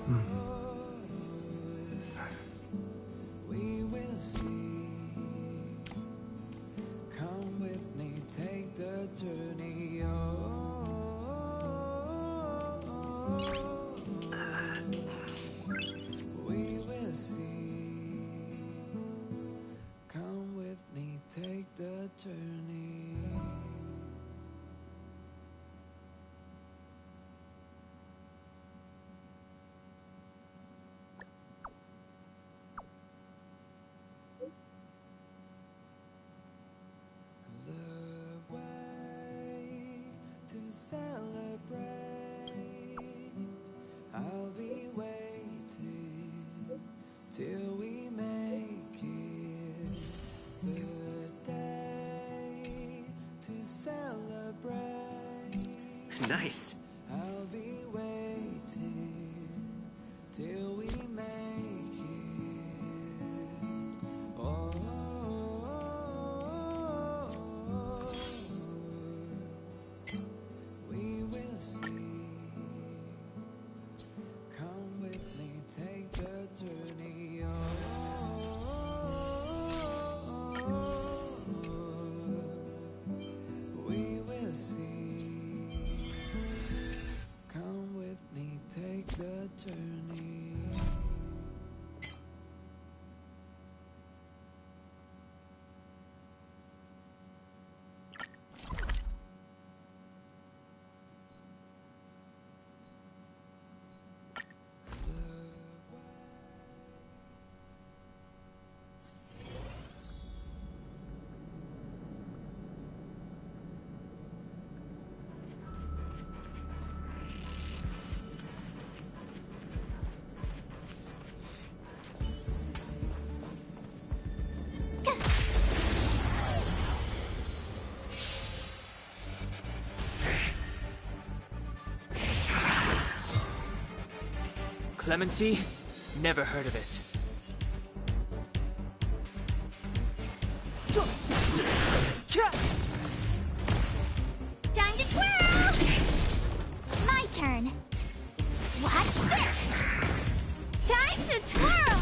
We will see. Come with me, take the journey. We will see. Come with me, take the journey. The way to celebrate. I'll be waiting till we make it. The day to celebrate. Nice. I'll be waiting till we make it. Oh, we will see. Come with me, take the journey. We will see. Come with me, take the journey. Clemency? Never heard of it. Time to twirl! My turn. Watch this! Time to twirl!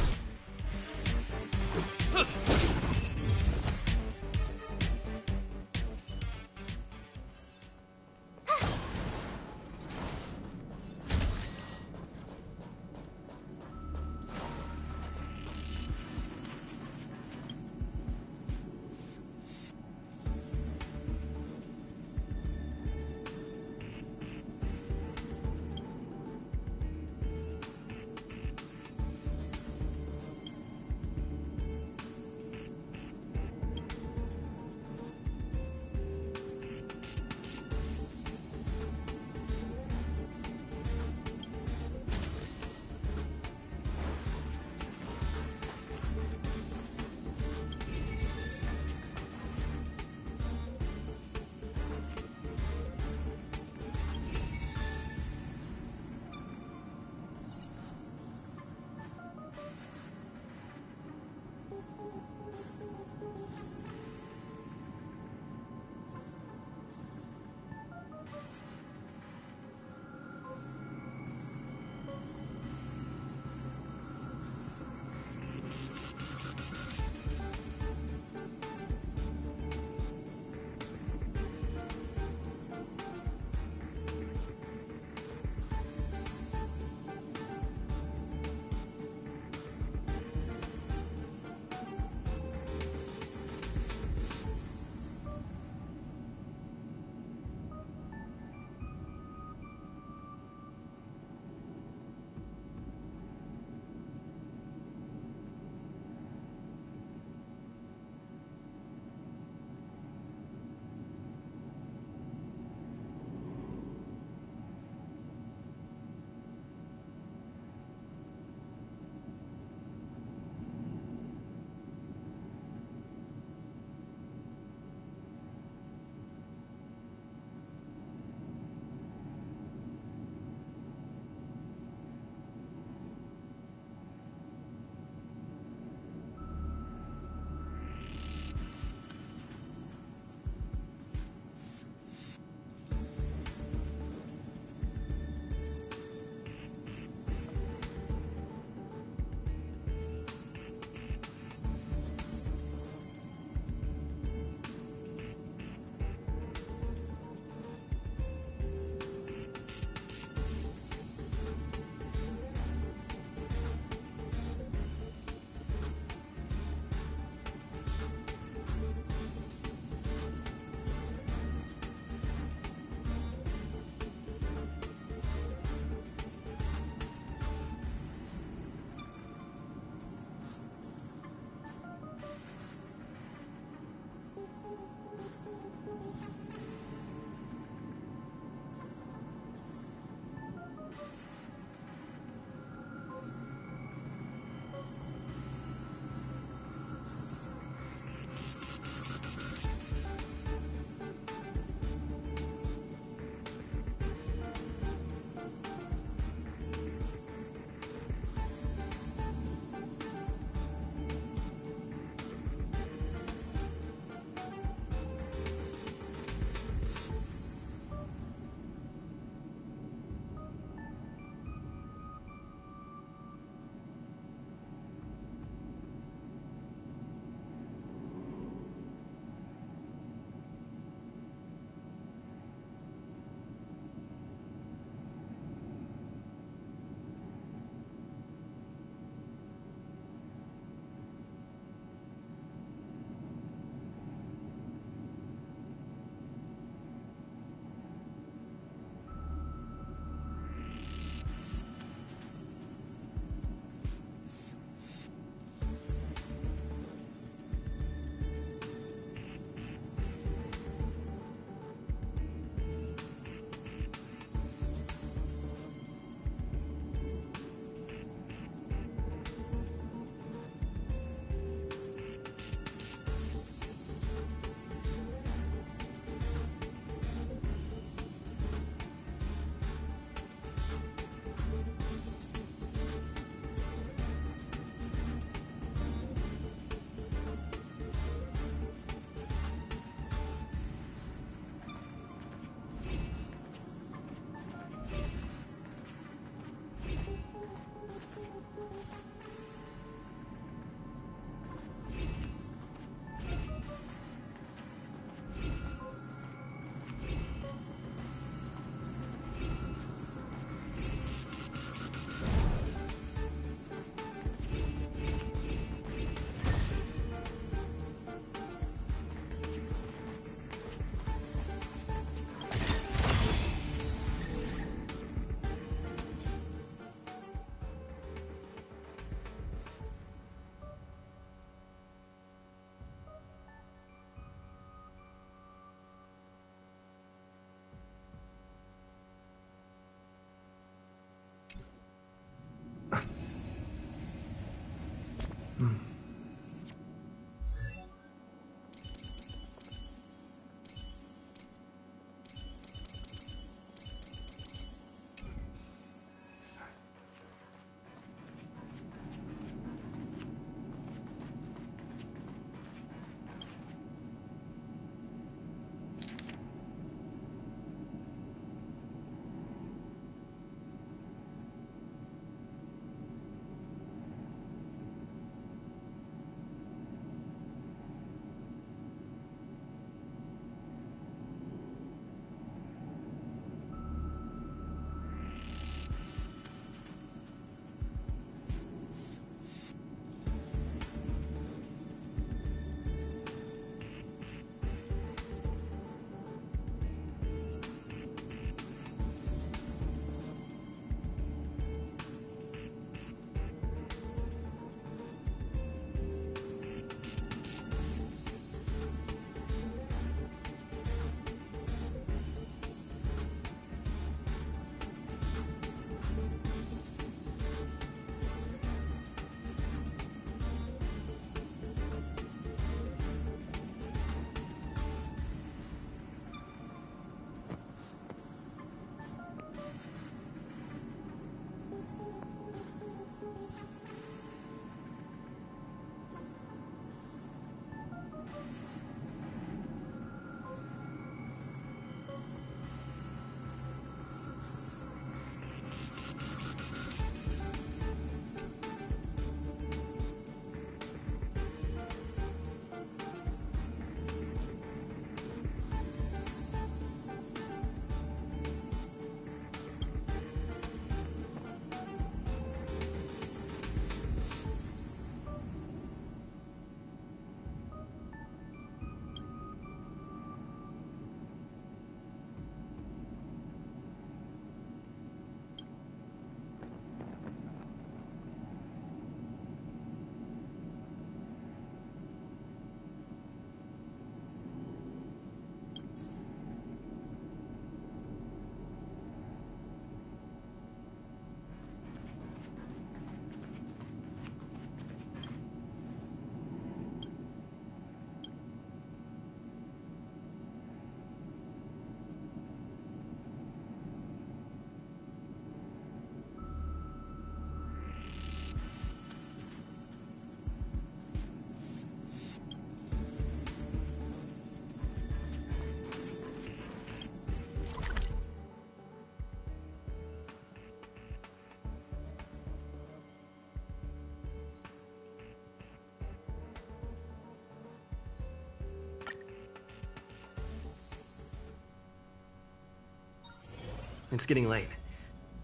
It's getting late.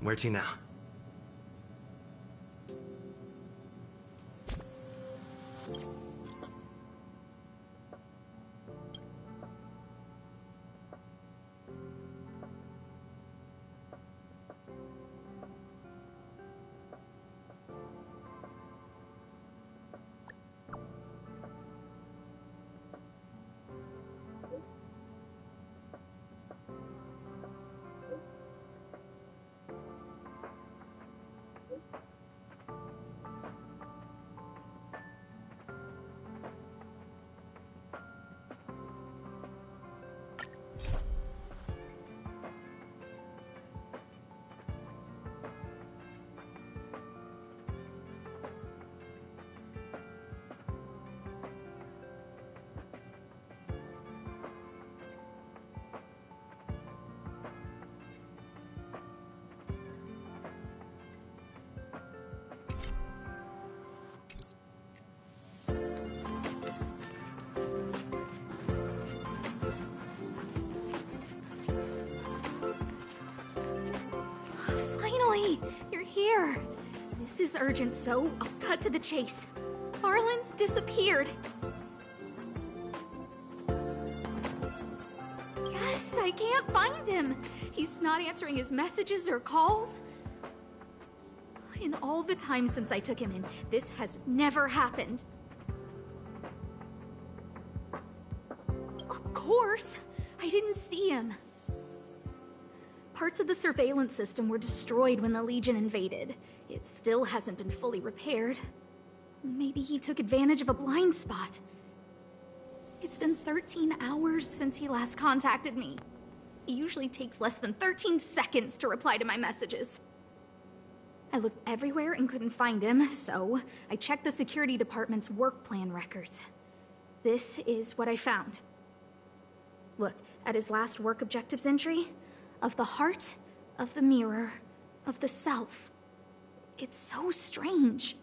Where to now? Finally! You're here! This is urgent, so I'll cut to the chase. Arlen's disappeared. Yes, I can't find him. He's not answering his messages or calls. In all the time since I took him in, this has never happened. Of course! I didn't see him. Parts of the surveillance system were destroyed when the Legion invaded. It still hasn't been fully repaired. Maybe he took advantage of a blind spot. It's been 13 hours since he last contacted me. It usually takes less than 13 seconds to reply to my messages. I looked everywhere and couldn't find him, so I checked the security department's work plan records. This is what I found. Look at his last work objectives entry. Of the heart, of the mirror, of the self. It's so strange.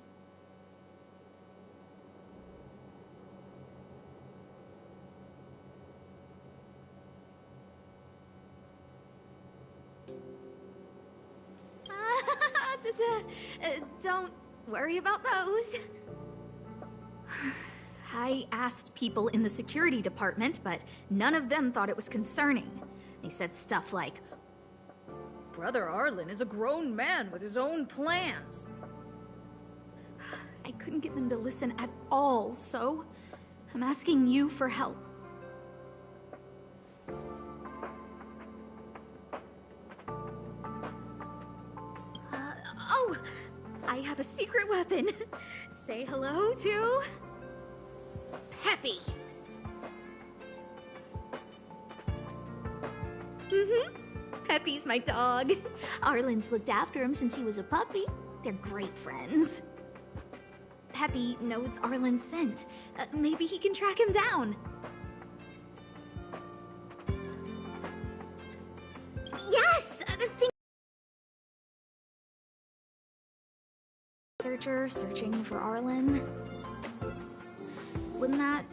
Don't worry about those. I asked people in the security department, but none of them thought it was concerning. They said stuff like, "Brother Arlen is a grown man with his own plans." I couldn't get them to listen at all, so I'm asking you for help. Oh! I have a secret weapon. Say hello to... Peppy. Peppy's my dog. Arlen's looked after him since he was a puppy. They're great friends. Peppy knows Arlen's scent. Maybe he can track him down. Yes! The thing... Searcher searching for Arlen. Wouldn't that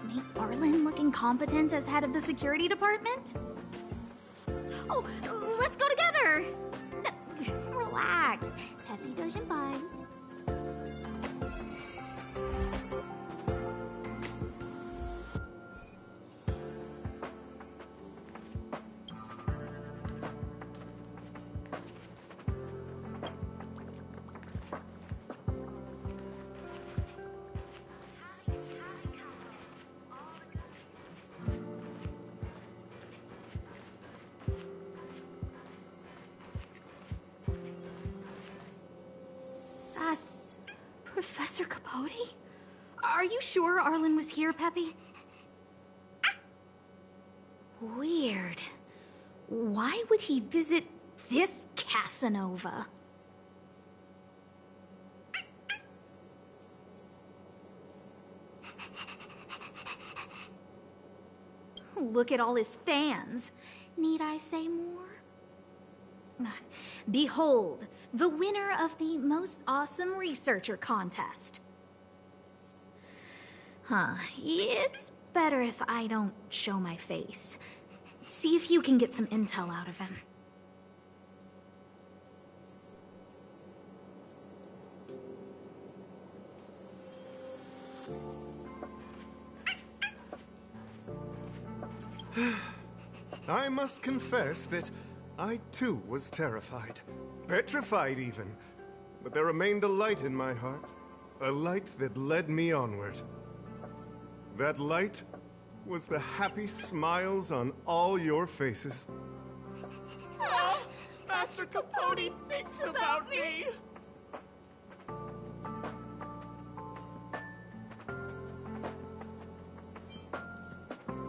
make Arlen look incompetent as head of the security department? Oh, let's go together! Relax. Peppy doesn't bite. That's Professor Capote? Are you sure Arlen was here, Peppy? Weird. Why would he visit this Casanova? Look at all his fans. Need I say more? Behold, the winner of the Most Awesome Researcher contest. It's better if I don't show my face. See if you can get some intel out of him. I must confess that I too was terrified. Petrified even. But there remained a light in my heart. A light that led me onward. That light was the happy smiles on all your faces. Master Capote thinks about me!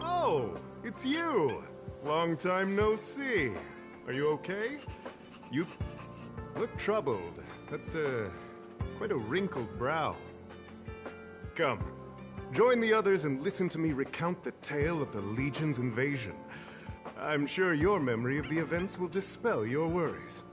Oh, it's you! Long time no see. Are you okay? You look troubled. That's quite a wrinkled brow. Come, join the others and listen to me recount the tale of the Legion's invasion. I'm sure your memory of the events will dispel your worries.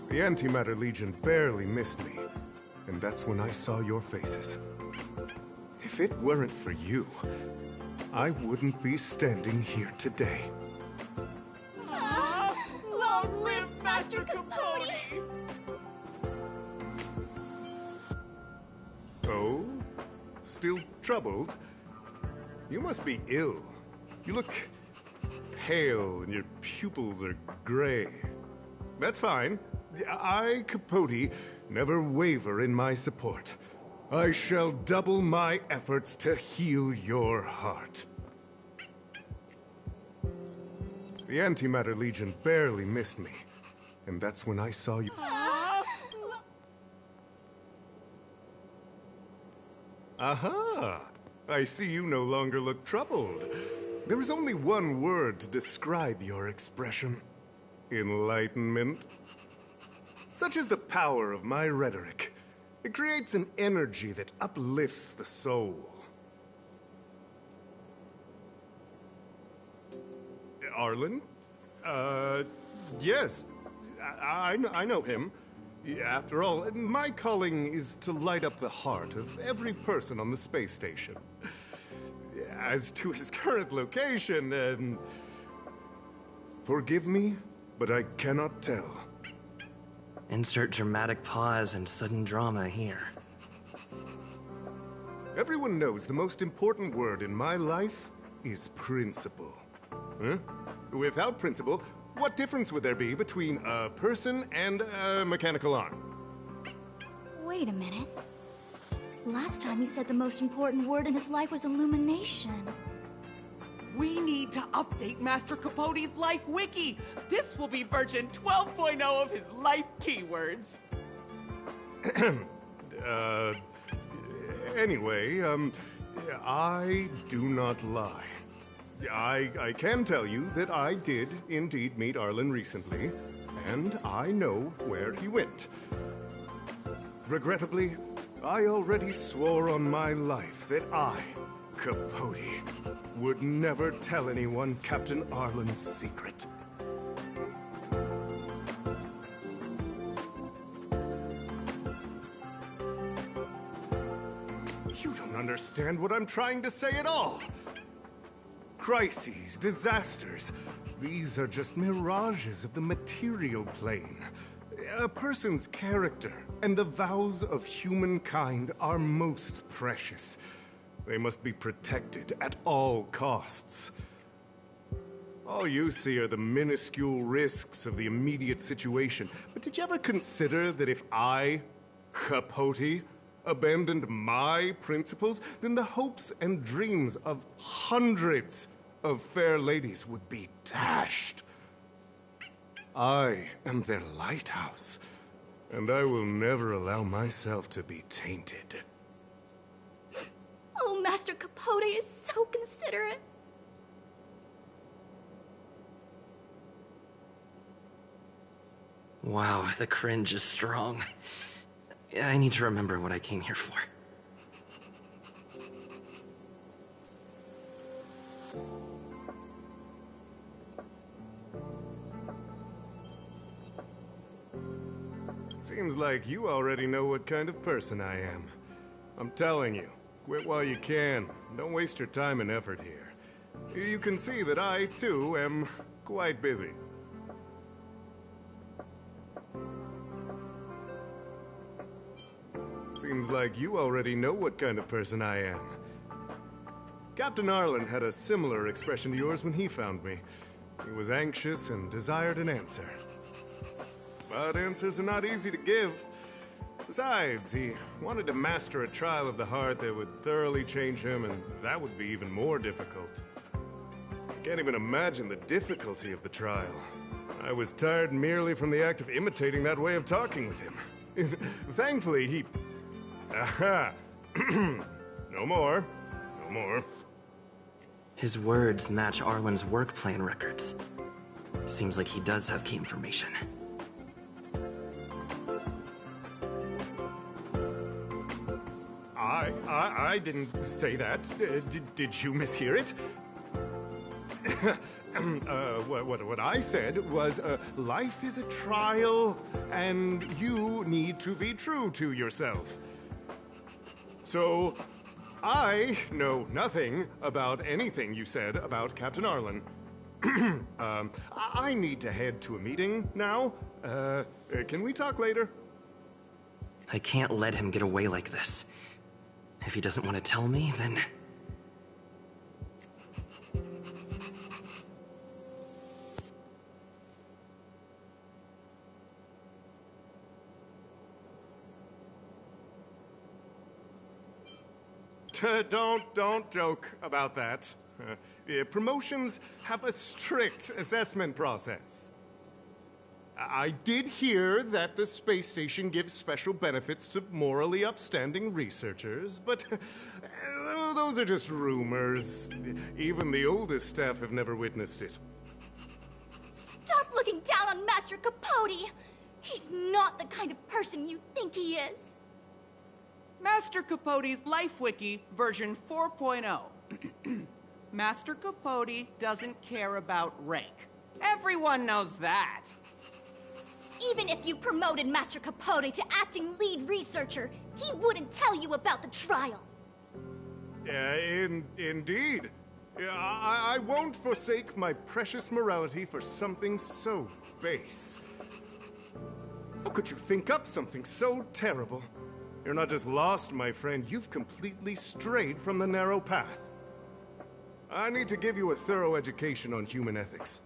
The Antimatter Legion barely missed me, and that's when I saw your faces. If it weren't for you, I wouldn't be standing here today. Long live Master Capote! Oh? Still troubled? You must be ill. You look pale and your pupils are gray. That's fine. I, Capote, never waver in my support. I shall double my efforts to heal your heart. The Antimatter Legion barely missed me, and that's when I saw you. Aha! I see you no longer look troubled. There is only one word to describe your expression. Enlightenment. Such is the power of my rhetoric. It creates an energy that uplifts the soul. Arlen? Yes. I know him. After all, my calling is to light up the heart of every person on the space station. As to his current location, forgive me, but I cannot tell. Insert dramatic pause and sudden drama here. Everyone knows the most important word in my life is principle. Huh? Without principle, what difference would there be between a person and a mechanical arm? Wait a minute. Last time he said the most important word in his life was illumination. We need to update Master Capote's Life Wiki! This will be version 12.0 of his life keywords! Anyway, I do not lie. I can tell you that I did indeed meet Arlen recently, and I know where he went. Regrettably, I already swore on my life that I, Capote, would never tell anyone Captain Arlen's secret. You don't understand what I'm trying to say at all. Crises, disasters, these are just mirages of the material plane. A person's character and the vows of humankind are most precious. They must be protected at all costs. All you see are the minuscule risks of the immediate situation. But did you ever consider that if I, Capote, abandoned my principles, then the hopes and dreams of hundreds of fair ladies would be dashed? I am their lighthouse, and I will never allow myself to be tainted. Oh, Master Capote is so considerate. Wow, the cringe is strong. I need to remember what I came here for. Seems like you already know what kind of person I am. I'm telling you, quit while you can. Don't waste your time and effort here. You can see that I, too, am quite busy. Seems like you already know what kind of person I am. Captain Arlen had a similar expression to yours when he found me. He was anxious and desired an answer. But answers are not easy to give. Besides, he wanted to master a trial of the heart that would thoroughly change him, and that would be even more difficult. I can't even imagine the difficulty of the trial. I was tired merely from the act of imitating that way of talking with him. Thankfully, he... Aha! No more. No more. His words match Arlen's work plan records. Seems like he does have key information. I didn't say that. Did you mishear it? What I said was, life is a trial, and you need to be true to yourself. So, I know nothing about anything you said about Captain Arlen. I need to head to a meeting now. Can we talk later? I can't let him get away like this. If he doesn't want to tell me, then... Don't joke about that. Promotions have a strict assessment process. I did hear that the space station gives special benefits to morally upstanding researchers, but those are just rumors. Even the oldest staff have never witnessed it. Stop looking down on Master Capote! He's not the kind of person you think he is. Master Capote's Life Wiki version 4.0. Master Capote doesn't care about rank. Everyone knows that. Even if you promoted Master Capote to acting lead researcher, he wouldn't tell you about the trial. Indeed. I won't forsake my precious morality for something so base. How could you think up something so terrible? You're not just lost, my friend. You've completely strayed from the narrow path. I need to give you a thorough education on human ethics.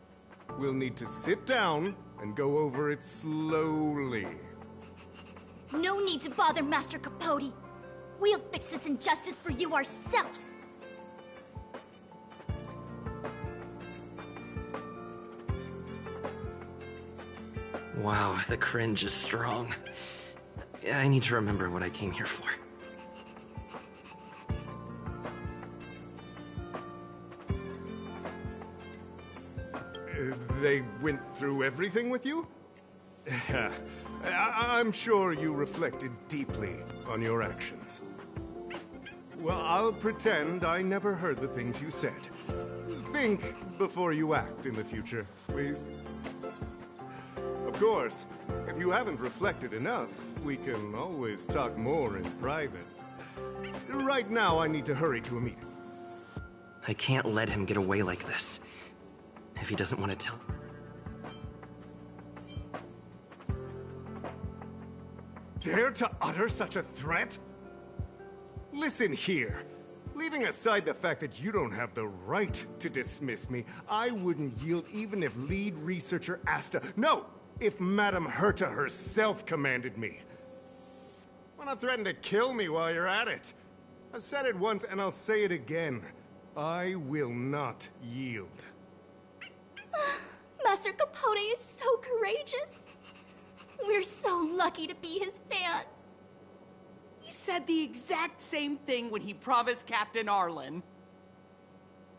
We'll need to sit down and go over it slowly. No need to bother Master Capote. We'll fix this injustice for you ourselves. Wow, the cringe is strong. I need to remember what I came here for. They went through everything with you? I'm sure you reflected deeply on your actions. Well, I'll pretend I never heard the things you said. Think before you act in the future, please. Of course, if you haven't reflected enough, we can always talk more in private. Right now, I need to hurry to a meeting. I can't let him get away like this. If he doesn't want to tell... Dare to utter such a threat? Listen here. Leaving aside the fact that you don't have the right to dismiss me, I wouldn't yield even if lead researcher Asta... No! If Madame Herta herself commanded me. Why not threaten to kill me while you're at it? I've said it once and I'll say it again. I will not yield. Master Capote is so courageous. We're so lucky to be his fans. He said the exact same thing when he promised Captain Arlen.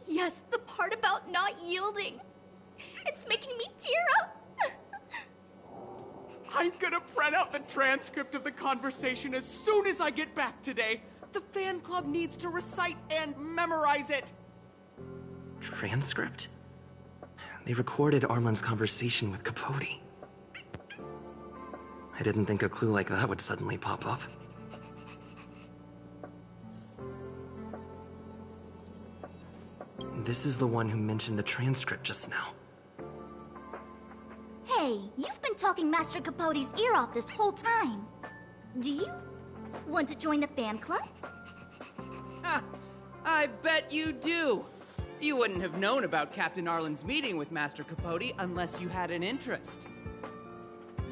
Yes, the part about not yielding. It's making me tear up. I'm gonna print out the transcript of the conversation as soon as I get back today. The fan club needs to recite and memorize it. Transcript? They recorded Arlen's conversation with Capote. I didn't think a clue like that would suddenly pop up. This is the one who mentioned the transcript just now. Hey, you've been talking Master Capote's ear off this whole time. Do you want to join the fan club? I bet you do. You wouldn't have known about Captain Arlen's meeting with Master Capote unless you had an interest.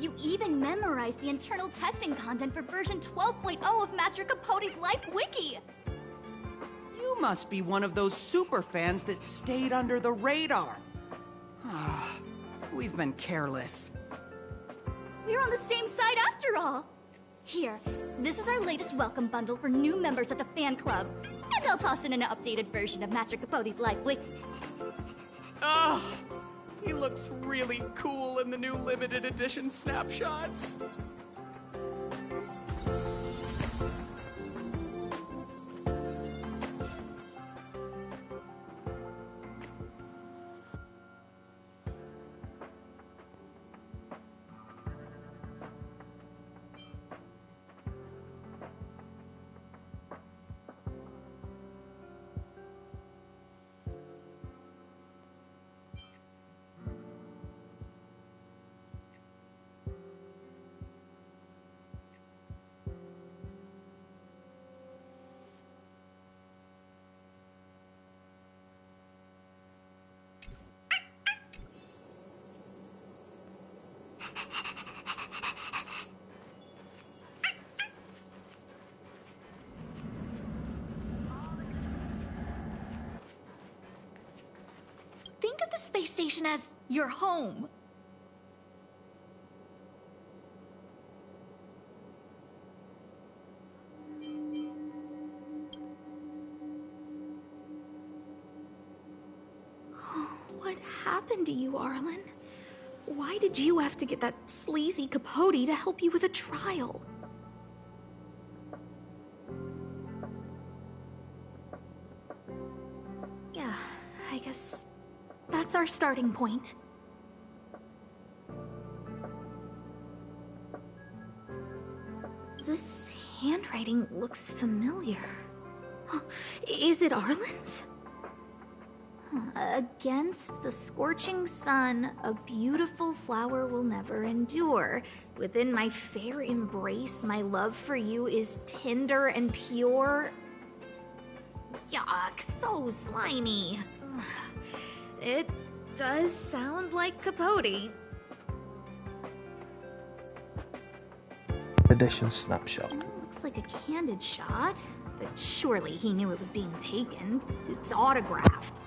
You even memorized the internal testing content for version 12.0 of Master Capote's Life Wiki! You must be one of those super fans that stayed under the radar. We've been careless. We're on the same side after all! Here, this is our latest welcome bundle for new members of the fan club. And I'll toss in an updated version of Master Capote's Life Wiki. He looks really cool in the new limited edition snapshots. Think of the space station as your home. What happened to you, Arlen? Why did you have to get that sleazy Capote to help you with a trial? Yeah, I guess that's our starting point. This handwriting looks familiar. Is it Arlen's? Against the scorching sun, a beautiful flower will never endure. Within my fair embrace, my love for you is tender and pure. Yuck, so slimy. It does sound like Capote. Edition snapshot. Looks like a candid shot, but surely he knew it was being taken. It's autographed.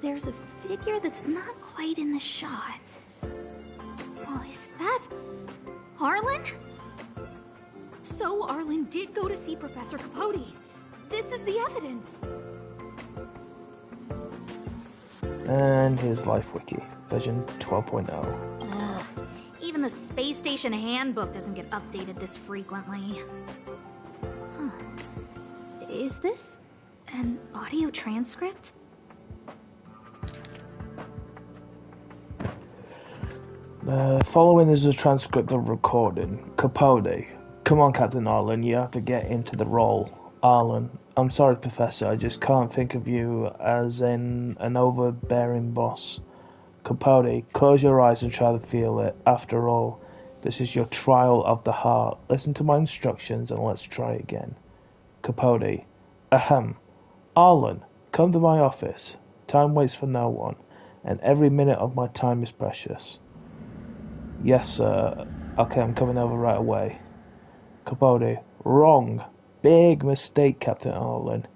There's a figure that's not quite in the shot. Oh, is that Arlen? So Arlen did go to see Professor Capote. This is the evidence. And his Life Wiki, version 12.0. Ugh, even the space station handbook doesn't get updated this frequently. Huh. Is this an audio transcript? Following is a transcript of recording. Capote. Come on, Captain Arlen, you have to get into the role. Arlen. I'm sorry, Professor, I just can't think of you as in an overbearing boss. Capote, close your eyes and try to feel it. After all, this is your trial of the heart. Listen to my instructions and let's try again. Capote. Ahem. Arlen, come to my office. Time waits for no one, and every minute of my time is precious. Yes, sir. Okay, I'm coming over right away. Capote. Wrong. Big mistake, Captain Arlen.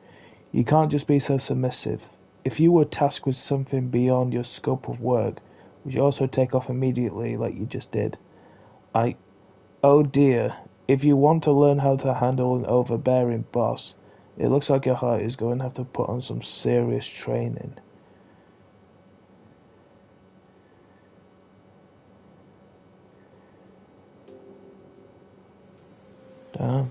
You can't just be so submissive. If you were tasked with something beyond your scope of work, would you also take off immediately like you just did? Oh dear. If you want to learn how to handle an overbearing boss, it looks like your heart is going to have to put on some serious training. Damn.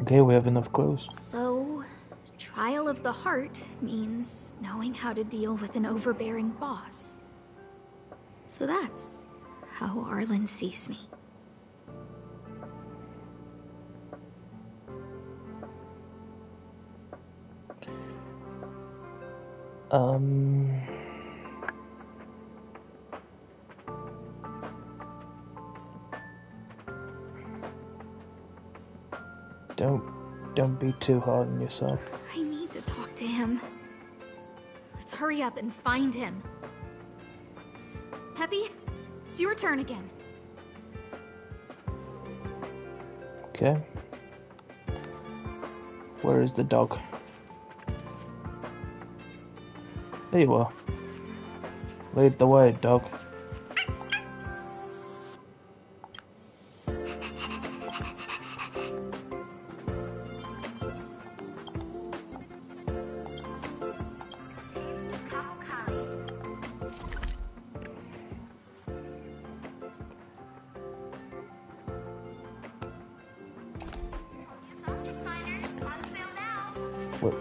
Okay, we have enough clues. So, trial of the heart means knowing how to deal with an overbearing boss. So that's how Arlen sees me. Don't be too hard on yourself. I need to talk to him. Let's hurry up and find him. Peppy, it's your turn again. Okay. Where is the dog? There you are. Lead the way, dog.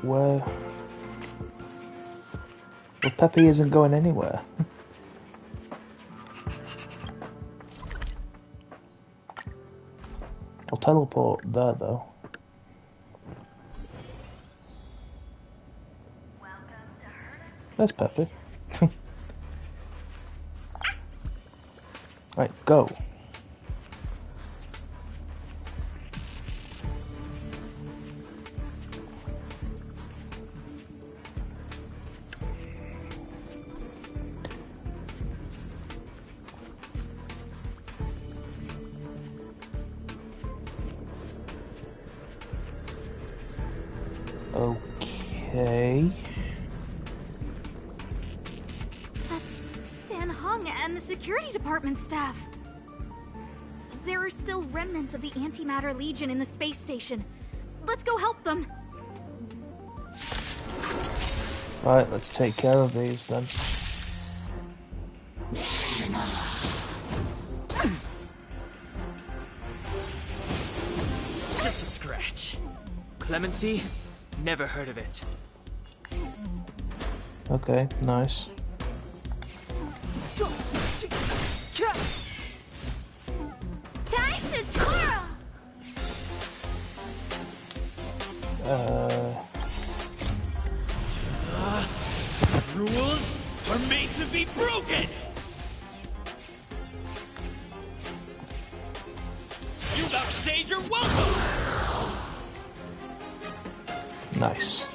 Where? Well, Peppy isn't going anywhere. I'll teleport there, though. There's Peppy. Right, go. Okay. That's Dan Hung and the security department staff. There are still remnants of the Antimatter Legion in the space station. Let's go help them. Right, let's take care of these then. Just a scratch. Clemency? Never heard of it. Okay, nice. Time to twirl! Rules are made to be broken! You've outstayed your welcome! Nice.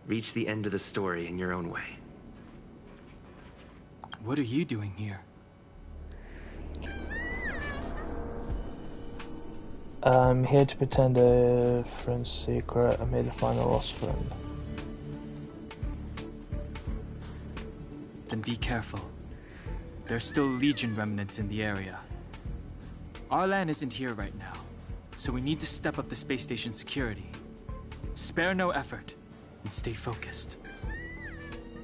Reach the end of the story in your own way. What are you doing here? I'm here to pretend a friend's secret. I'm here to find a lost friend. Then be careful. There's still Legion remnants in the area. Arlan isn't here right now, so we need to step up the space station security. Spare no effort, and stay focused.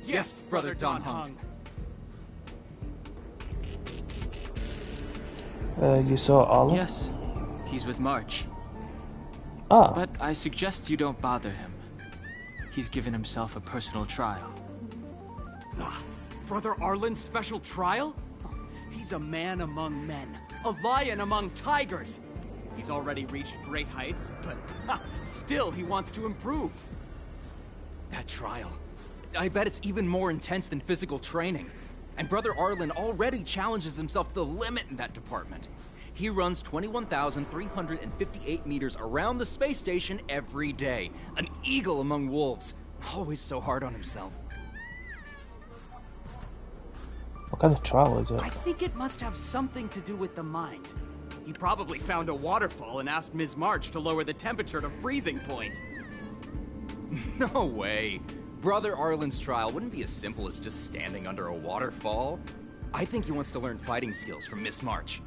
Yes, Brother Don Hung. You saw Arlen? Yes, he's with March. Ah, But I suggest you don't bother him. He's given himself a personal trial. Brother Arlen's special trial? He's a man among men, a lion among tigers. He's already reached great heights, but still he wants to improve. That trial. I bet it's even more intense than physical training. And Brother Arlen already challenges himself to the limit in that department. He runs 21,358 meters around the space station every day. An eagle among wolves. Always so hard on himself. what kind of trial is it? I think it must have something to do with the mind. He probably found a waterfall and asked Ms. March to lower the temperature to freezing point. No way. Brother Arlen's trial wouldn't be as simple as just standing under a waterfall. I think he wants to learn fighting skills from Miss March.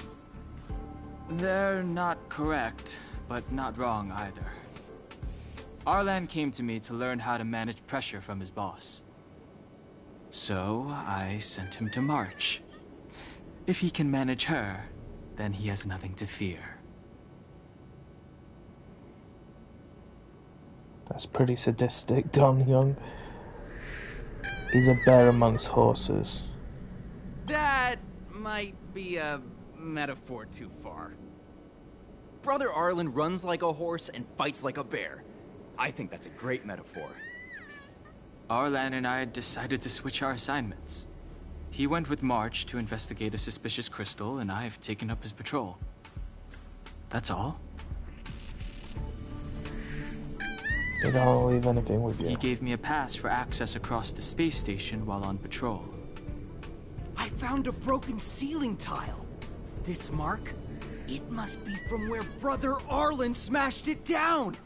They're not correct, but not wrong either. Arlan came to me to learn how to manage pressure from his boss. So I sent him to March. If he can manage her, then he has nothing to fear. That's pretty sadistic, Don Young. He's a bear amongst horses. That might be a metaphor too far. Brother Arlen runs like a horse and fights like a bear. I think that's a great metaphor. Arlan and I decided to switch our assignments. He went with March to investigate a suspicious crystal, and I've taken up his patrol. That's all. They don't leave anything with you. He gave me a pass for access across the space station while on patrol. I found a broken ceiling tile. This mark? It must be from where Brother Arlen smashed it down!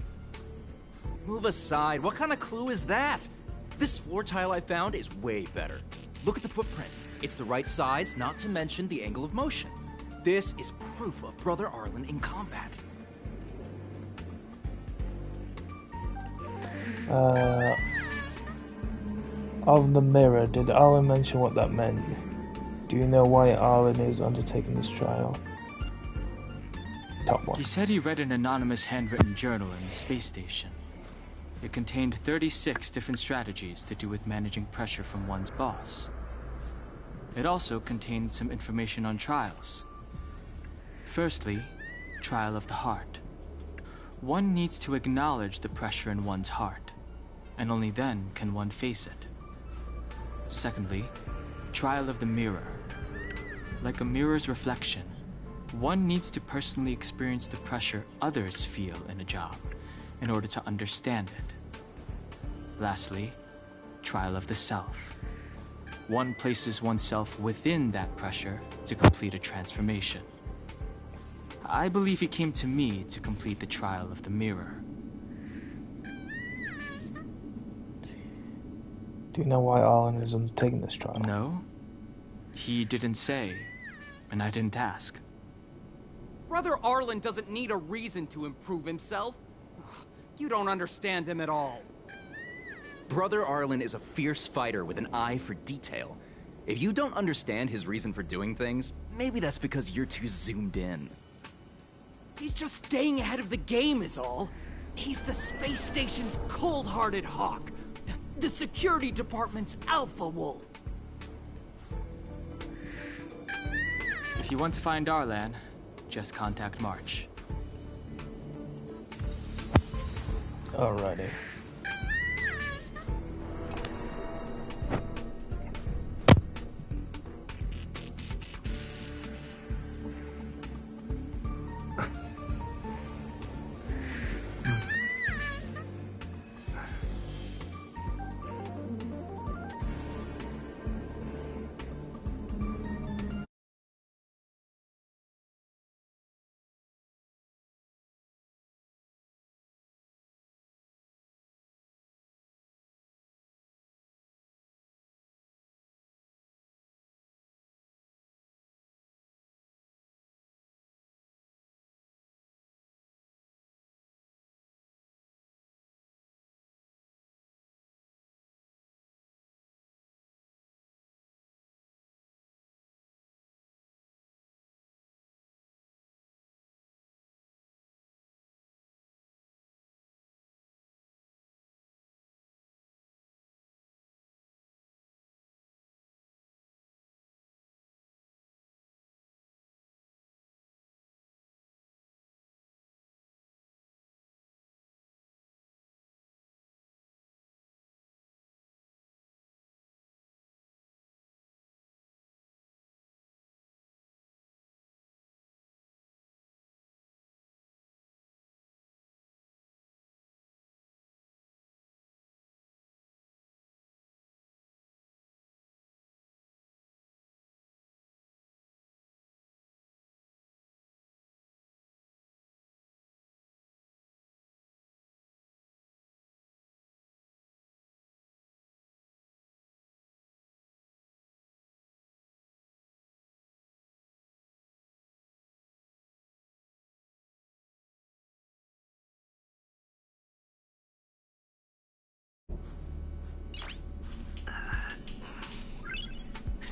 Move aside, what kind of clue is that? This floor tile I found is way better. Look at the footprint. It's the right size, not to mention the angle of motion. This is proof of Brother Arlen in combat. Of the mirror, did Arlen mention what that meant? Do you know why Arlen is undertaking this trial? Top one. He said he read an anonymous handwritten journal in the space station. It contained 36 different strategies to do with managing pressure from one's boss. It also contained some information on trials. Firstly, trial of the heart. One needs to acknowledge the pressure in one's heart, and only then can one face it. Secondly, trial of the mirror. Like a mirror's reflection, one needs to personally experience the pressure others feel in a job in order to understand it. Lastly, trial of the self. One places oneself within that pressure to complete a transformation. I believe he came to me to complete the trial of the mirror. Do you know why Arlen is undertaking this trial? No. He didn't say, and I didn't ask. Brother Arlen doesn't need a reason to improve himself. Ugh, you don't understand him at all. Brother Arlen is a fierce fighter with an eye for detail. If you don't understand his reason for doing things, maybe that's because you're too zoomed in. He's just staying ahead of the game is all. He's the space station's cold-hearted hawk. The security department's alpha wolf. If you want to find Arlan, just contact March. Alrighty.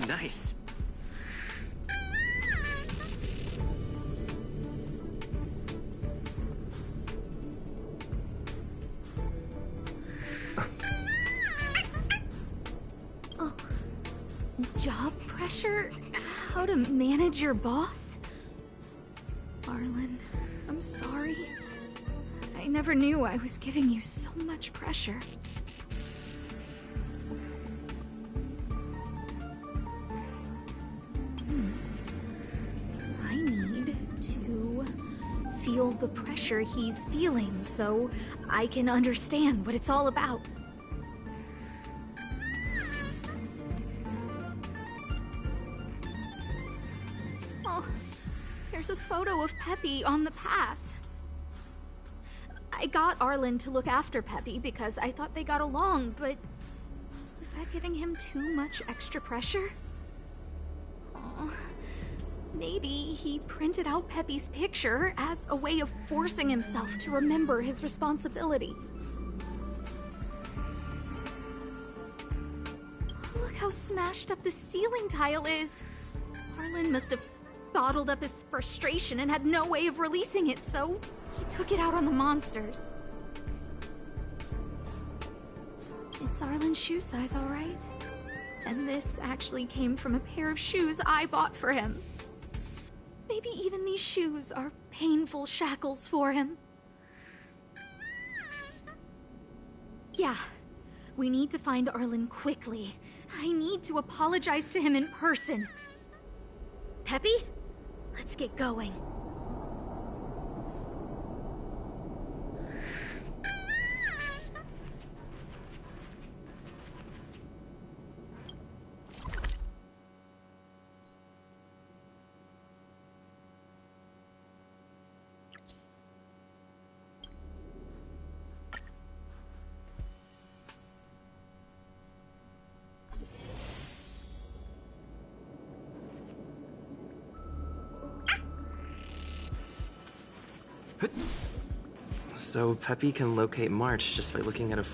Nice. pressure? How to manage your boss? Arlen, I'm sorry. I never knew I was giving you so much pressure. I need to feel the pressure he's feeling so I can understand what it's all about. Oh, there's a photo of Peppy on the pass. I got Arlen to look after Peppy because I thought they got along, but was that giving him too much extra pressure? Oh, maybe he printed out Peppy's picture as a way of forcing himself to remember his responsibility. Look how smashed up the ceiling tile is. Arlen must have bottled up his frustration and had no way of releasing it, so he took it out on the monsters. It's Arlen's shoe size, all right? And this actually came from a pair of shoes I bought for him. Maybe even these shoes are painful shackles for him. Yeah, we need to find Arlen quickly. I need to apologize to him in person. Peppy, let's get going. So Peppy can locate March just by looking at a...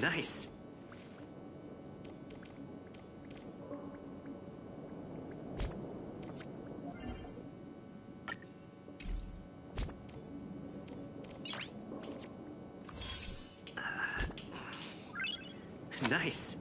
Nice. Nice.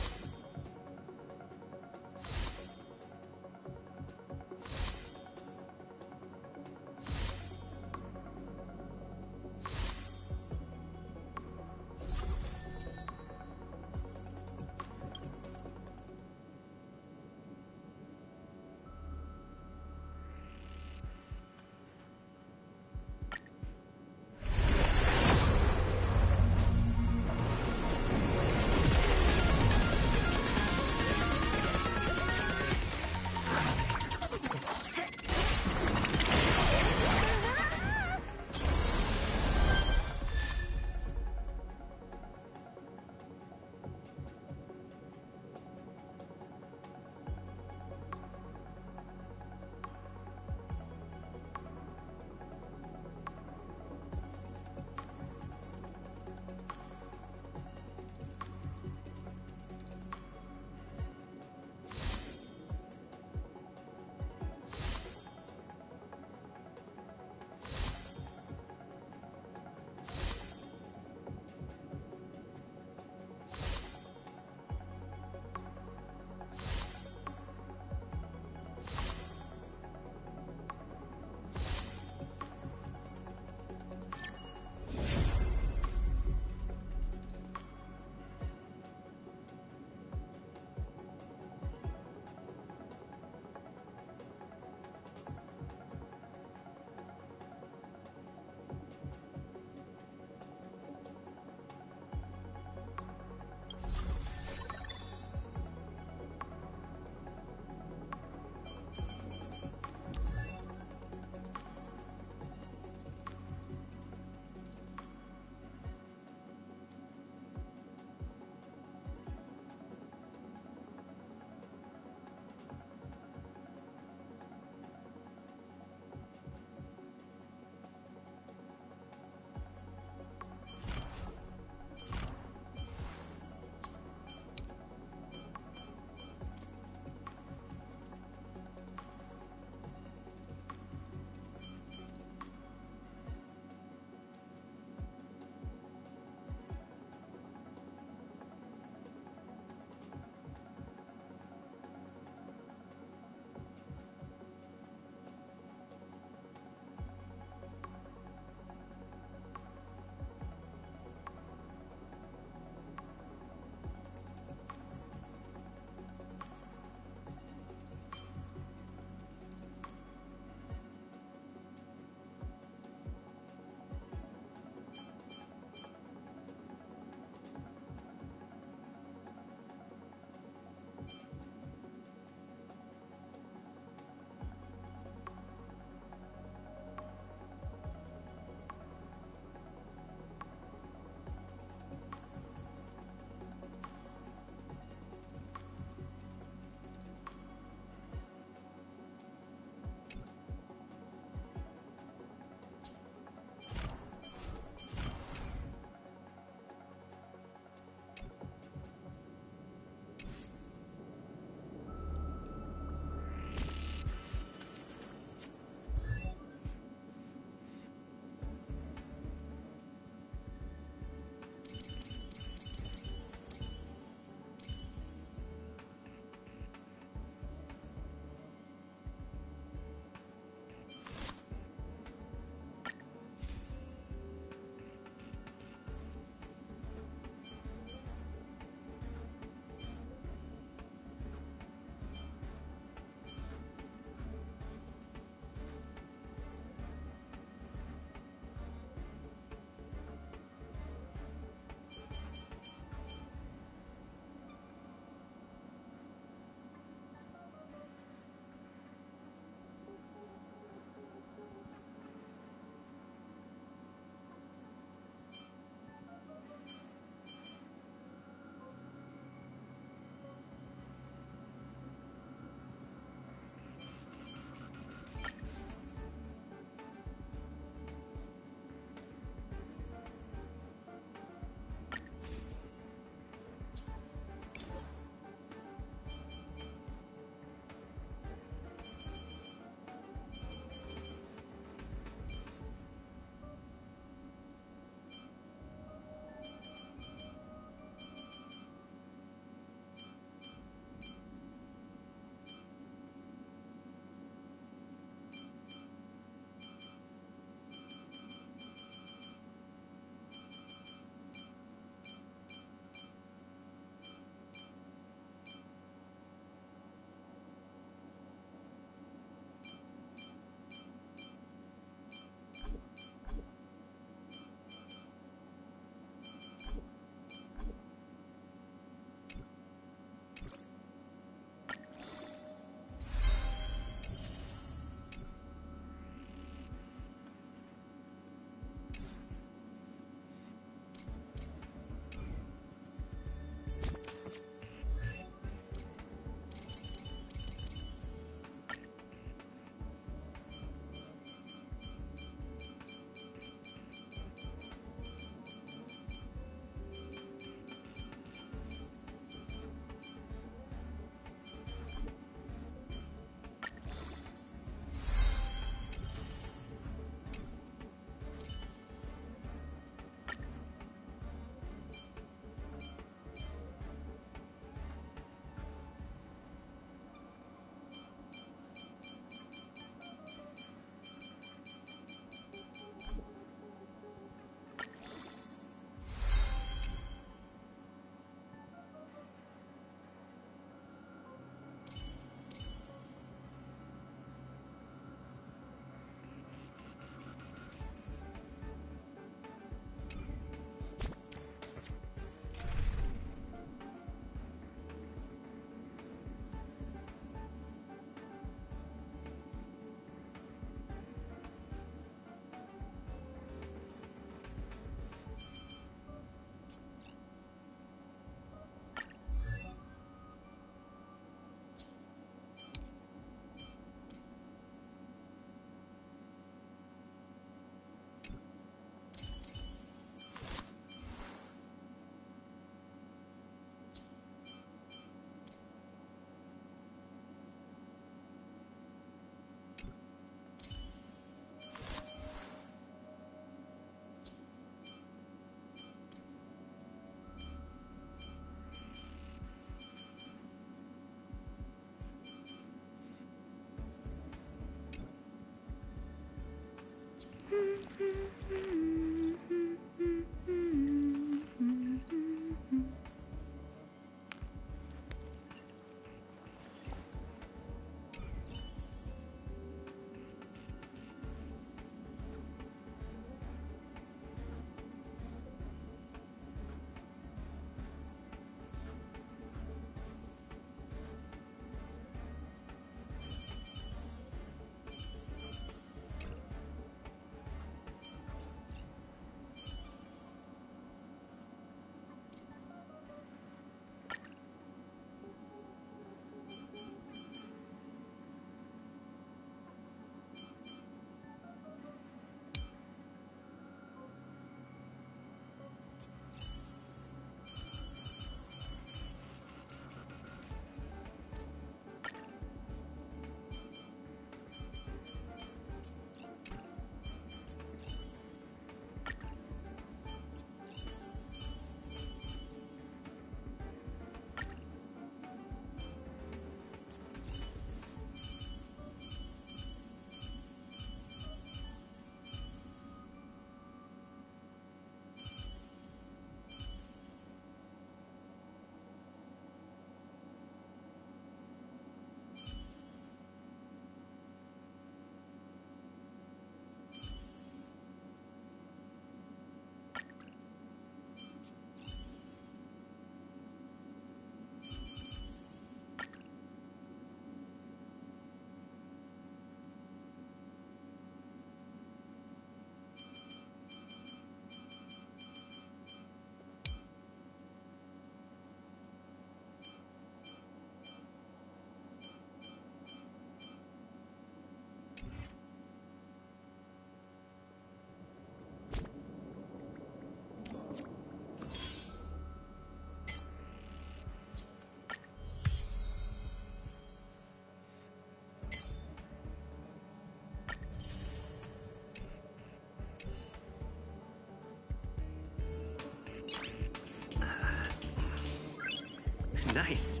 Nice.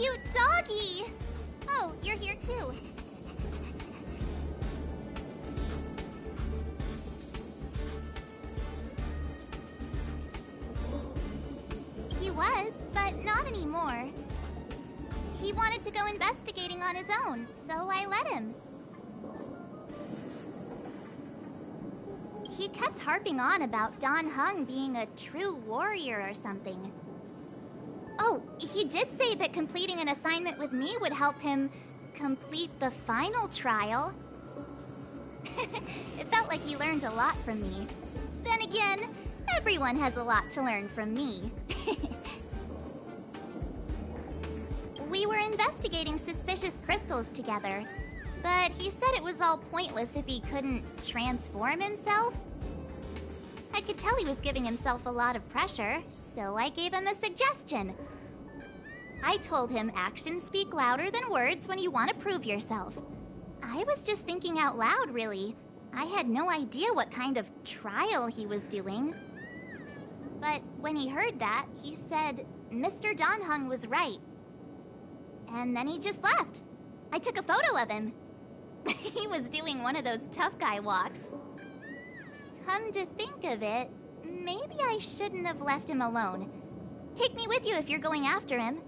cute doggy! Oh, you're here too. He was, but not anymore. He wanted to go investigating on his own, so I let him. He kept harping on about Dan Heng being a true warrior or something. Oh, he did say that completing an assignment with me would help him complete the final trial. It felt like he learned a lot from me. Then again, everyone has a lot to learn from me. We were investigating suspicious crystals together, but he said it was all pointless if he couldn't transform himself. I could tell he was giving himself a lot of pressure, so I gave him a suggestion. I told him actions speak louder than words when you want to prove yourself. I was just thinking out loud, really. I had no idea what kind of trial he was doing. But when he heard that, he said Mr. Dan Heng was right. And then he just left. I took a photo of him. He was doing one of those tough guy walks. Come to think of it, maybe I shouldn't have left him alone. Take me with you if you're going after him.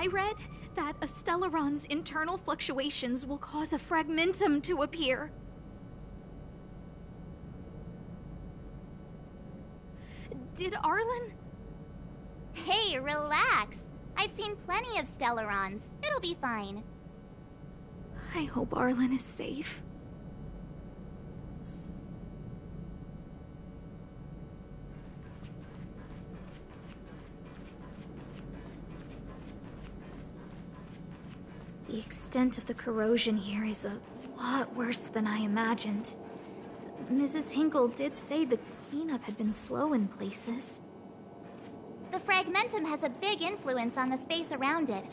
I read that a Stellaron's internal fluctuations will cause a fragmentum to appear. Did Arlen? Hey, relax. I've seen plenty of Stellarons. It'll be fine. I hope Arlen is safe. The extent of the corrosion here is a lot worse than I imagined. Mrs. Hinkle did say the cleanup had been slow in places. The fragmentum has a big influence on the space around it.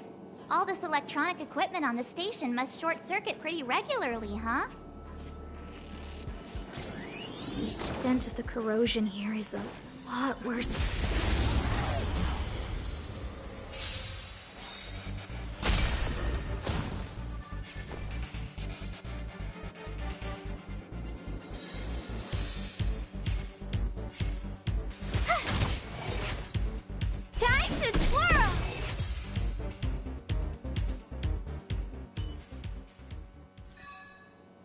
All this electronic equipment on the station must short-circuit pretty regularly, huh? The extent of the corrosion here is a lot worse. Time to twirl!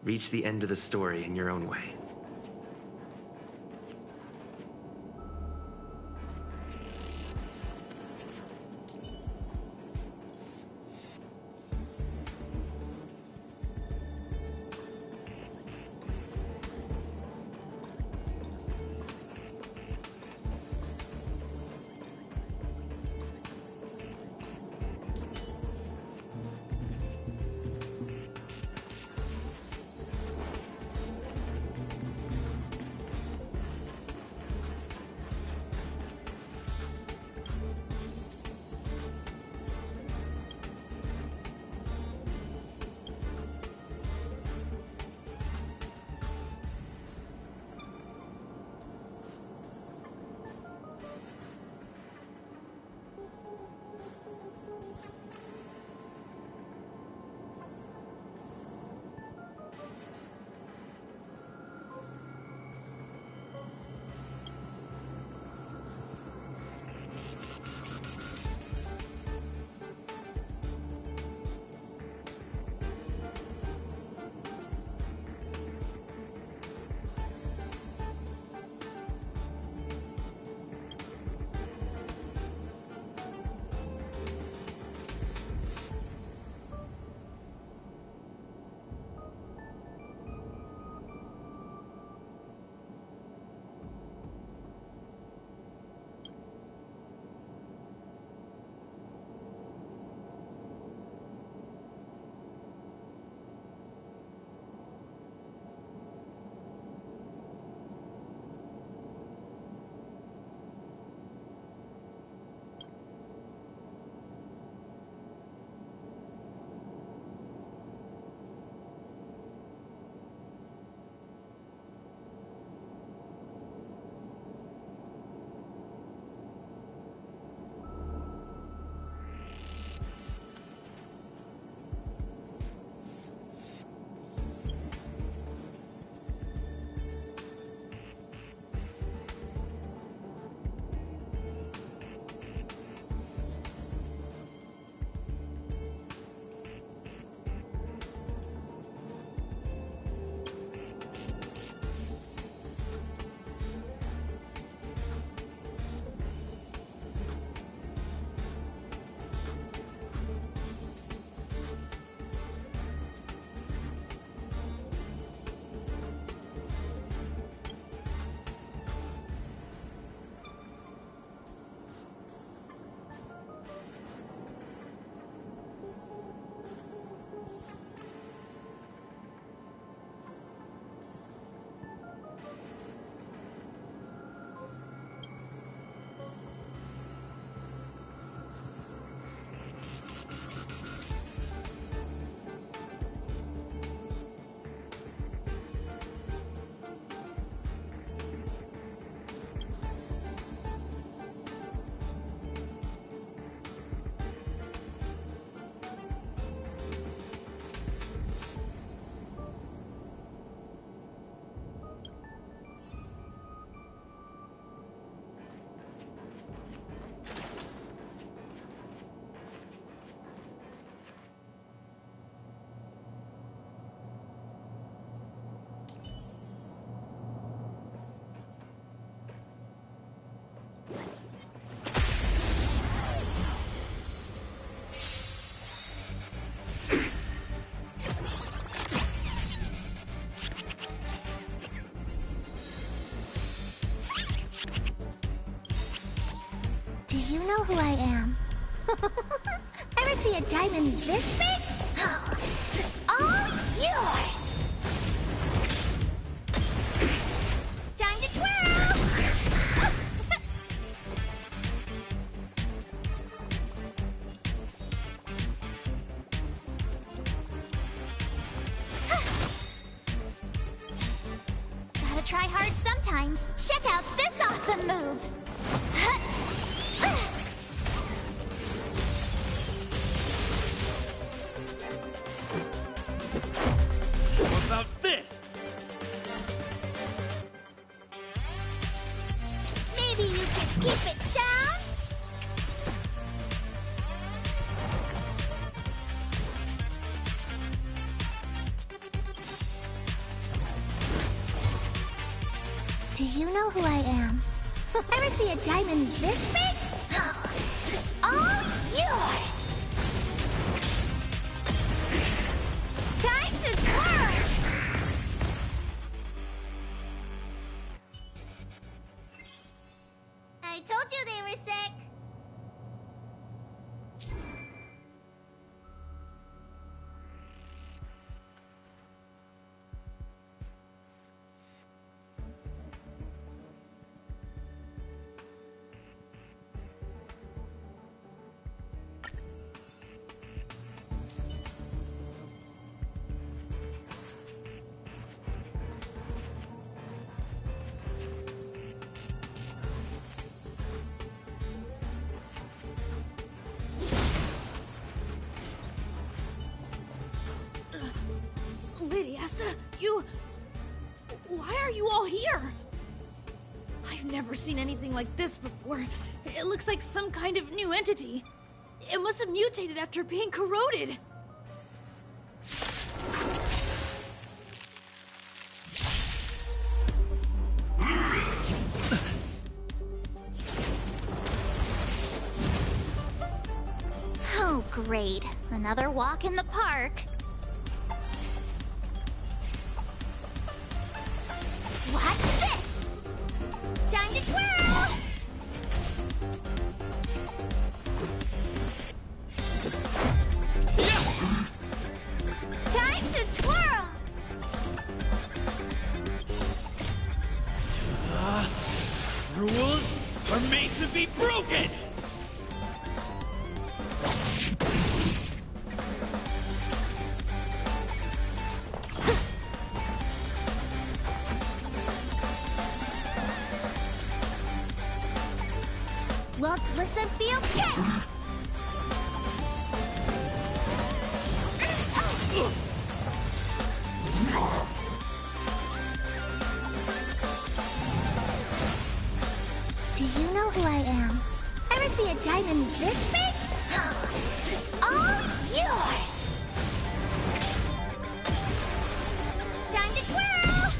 Reach the end of the story in your own way. Do you know who I am? Ever see a diamond this big? Oh, it's all yours! Time to twirl! Gotta try hard sometimes. Check out this awesome move! What about this? Maybe you can keep it down? Do you know who I am? Ever see a diamond this big? Oh, it's all yours! Time to twirl! I told you they were sick! Lady Asta, you... Why are you all here? I've never seen anything like this before. It looks like some kind of new entity. It must have mutated after being corroded. Oh, great. Another walk in the park. Watch this! Time to twirl! Time to twirl! Rules are made to be broken! Well, listen, feel, kick! Do you know who I am? Ever see a diamond this big? Oh, it's all yours! Time to twirl!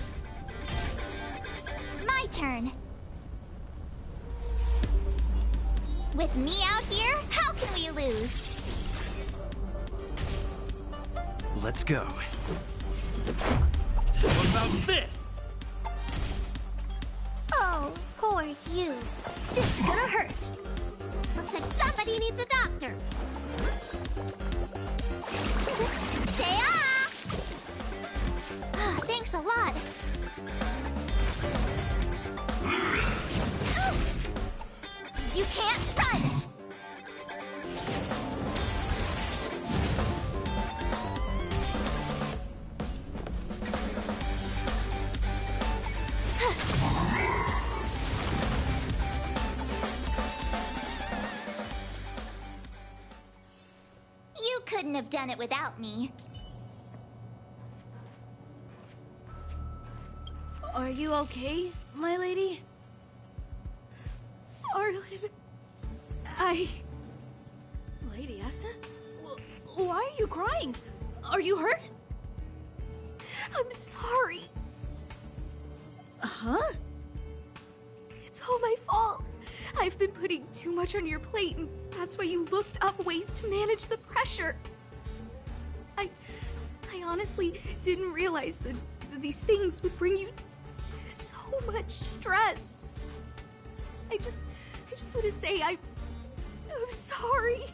My turn. With me out here, how can we lose? Let's go. What about this? Oh, poor you. This is gonna hurt. Looks like somebody needs a doctor. Say Thanks a lot. you can't run! You couldn't have done it without me. Are you okay, my lady? Arlen... Lady Asta? Why are you crying? Are you hurt? I'm sorry. Huh? It's all my fault. I've been putting too much on your plate, and that's why you looked up ways to manage the pressure. I honestly didn't realize that these things would bring you so much stress. I just want to say I'm sorry.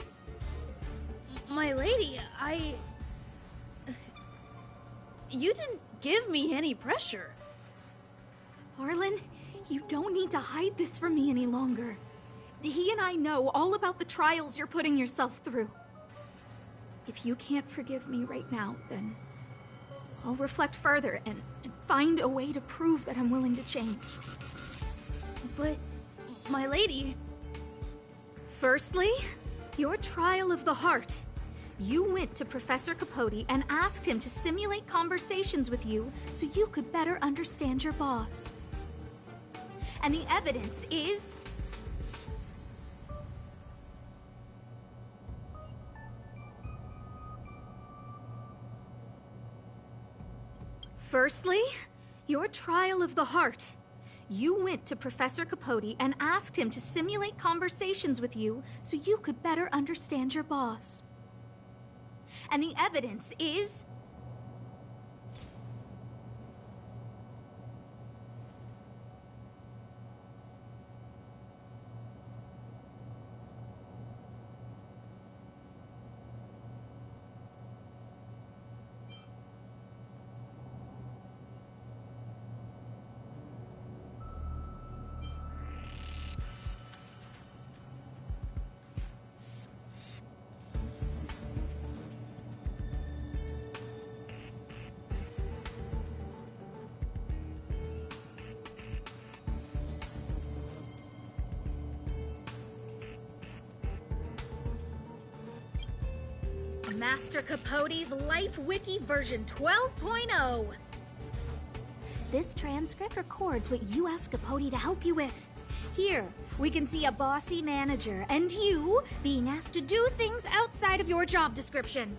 My lady, you didn't give me any pressure. Arlen, you don't need to hide this from me any longer. He and I know all about the trials you're putting yourself through. If you can't forgive me right now, then I'll reflect further and find a way to prove that I'm willing to change. But, my lady... Firstly, your trial of the heart. You went to Professor Capote and asked him to simulate conversations with you so you could better understand your boss. And the evidence is... Firstly, your trial of the heart. You went to Professor Capote and asked him to simulate conversations with you so you could better understand your boss. And the evidence is... Master Capote's Life Wiki version 12.0. This transcript records what you asked Capote to help you with. Here, we can see a bossy manager and you being asked to do things outside of your job description.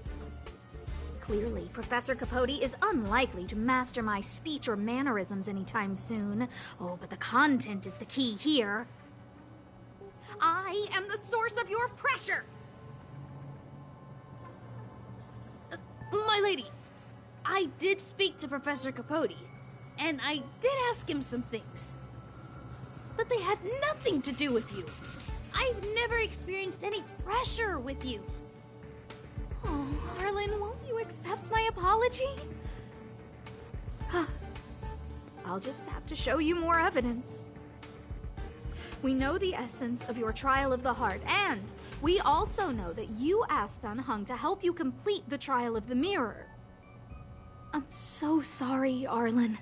Clearly, Professor Capote is unlikely to master my speech or mannerisms anytime soon. Oh, but the content is the key here. I am the source of your pressure! My lady, I did speak to Professor Capote, and I did ask him some things. But they had nothing to do with you. I've never experienced any pressure with you. Oh, Arlen, won't you accept my apology? I'll just have to show you more evidence. We know the essence of your trial of the heart, and we also know that you asked Dan Heng to help you complete the trial of the mirror. I'm so sorry, Arlen.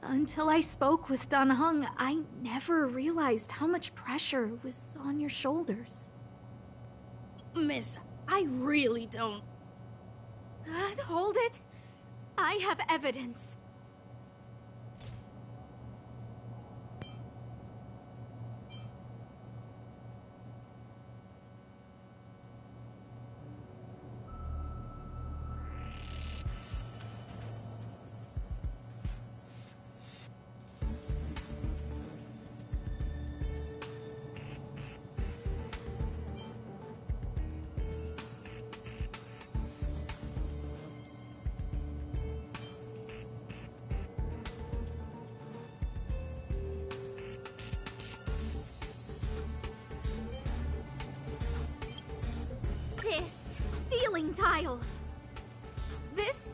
Until I spoke with Dan Heng, I never realized how much pressure was on your shoulders. Miss, I really don't... Hold it. I have evidence. This ceiling tile. This,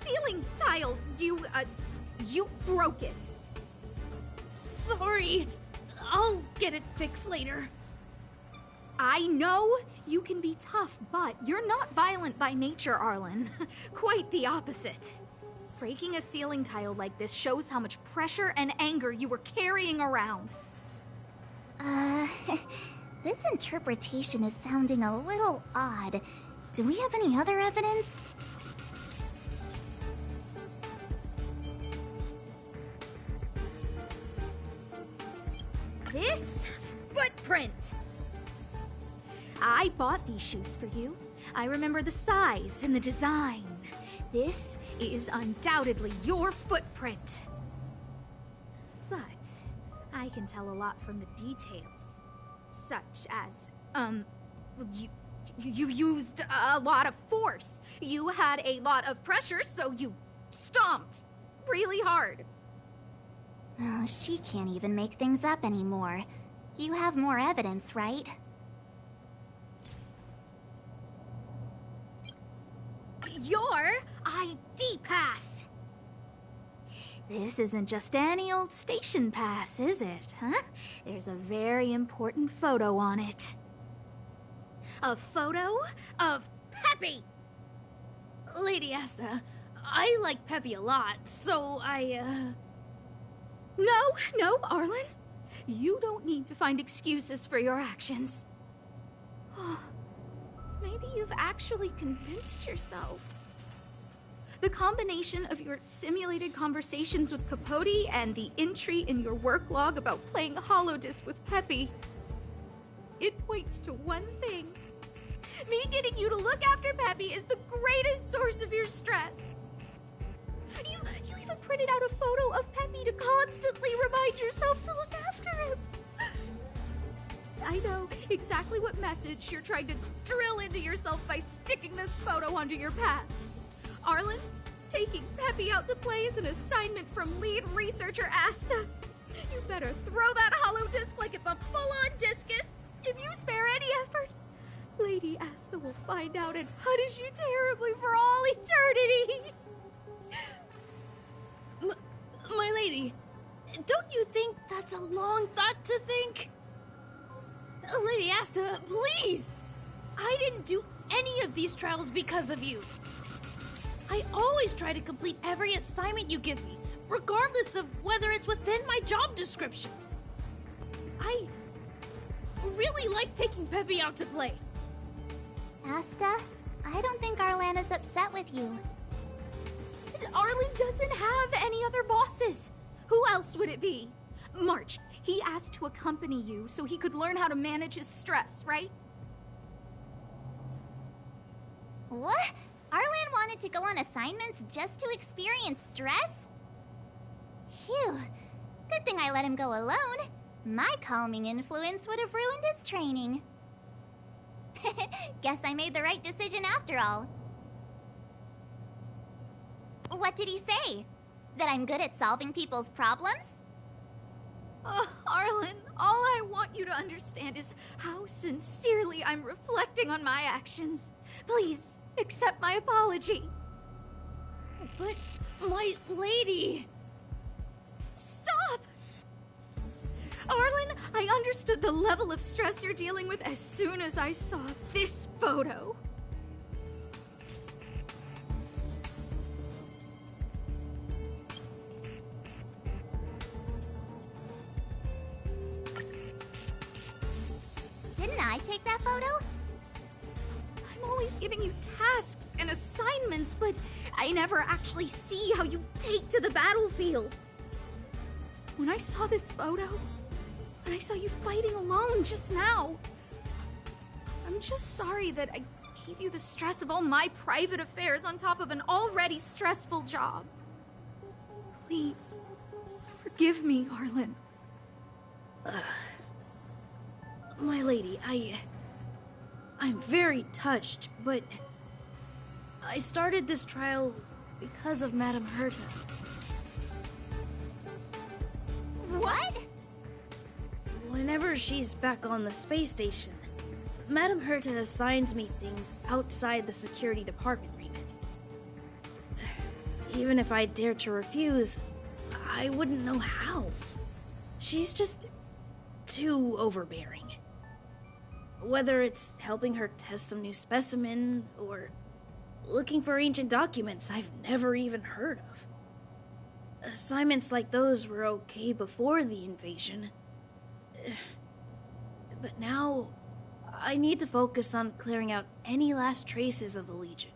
ceiling tile. You broke it. Sorry. I'll get it fixed later. I know you can be tough, but you're not violent by nature, Arlen. Quite the opposite. Breaking a ceiling tile like this shows how much pressure and anger you were carrying around. This interpretation is sounding a little odd. Do we have any other evidence? This footprint! I bought these shoes for you. I remember the size and the design. This is undoubtedly your footprint. But I can tell a lot from the details. Such as, you used a lot of force. You had a lot of pressure, so you stomped really hard. Oh, she can't even make things up anymore. You have more evidence, right? Your ID pass! This isn't just any old station pass, is it, huh? There's a very important photo on it. A photo of Peppy! Lady Asta, I like Peppy a lot, so No, Arlen. You don't need to find excuses for your actions. Maybe you've actually convinced yourself. The combination of your simulated conversations with Capote and the entry in your work log about playing Holodisc with Peppy, it points to one thing. Me getting you to look after Peppy is the greatest source of your stress. You even printed out a photo of Peppy to constantly remind yourself to look after him. I know exactly what message you're trying to drill into yourself by sticking this photo onto your pass. Arlen, taking Peppy out to play is an assignment from lead researcher Asta. You better throw that holodisc like it's a full-on discus. If you spare any effort, Lady Asta will find out and punish you terribly for all eternity. My lady, don't you think that's a long thought to think? Lady Asta, please! I didn't do any of these trials because of you. I always try to complete every assignment you give me, regardless of whether it's within my job description. I really like taking Peppy out to play. Asta, I don't think Arlan is upset with you. Arlen doesn't have any other bosses. Who else would it be? March, he asked to accompany you so he could learn how to manage his stress, right? What? Arlan wanted to go on assignments just to experience stress? Phew. Good thing I let him go alone. My calming influence would have ruined his training. Guess I made the right decision after all. What did he say? That I'm good at solving people's problems? Oh, Arlen, all I want you to understand is how sincerely I'm reflecting on my actions. Please, accept my apology. But, my lady... Stop! Arlen, I understood the level of stress you're dealing with as soon as I saw this photo. Didn't I take that photo? I'm always giving you tasks and assignments, but I never actually see how you take to the battlefield. When I saw this photo, when I saw you fighting alone just now, I'm just sorry that I gave you the stress of all my private affairs on top of an already stressful job. Please, forgive me, Arlen. My lady, I'm very touched, but I started this trial because of Madame Herta. What? Whenever she's back on the space station, Madame Herta assigns me things outside the security department remit. Even if I dared to refuse, I wouldn't know how. She's just too overbearing. Whether it's helping her test some new specimen, or looking for ancient documents I've never even heard of. Assignments like those were okay before the invasion. But now, I need to focus on clearing out any last traces of the Legion.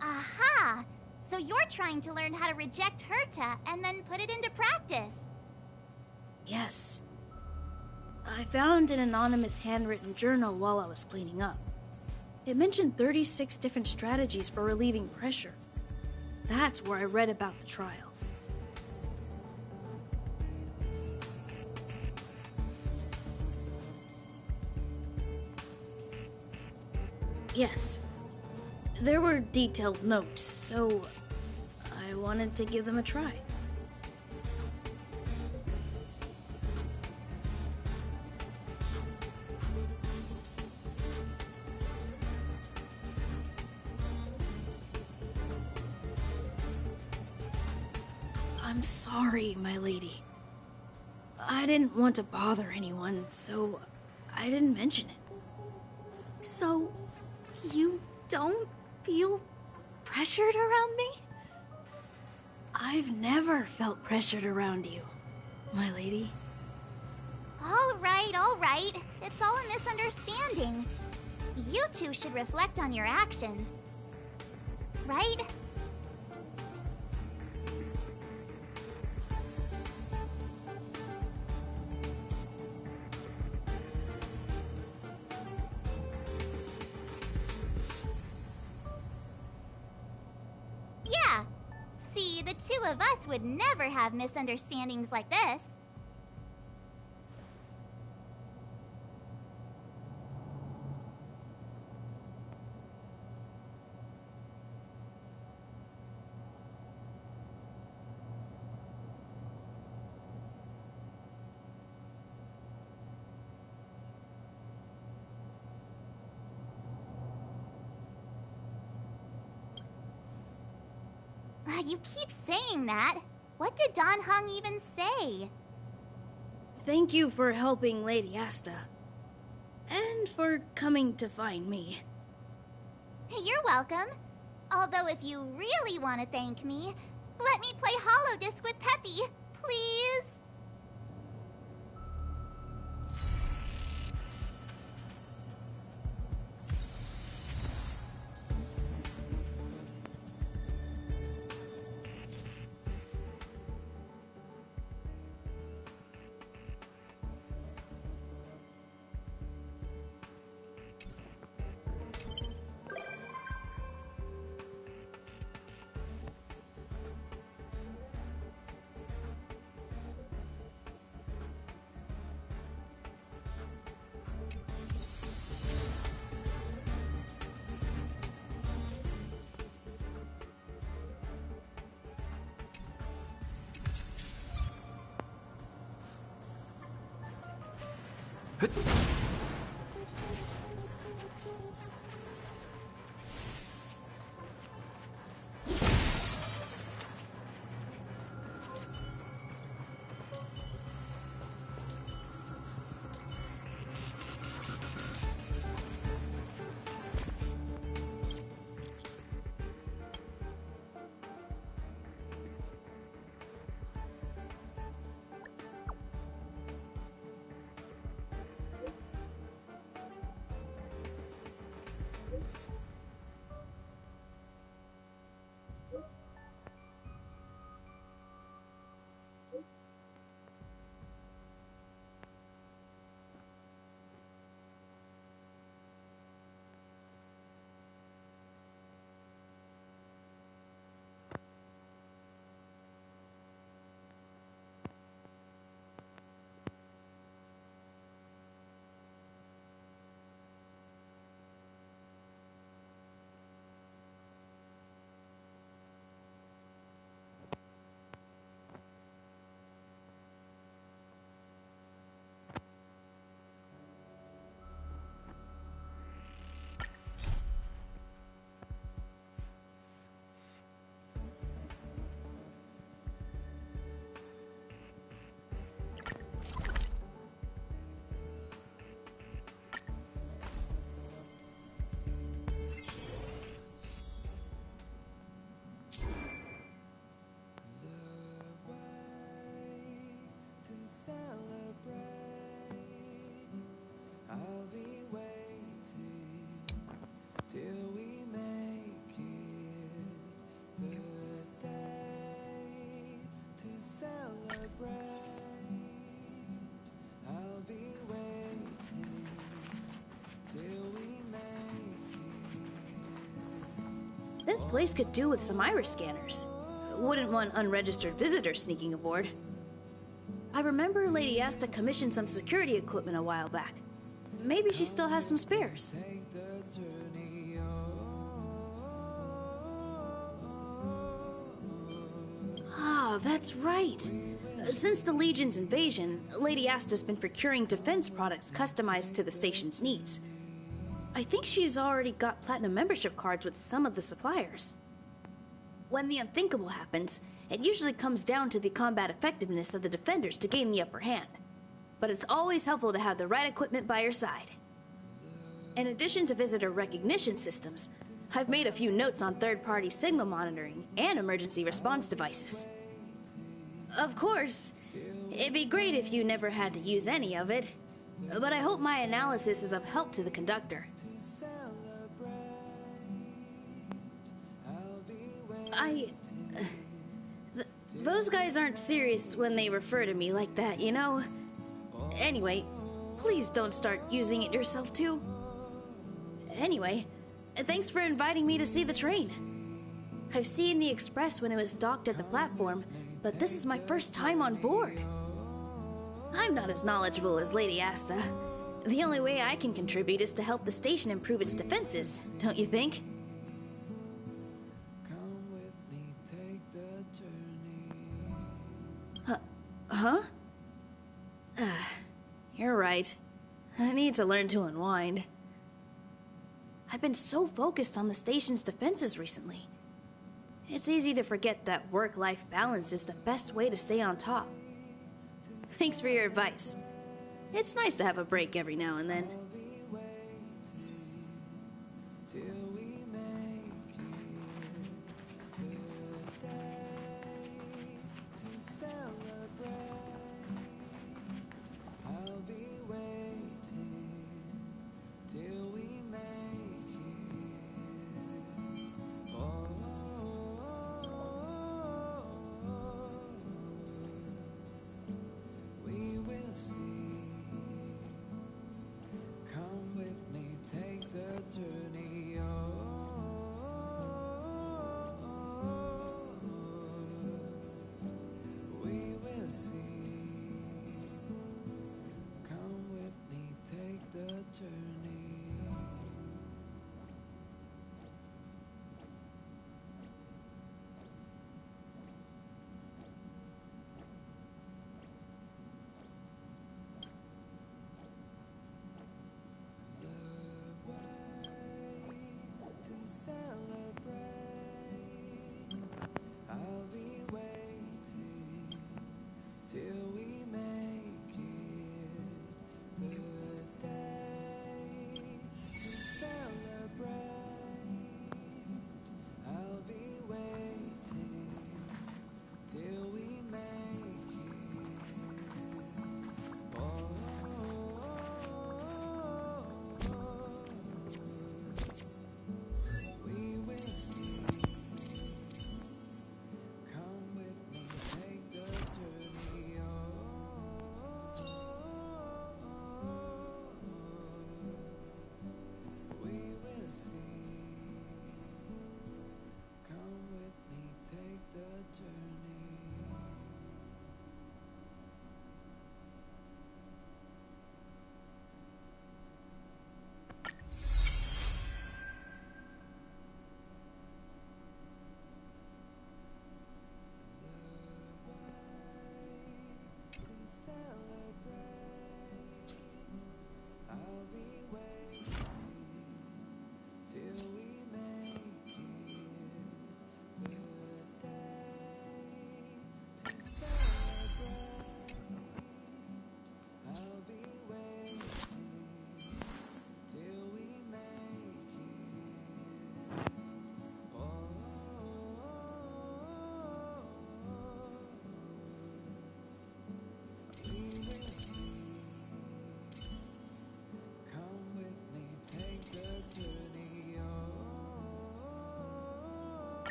Aha! So you're trying to learn how to reject Herta and then put it into practice. Yes. I found an anonymous handwritten journal while I was cleaning up. It mentioned 36 different strategies for relieving pressure. That's where I read about the trials. Yes. There were detailed notes, so I wanted to give them a try. I'm sorry, my lady. I didn't want to bother anyone, so I didn't mention it. So, you don't feel pressured around me? I've never felt pressured around you, my lady. All right. It's all a misunderstanding. You two should reflect on your actions. Right? Yeah. See, the two of us would never have misunderstandings like this. You keep saying that. What did Don Hung even say? Thank you for helping Lady Asta. And for coming to find me. You're welcome. Although if you really want to thank me, let me play Hollow Disc with Peppy, please. This place could do with some iris scanners. Wouldn't want unregistered visitors sneaking aboard. I remember Lady Asta commissioned some security equipment a while back. Maybe she still has some spares. Take the journey. that's right. Since the Legion's invasion, Lady Asta's been procuring defense products customized to the station's needs. I think she's already got platinum membership cards with some of the suppliers. When the unthinkable happens, it usually comes down to the combat effectiveness of the defenders to gain the upper hand. But it's always helpful to have the right equipment by your side. In addition to visitor recognition systems, I've made a few notes on third-party signal monitoring and emergency response devices. Of course, it'd be great if you never had to use any of it, but I hope my analysis is of help to the conductor. Those guys aren't serious when they refer to me like that, you know? Anyway, please don't start using it yourself too. Anyway, thanks for inviting me to see the train. I've seen the express when it was docked at the platform, but this is my first time on board. I'm not as knowledgeable as Lady Asta. The only way I can contribute is to help the station improve its defenses, don't you think? Huh? You're right. I need to learn to unwind. I've been so focused on the station's defenses recently. It's easy to forget that work-life balance is the best way to stay on top. Thanks for your advice. It's nice to have a break every now and then.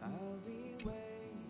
I'll be waiting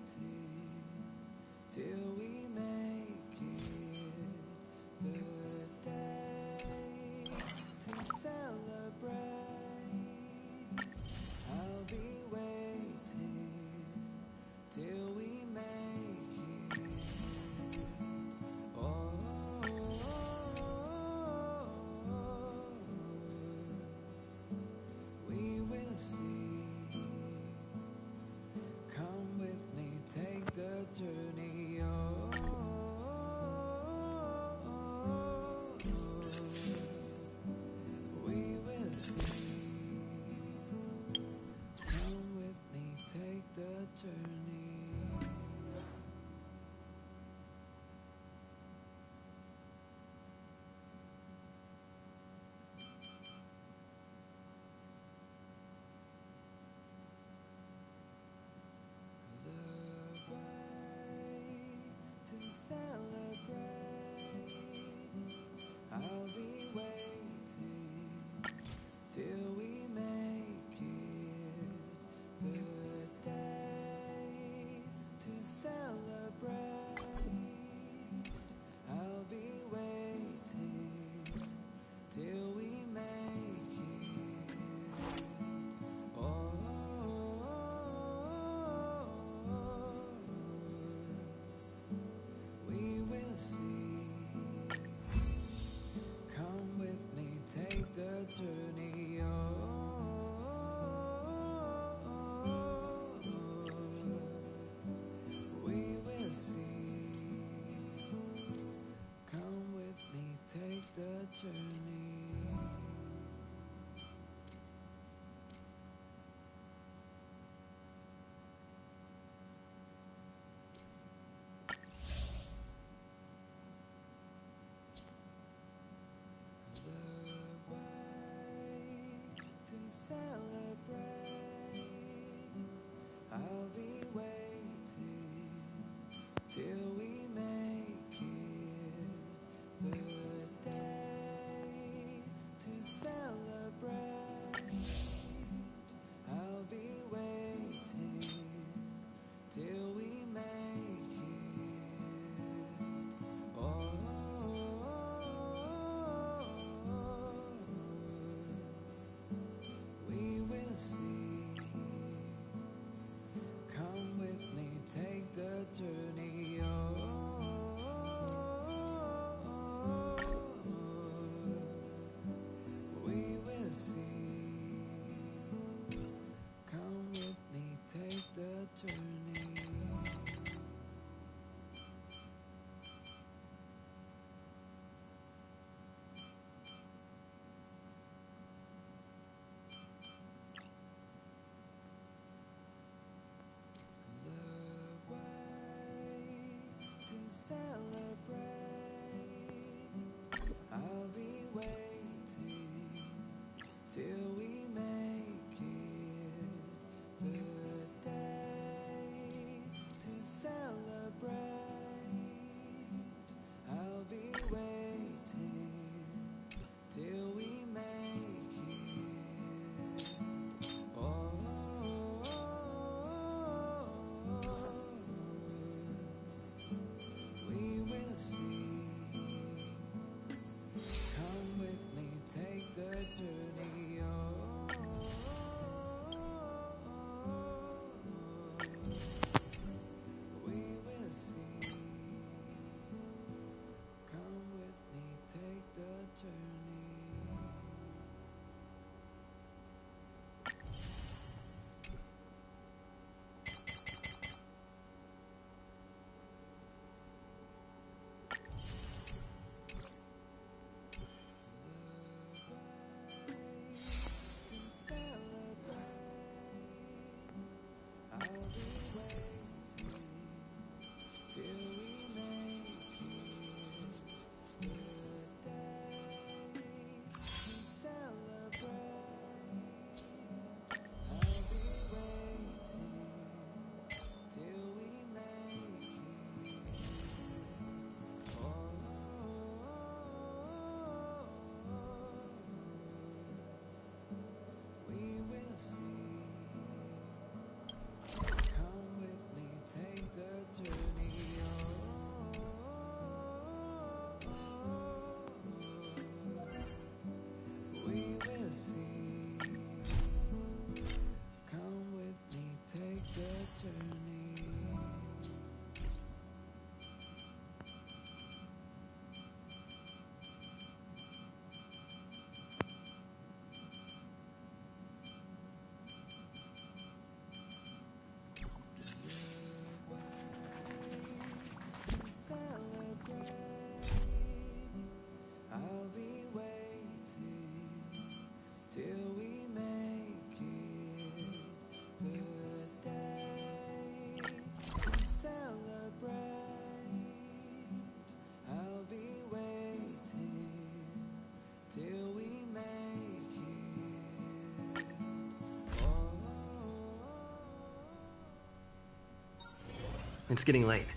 It's getting late.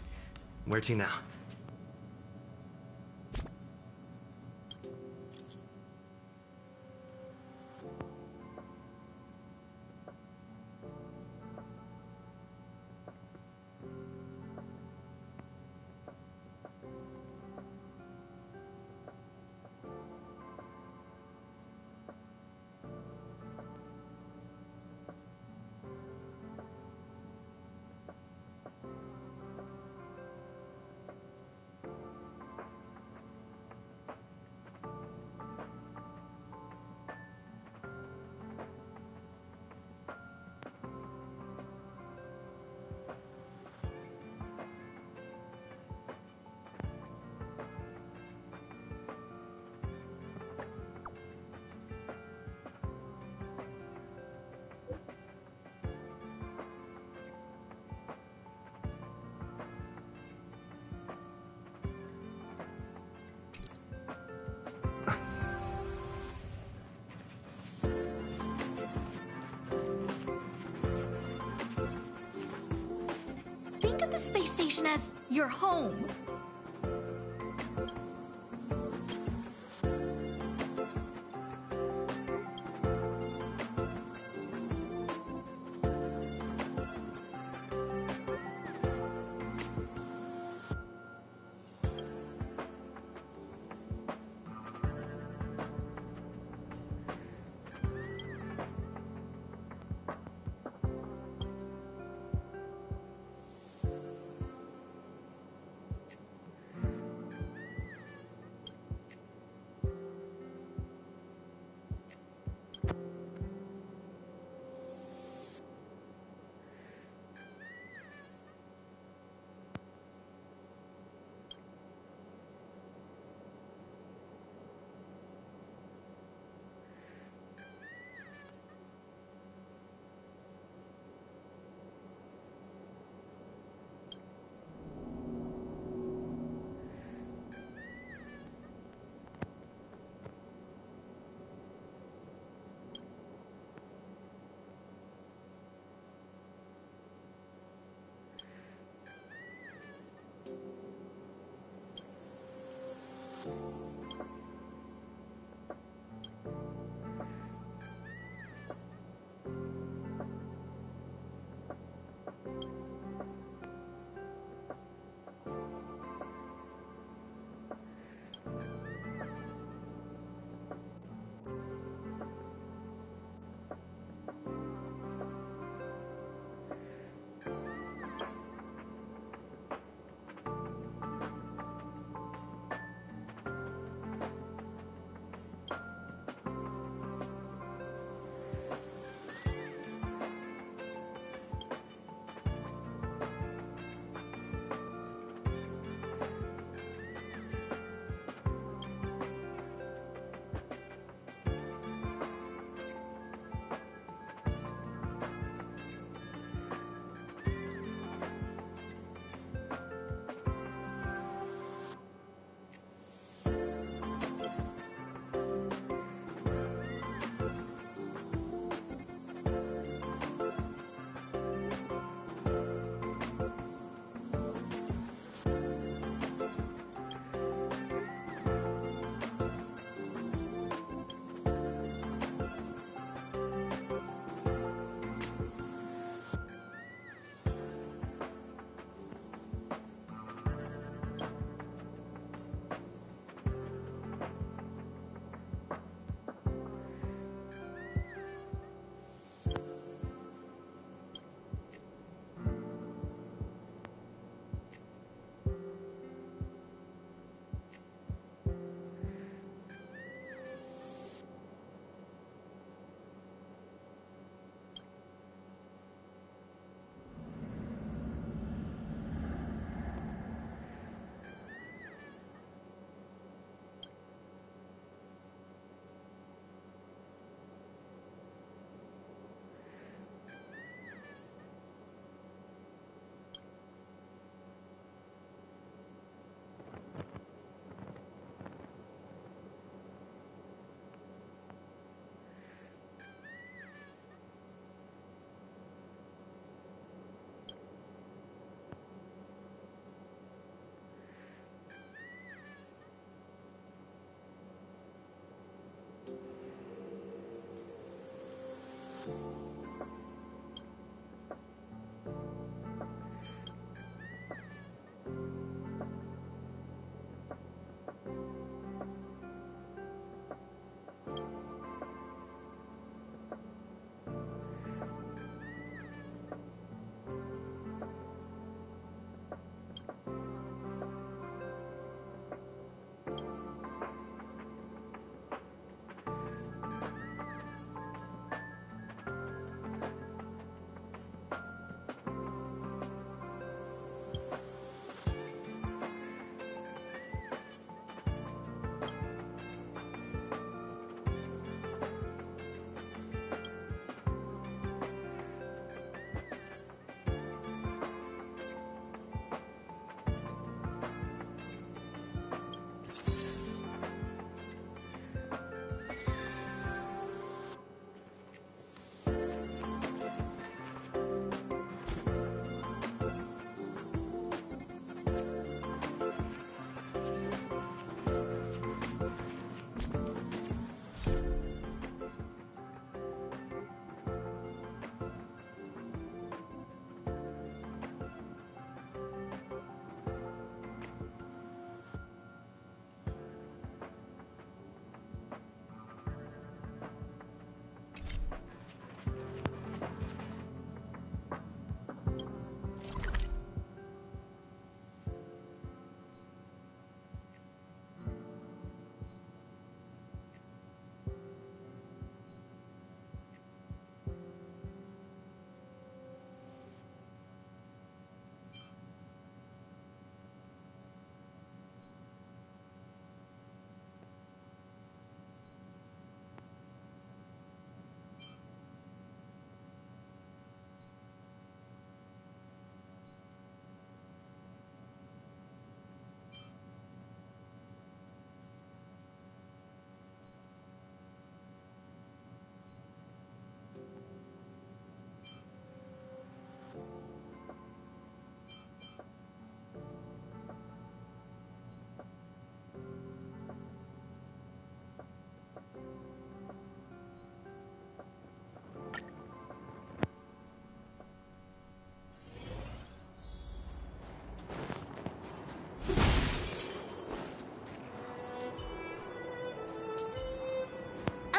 Where to now? Think of the space station as your home.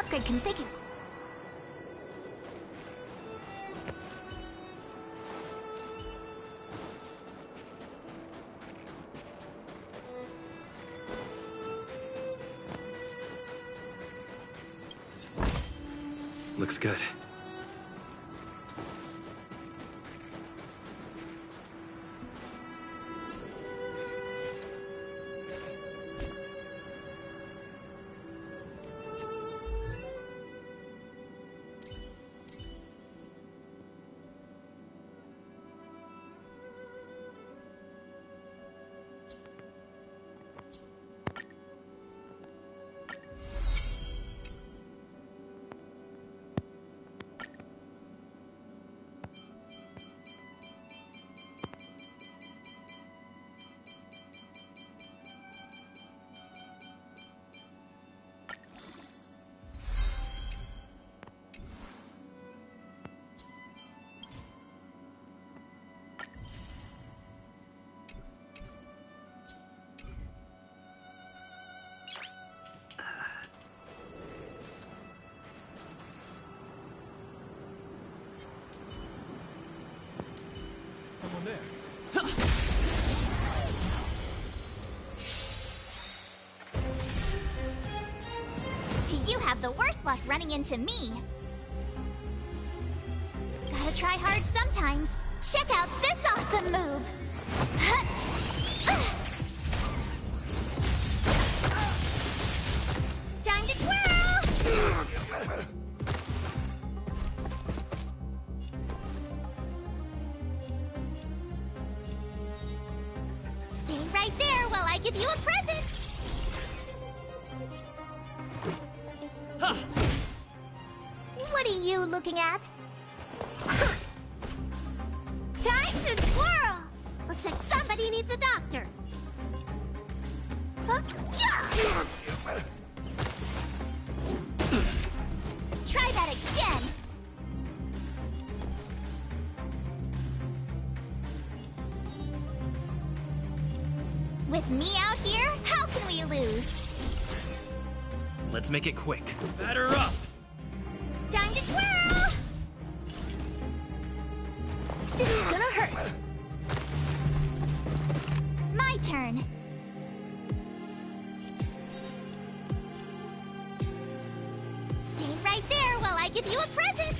upgrade configured. Looks good. Someone there. You have the worst luck running into me. Gotta try hard sometimes. Check out this awesome move. Time to twirl! Stay right there while I give you a present. What are you looking at? Time to twirl! Looks like somebody needs a doctor. Huh? Yeah! Try that again. With me out here, how can we lose? Let's make it quick. Batter up! Time to twirl! This is gonna hurt. My turn. Stay right there while I give you a present.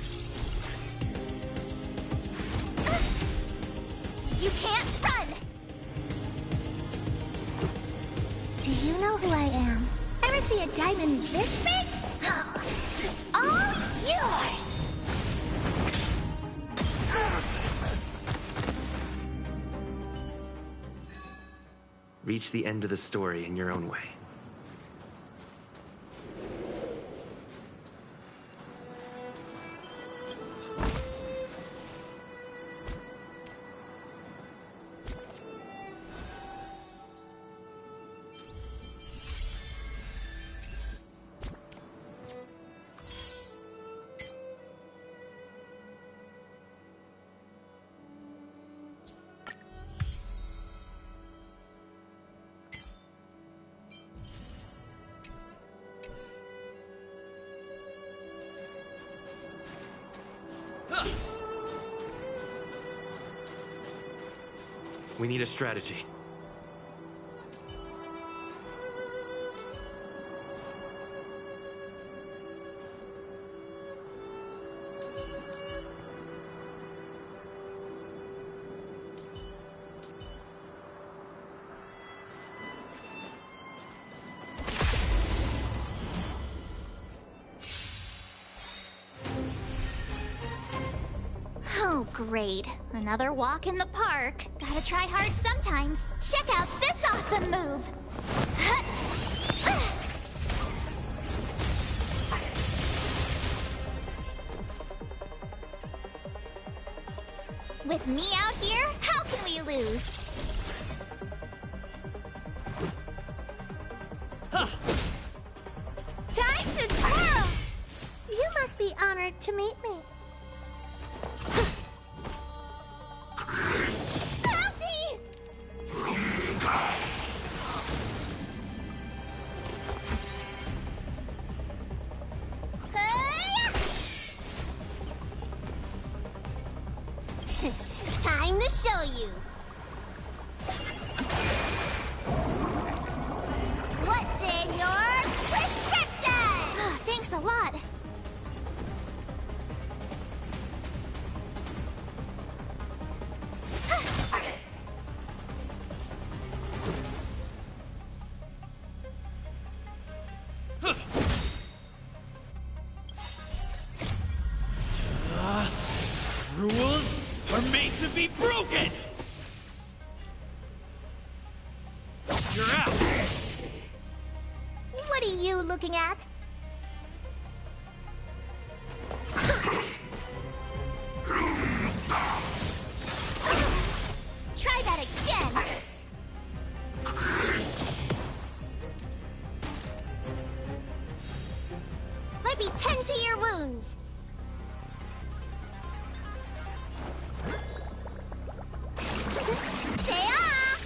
You can't run! Do you know who I am? Ever see a diamond this big? Oh, it's all yours! Reach the end of the story in your own way. We need a strategy. Oh, great. Another walk in the park. Gotta try hard sometimes. Check out this awesome move. With me out here, how can we lose? Time to twirl! You must be honored to meet me. Help me! You're out! What are you looking at? Try that again! Let me tend to your wounds. Stay off!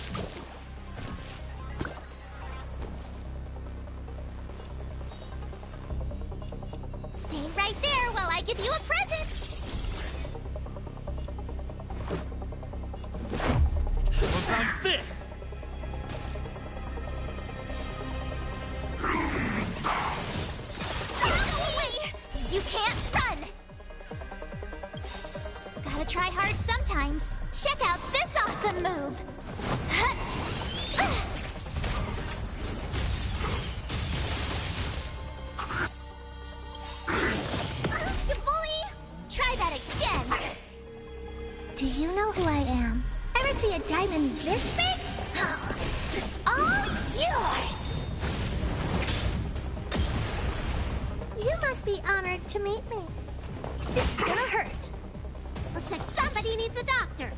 Stay right there while I give you a present! What about this? Go away! You can't run! Gotta try hard sometimes. Check out this awesome move! You bully! Try that again! Do you know who I am? Ever see a diamond this big? It's all yours! You must be honored to meet me. It's gonna hurt. Looks like somebody needs a doctor.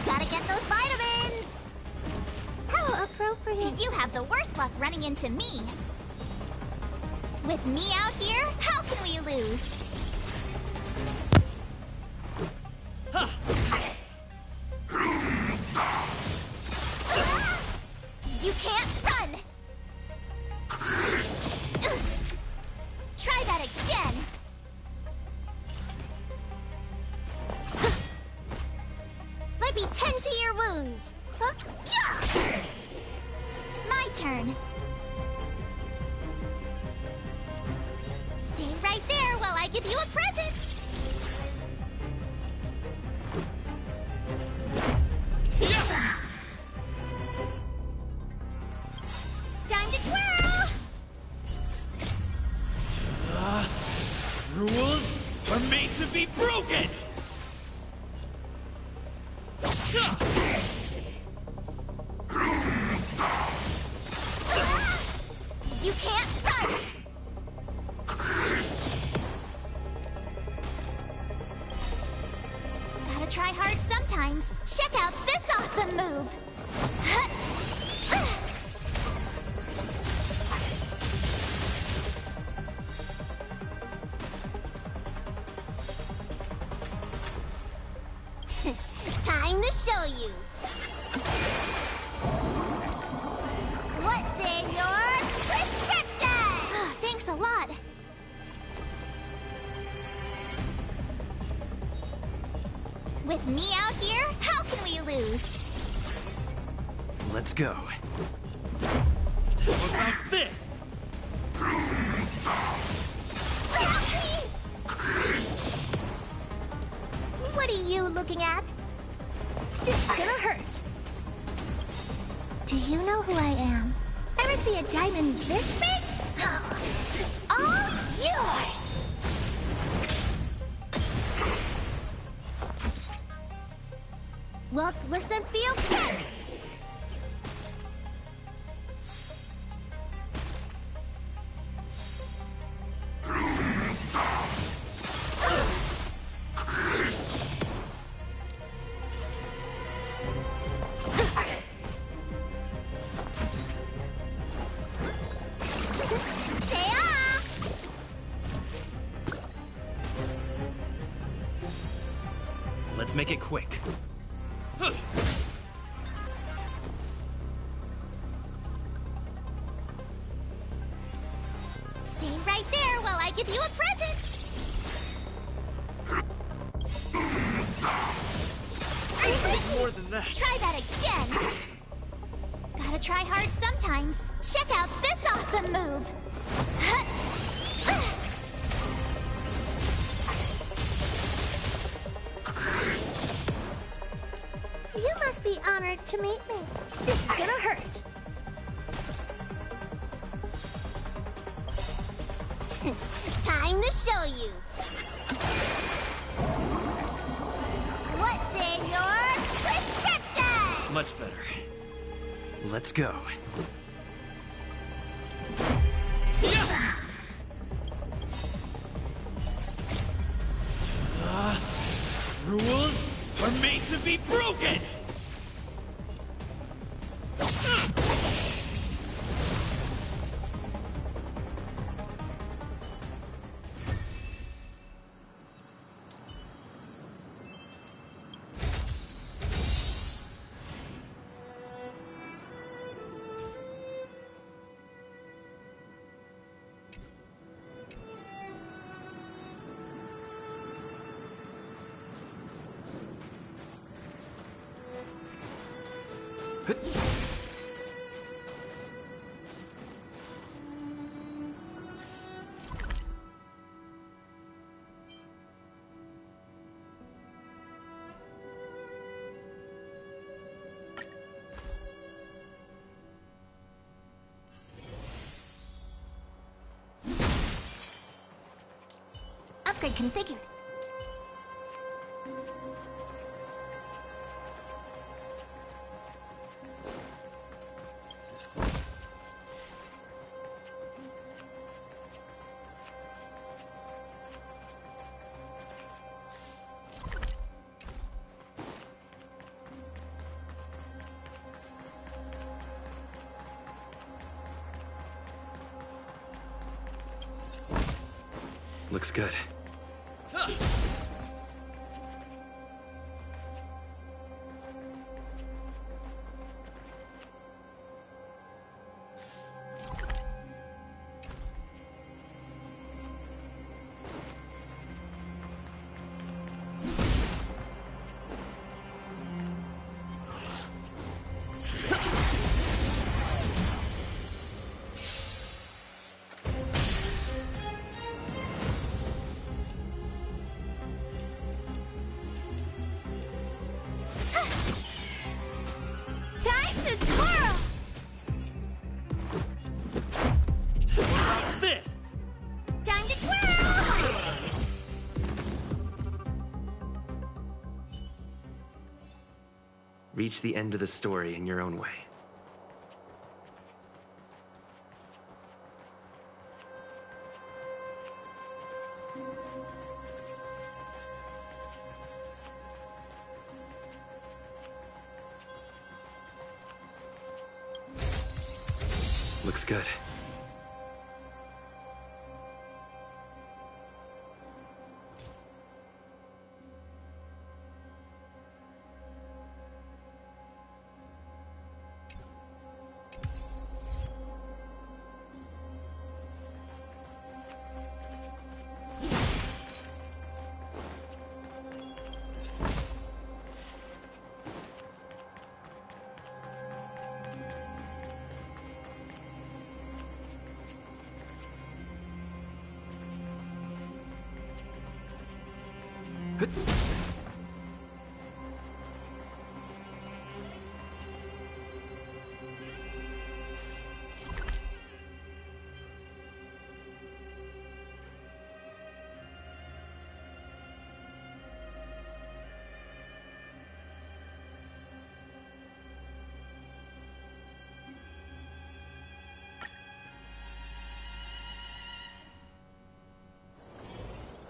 Gotta get those vitamins! How appropriate. You have the worst luck running into me. With me out here, how can we lose? You can't run! Try that again! Let me tend to your wounds. My turn. Stay right there while I give you a present! Yeah! Time to twirl! Rules are made to be broken! You can't run! Gotta try hard sometimes. Check out this awesome move! Time to show you. What's in your prescription? Thanks a lot. With me out here, how can we lose? Let's go. What about this? What are you looking at? It's gonna hurt. Do you know who I am? Ever see a diamond this big? It's all yours! Look, listen, feel good! Stay off! Let's make it quick. Stay right there while I give you a present! More than that. Try that again! Gotta try hard sometimes. Check out this awesome move! You must be honored to meet me. It's gonna hurt. Time to show you. What's in your prescription? Much better. Let's go. Yeah! Rules are made to be broken! Upgrade configured. Looks good. Time to twirl! How's this? Time to twirl! Reach the end of the story in your own way. Looks good.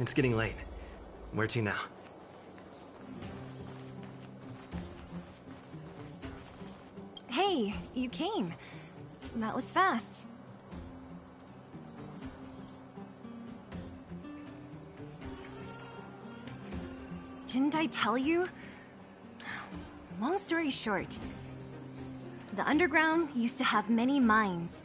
It's getting late. Where to now? Hey, you came. That was fast. Didn't I tell you? Long story short, the underground used to have many mines.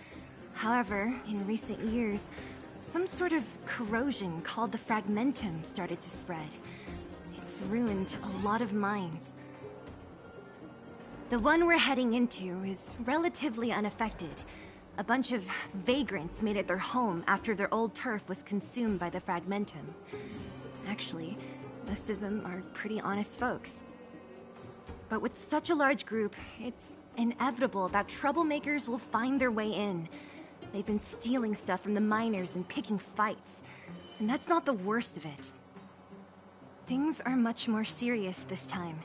However, in recent years, some sort of corrosion called the fragmentum started to spread. It's ruined a lot of mines. The one we're heading into is relatively unaffected. A bunch of vagrants made it their home after their old turf was consumed by the fragmentum. Actually, most of them are pretty honest folks. But with such a large group, it's inevitable that troublemakers will find their way in. They've been stealing stuff from the miners and picking fights. And that's not the worst of it. Things are much more serious this time.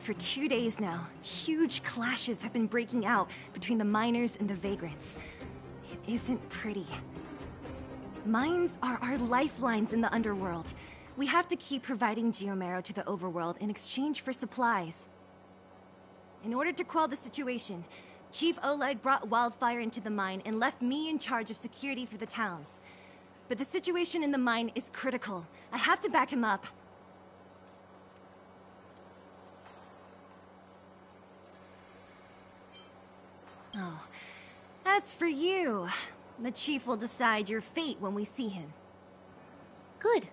For 2 days now, huge clashes have been breaking out between the miners and the vagrants. It isn't pretty. Mines are our lifelines in the underworld. We have to keep providing geomarrow to the overworld in exchange for supplies. In order to quell the situation, Chief Oleg brought wildfire into the mine and left me in charge of security for the towns. But the situation in the mine is critical. I have to back him up. Oh, as for you, the Chief will decide your fate when we see him. Good.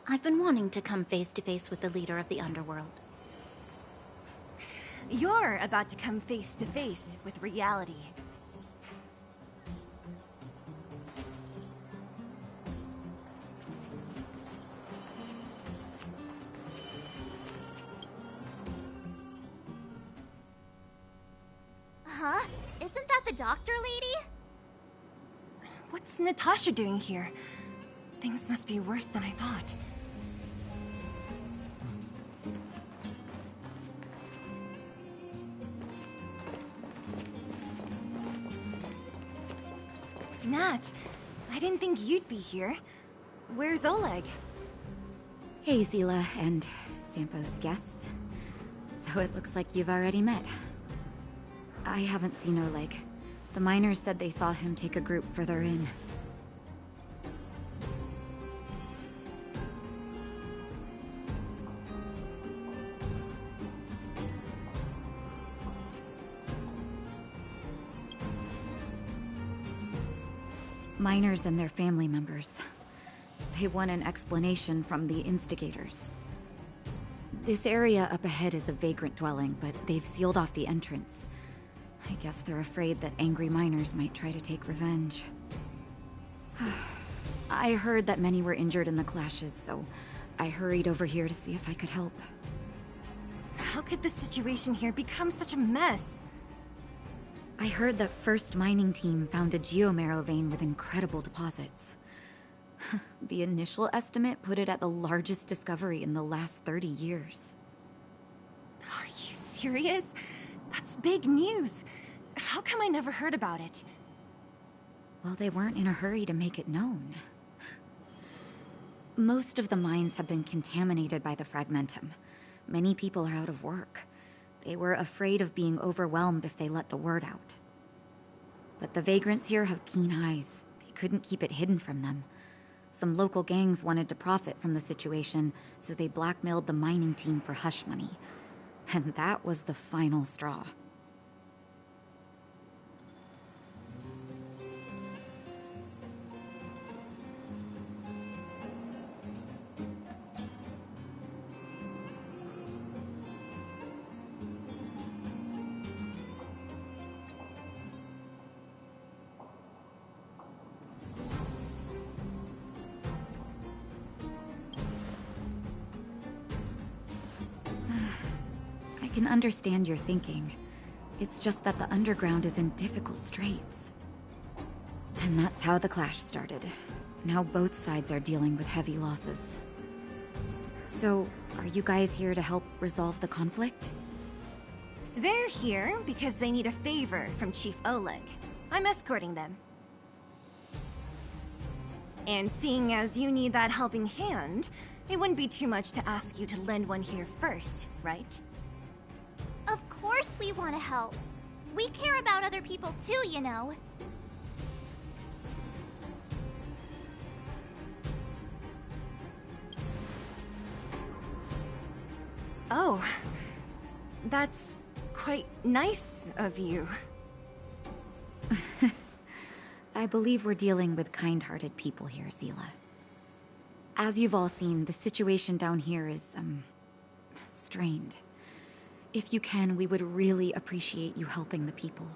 I've been wanting to come face to face with the leader of the underworld. You're about to come face to face with reality. Huh? Isn't that the doctor lady? What's Natasha doing here? Things must be worse than I thought. Nat, I didn't think you'd be here. Where's Oleg? Hey, Zila and Sampo's guests. So it looks like you've already met. I haven't seen Oleg. The miners said they saw him take a group further in. Miners and their family members. They want an explanation from the instigators. This area up ahead is a vagrant dwelling, but they've sealed off the entrance. I guess they're afraid that angry miners might try to take revenge. I heard that many were injured in the clashes, so I hurried over here to see if I could help. How could the situation here become such a mess? I heard that First Mining Team found a geomarrow vein with incredible deposits. The initial estimate put it at the largest discovery in the last 30 years. Are you serious? That's big news. How come I never heard about it? Well, they weren't in a hurry to make it known. Most of the mines have been contaminated by the fragmentum. Many people are out of work. They were afraid of being overwhelmed if they let the word out. But the vagrants here have keen eyes. They couldn't keep it hidden from them. Some local gangs wanted to profit from the situation, so they blackmailed the mining team for hush money. And that was the final straw. I can understand your thinking. It's just that the underground is in difficult straits. And that's how the clash started. Now both sides are dealing with heavy losses. So, are you guys here to help resolve the conflict? They're here because they need a favor from Chief Oleg. I'm escorting them. And seeing as you need that helping hand, it wouldn't be too much to ask you to lend one here first, right? Of course we want to help. We care about other people too, you know. Oh, that's quite nice of you. I believe we're dealing with kind-hearted people here, Zila. As you've all seen, the situation down here is, strained. If you can, we would really appreciate you helping the people.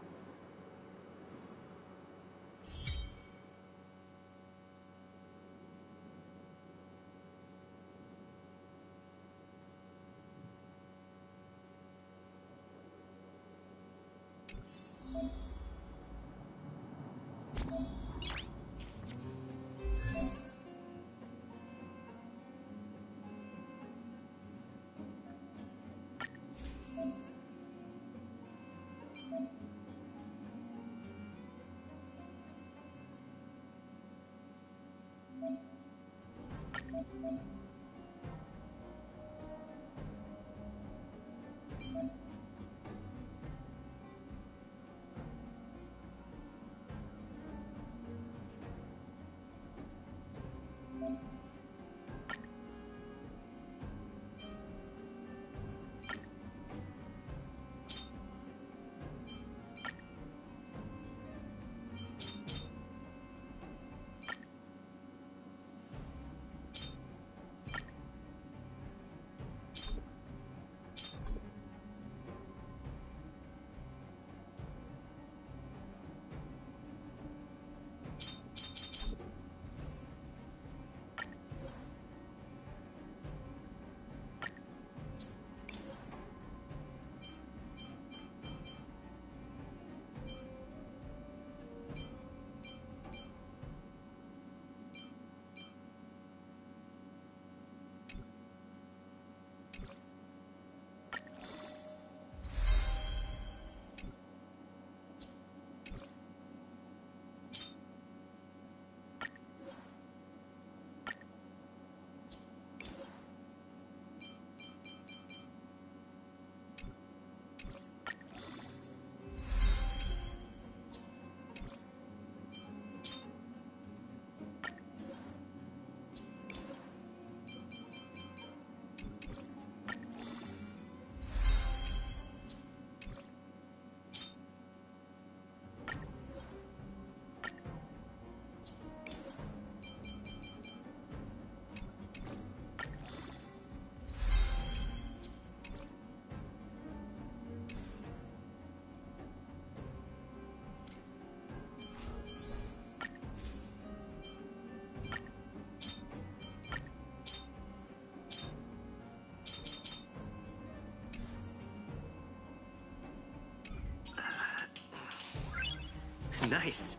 Nice.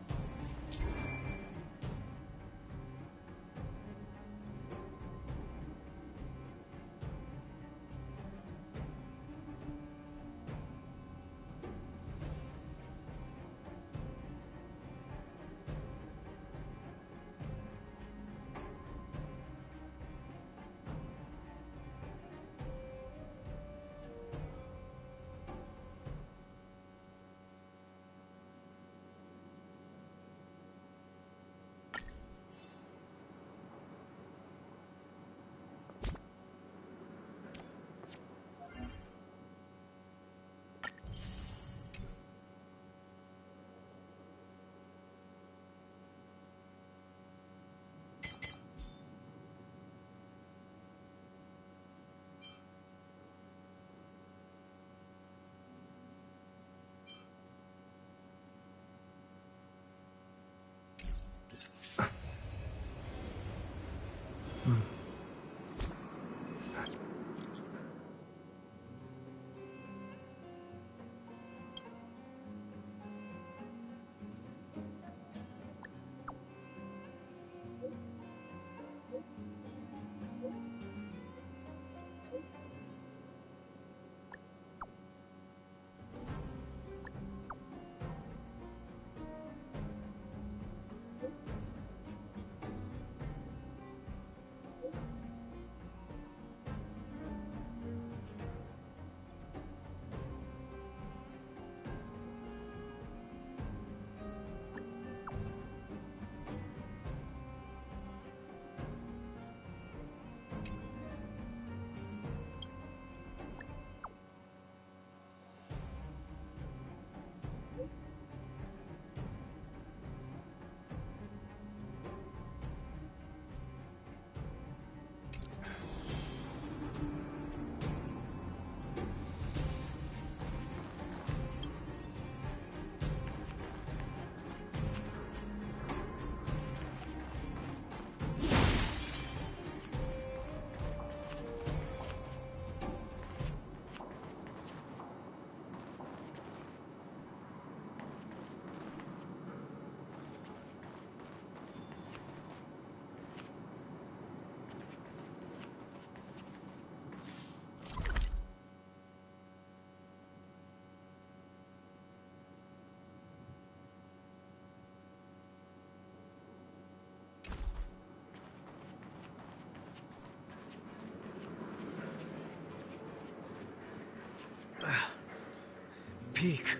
peak.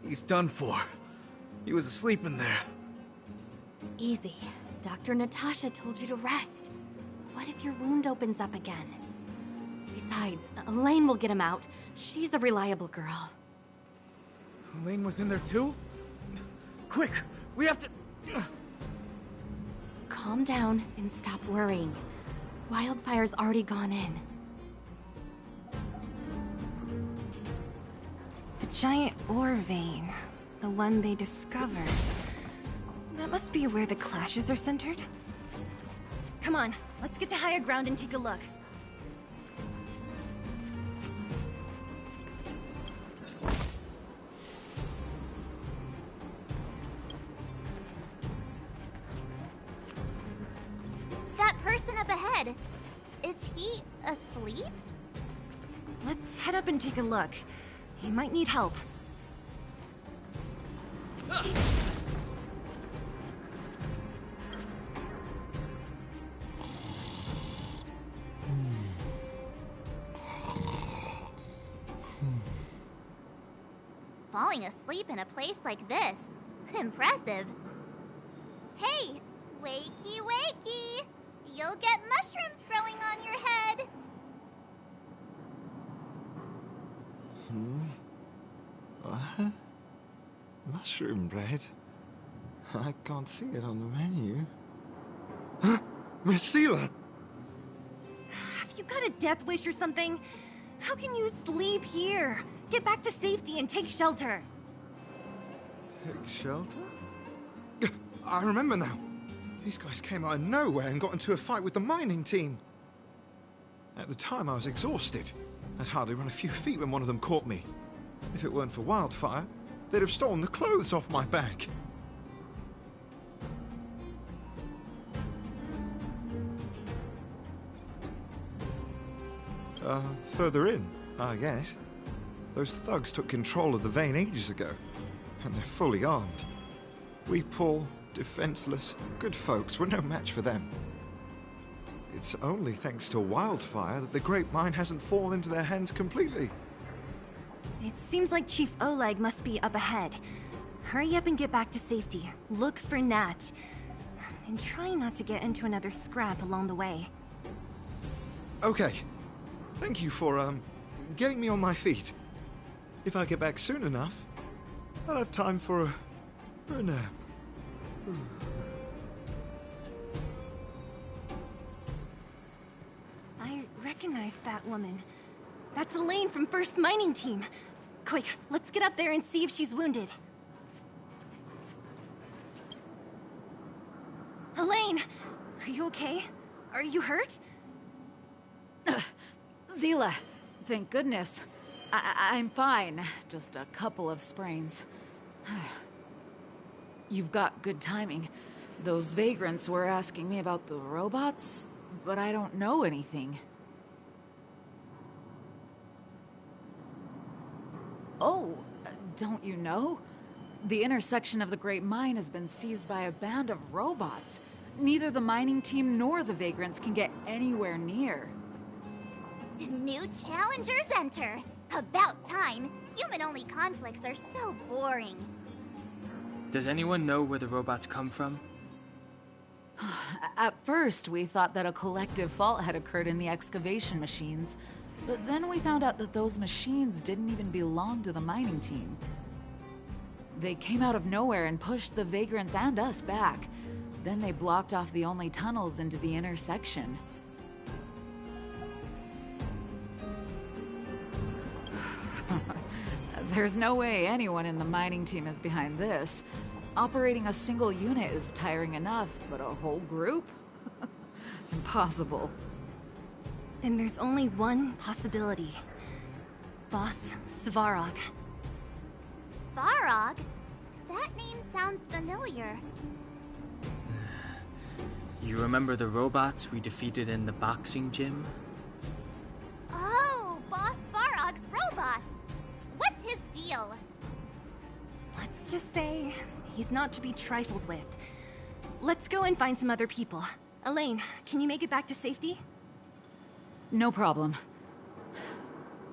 He's done for. He was asleep in there. Easy. Dr. Natasha told you to rest. What if your wound opens up again? Besides, Elaine will get him out. She's a reliable girl. Elaine was in there too? Quick, we have to... Calm down and stop worrying. Wildfire's already gone in. The giant ore vein. The one they discovered. That must be where the clashes are centered. Come on, let's get to higher ground and take a look. That person up ahead, is he asleep? Let's head up and take a look. He might need help. Falling asleep in a place like this. Impressive. Hey, wakey wakey! You'll get mushrooms growing on your head. What? Mushroom bread? I can't see it on the menu. Miss Seela! Have you got a death wish or something? How can you sleep here? Get back to safety and take shelter. Take shelter? I remember now. These guys came out of nowhere and got into a fight with the mining team. At the time, I was exhausted. I'd hardly run a few feet when one of them caught me. If it weren't for Wildfire, they'd have stolen the clothes off my back. Further in, I guess. Those thugs took control of the vein ages ago, and they're fully armed. We poor, defenseless, good folks were no match for them. It's only thanks to Wildfire that the Great Mine hasn't fallen into their hands completely. It seems like Chief Oleg must be up ahead. Hurry up and get back to safety. Look for Nat. And try not to get into another scrap along the way. Okay. Thank you for, getting me on my feet. If I get back soon enough, I'll have time for a nap. I recognize that woman. That's Elaine from First Mining Team. Quick, let's get up there and see if she's wounded. Elaine! Are you okay? Are you hurt? Seela, thank goodness. I'm fine. Just a couple of sprains. You've got good timing. Those vagrants were asking me about the robots, but I don't know anything. Oh, don't you know? The intersection of the Great Mine has been seized by a band of robots. Neither the mining team nor the vagrants can get anywhere near. New challengers enter. About time. Human-only conflicts are so boring. Does anyone know where the robots come from? At first, we thought that a collective fault had occurred in the excavation machines, but then we found out that those machines didn't even belong to the mining team. They came out of nowhere and pushed the vagrants and us back. Then they blocked off the only tunnels into the intersection. There's no way anyone in the mining team is behind this. Operating a single unit is tiring enough, but a whole group? Impossible. Then there's only one possibility. Boss Svarog. Svarog? That name sounds familiar. You remember the robots we defeated in the boxing gym? Oh, Boss Svarog's robots! What's his deal? Let's just say he's not to be trifled with. Let's go and find some other people. Elaine, can you make it back to safety? No problem.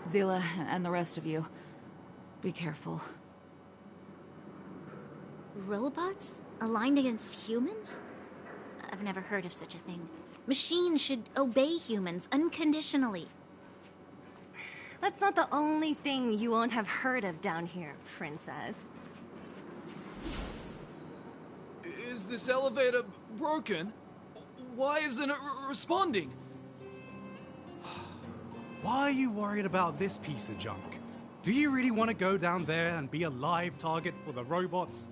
Seela and the rest of you, Be careful. Robots? Aligned against humans? I've never heard of such a thing. Machines should obey humans unconditionally. That's not the only thing you won't have heard of down here, Princess. Is this elevator broken? Why isn't it responding? Why are you worried about this piece of junk? Do you really want to go down there and be a live target for the robots?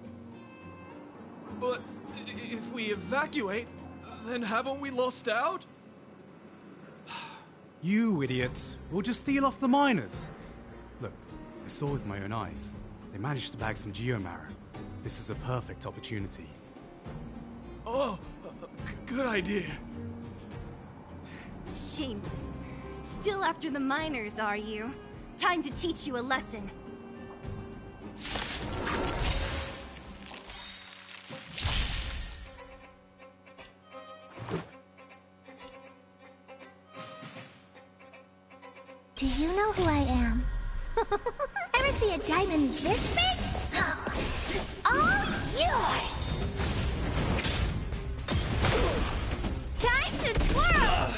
But if we evacuate, then haven't we lost out? You idiots. We'll just steal off the miners. Look, I saw with my own eyes. They managed to bag some geomarrow. This is a perfect opportunity. Oh, good idea. Shameless. Still after the miners, are you? Time to teach you a lesson. Do you know who I am? Ever see a diamond this big? It's all yours! Time to twirl!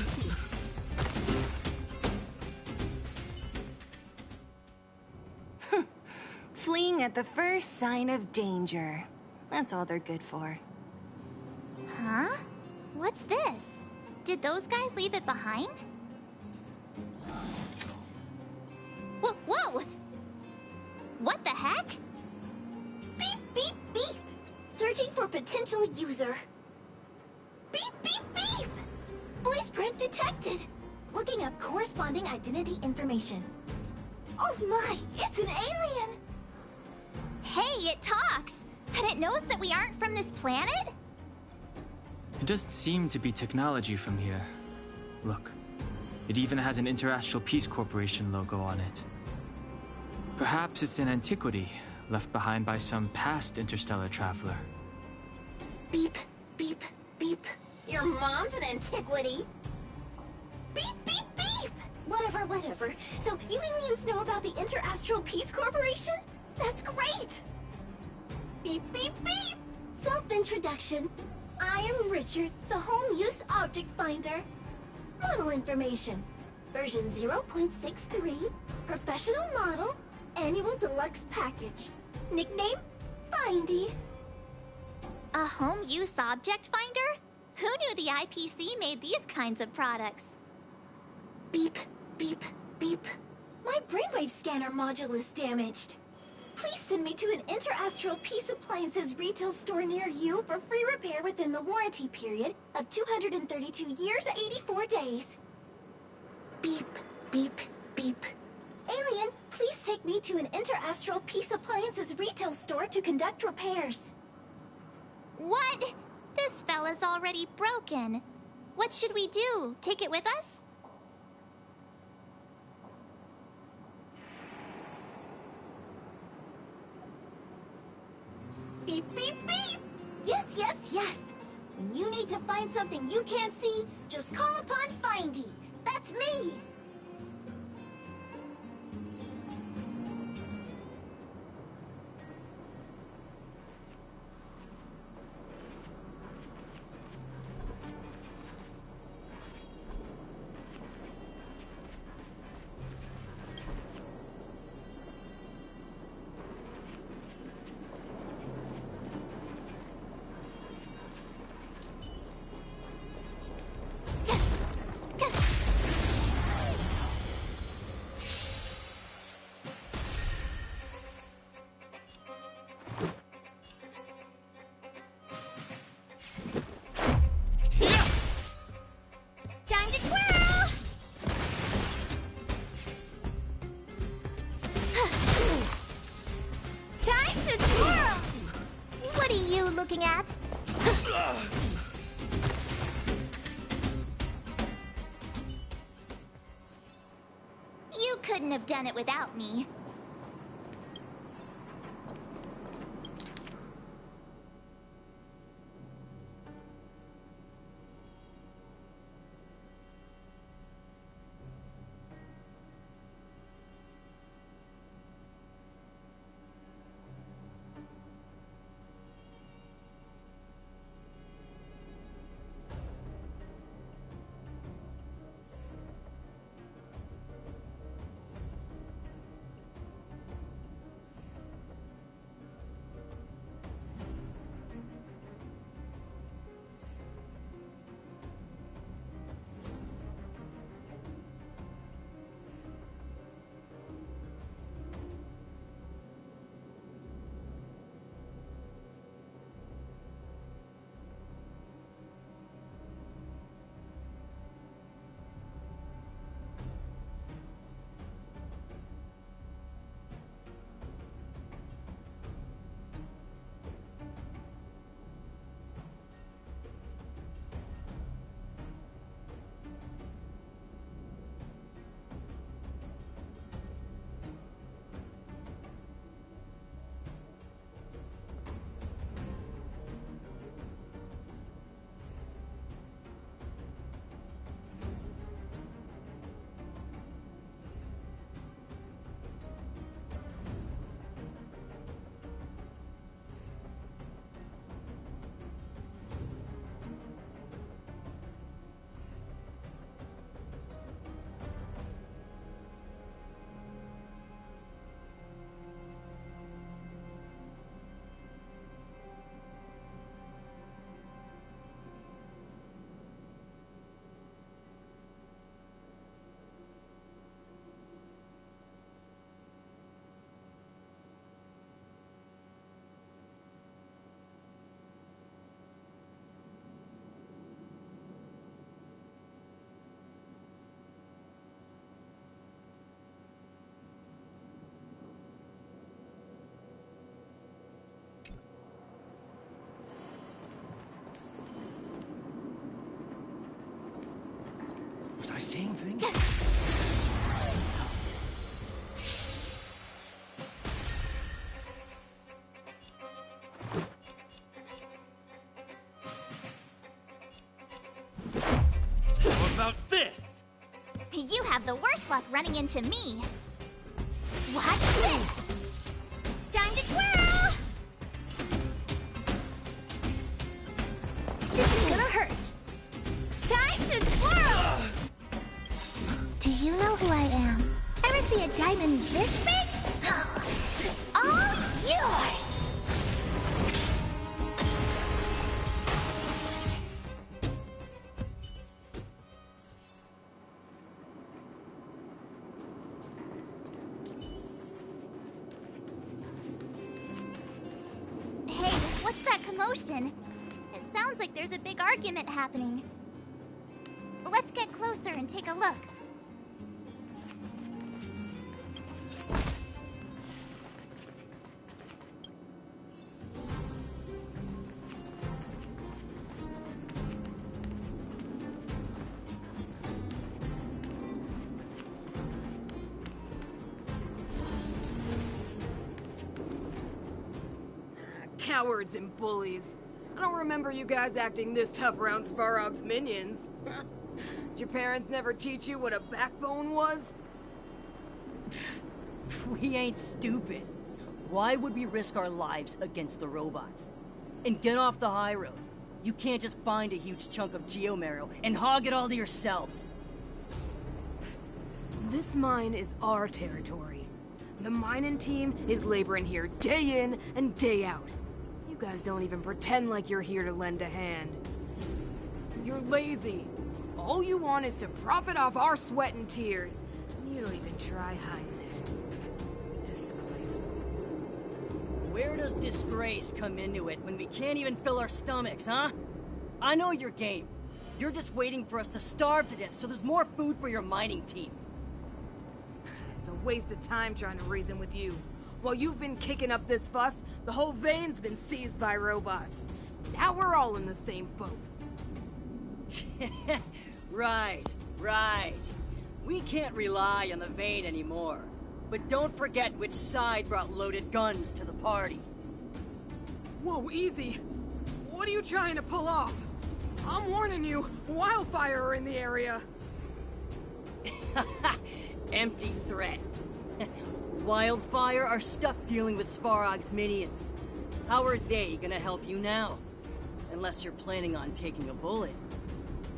Fleeing at the first sign of danger. That's all they're good for. Huh? What's this? Did those guys leave it behind? Whoa! What the heck? Beep, beep, beep! Searching for potential user. Beep, beep, beep! Voice print detected. Looking up corresponding identity information. Oh my, it's an alien! Hey, it talks! And it knows that we aren't from this planet? It doesn't seem to be technology from here. Look, it even has an Interastral Peace Corporation logo on it. Perhaps it's an antiquity, left behind by some past interstellar traveler. Beep, beep, beep. Your mom's an antiquity. Beep, beep, beep! Whatever. So you aliens know about the Interastral Peace Corporation? That's great! Beep, beep, beep! Self-introduction. I am Richard, the home use object finder. Model information. Version 0.63, professional model, annual deluxe package. Nickname, Findy. A home use object finder? Who knew the IPC made these kinds of products? Beep, beep, beep. My brainwave scanner module is damaged. Please send me to an Interastral Peace Appliances retail store near you for free repair within the warranty period of 232 years, 84 days. Beep, beep, beep. Alien, please take me to an Interastral Peace Appliances retail store to conduct repairs. What? This fella's already broken. What should we do? Take it with us? Beep, beep, beep! Yes! When you need to find something you can't see, just call upon Findy. That's me! Time to twirl! Time to twirl! What are you looking at? You couldn't have done it without me. saying things? How about this? You have the worst luck running into me. Watch this! Time to twirl! This is gonna hurt. Time to twirl! Do you know who I am? Ever see a diamond this big? It's all yours! Hey, what's that commotion? It sounds like there's a big argument happening. Let's get closer and take a look. Cowards and bullies. I don't remember you guys acting this tough around Svarog's minions. Did your parents never teach you what a backbone was? We ain't stupid. Why would we risk our lives against the robots? And get off the high road. You can't just find a huge chunk of geomarrow and hog it all to yourselves. This mine is our territory. The mining team is laboring here day in and day out. You guys don't even pretend like you're here to lend a hand. You're lazy. All you want is to profit off our sweat and tears. You don't even try hiding it. Disgraceful. Where does disgrace come into it when we can't even fill our stomachs, huh? I know your game. You're just waiting for us to starve to death so there's more food for your mining team. It's a waste of time trying to reason with you. While you've been kicking up this fuss, the whole vein's been seized by robots. Now we're all in the same boat. Right. We can't rely on the vein anymore. But don't forget which side brought loaded guns to the party. Whoa, easy. What are you trying to pull off? I'm warning you, wildfire are in the area. Empty threat. Wildfire are stuck dealing with Svarog's minions. How are they gonna help you now? Unless you're planning on taking a bullet.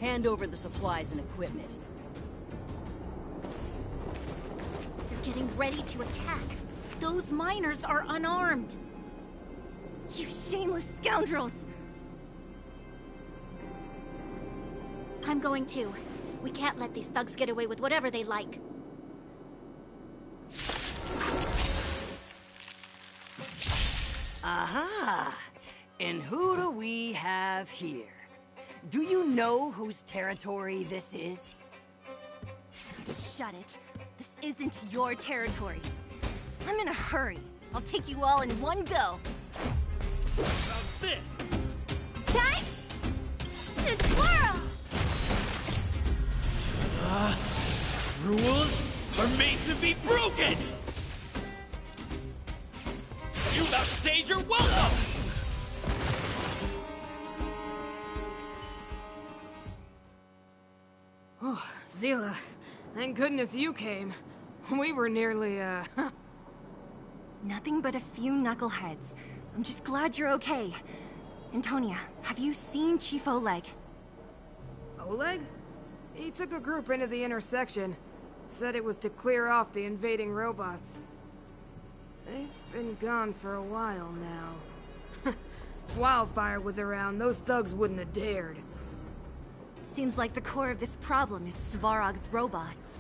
Hand over the supplies and equipment. They're getting ready to attack. Those miners are unarmed. You shameless scoundrels! I'm going to. We can't let these thugs get away with whatever they like. Aha! And who do we have here? Do you know whose territory this is? Shut it. This isn't your territory. I'm in a hurry. I'll take you all in one go. About this? Time to twirl! Rules are made to be broken! You've outstayed your welcome! Oh, Zila, thank goodness you came. We were nearly, Nothing but a few knuckleheads. I'm just glad you're okay. Antonia, have you seen Chief Oleg? Oleg? He took a group into the intersection. Said it was to clear off the invading robots. They've been gone for a while now. If Wildfire was around, those thugs wouldn't have dared. Seems like the core of this problem is Svarog's robots.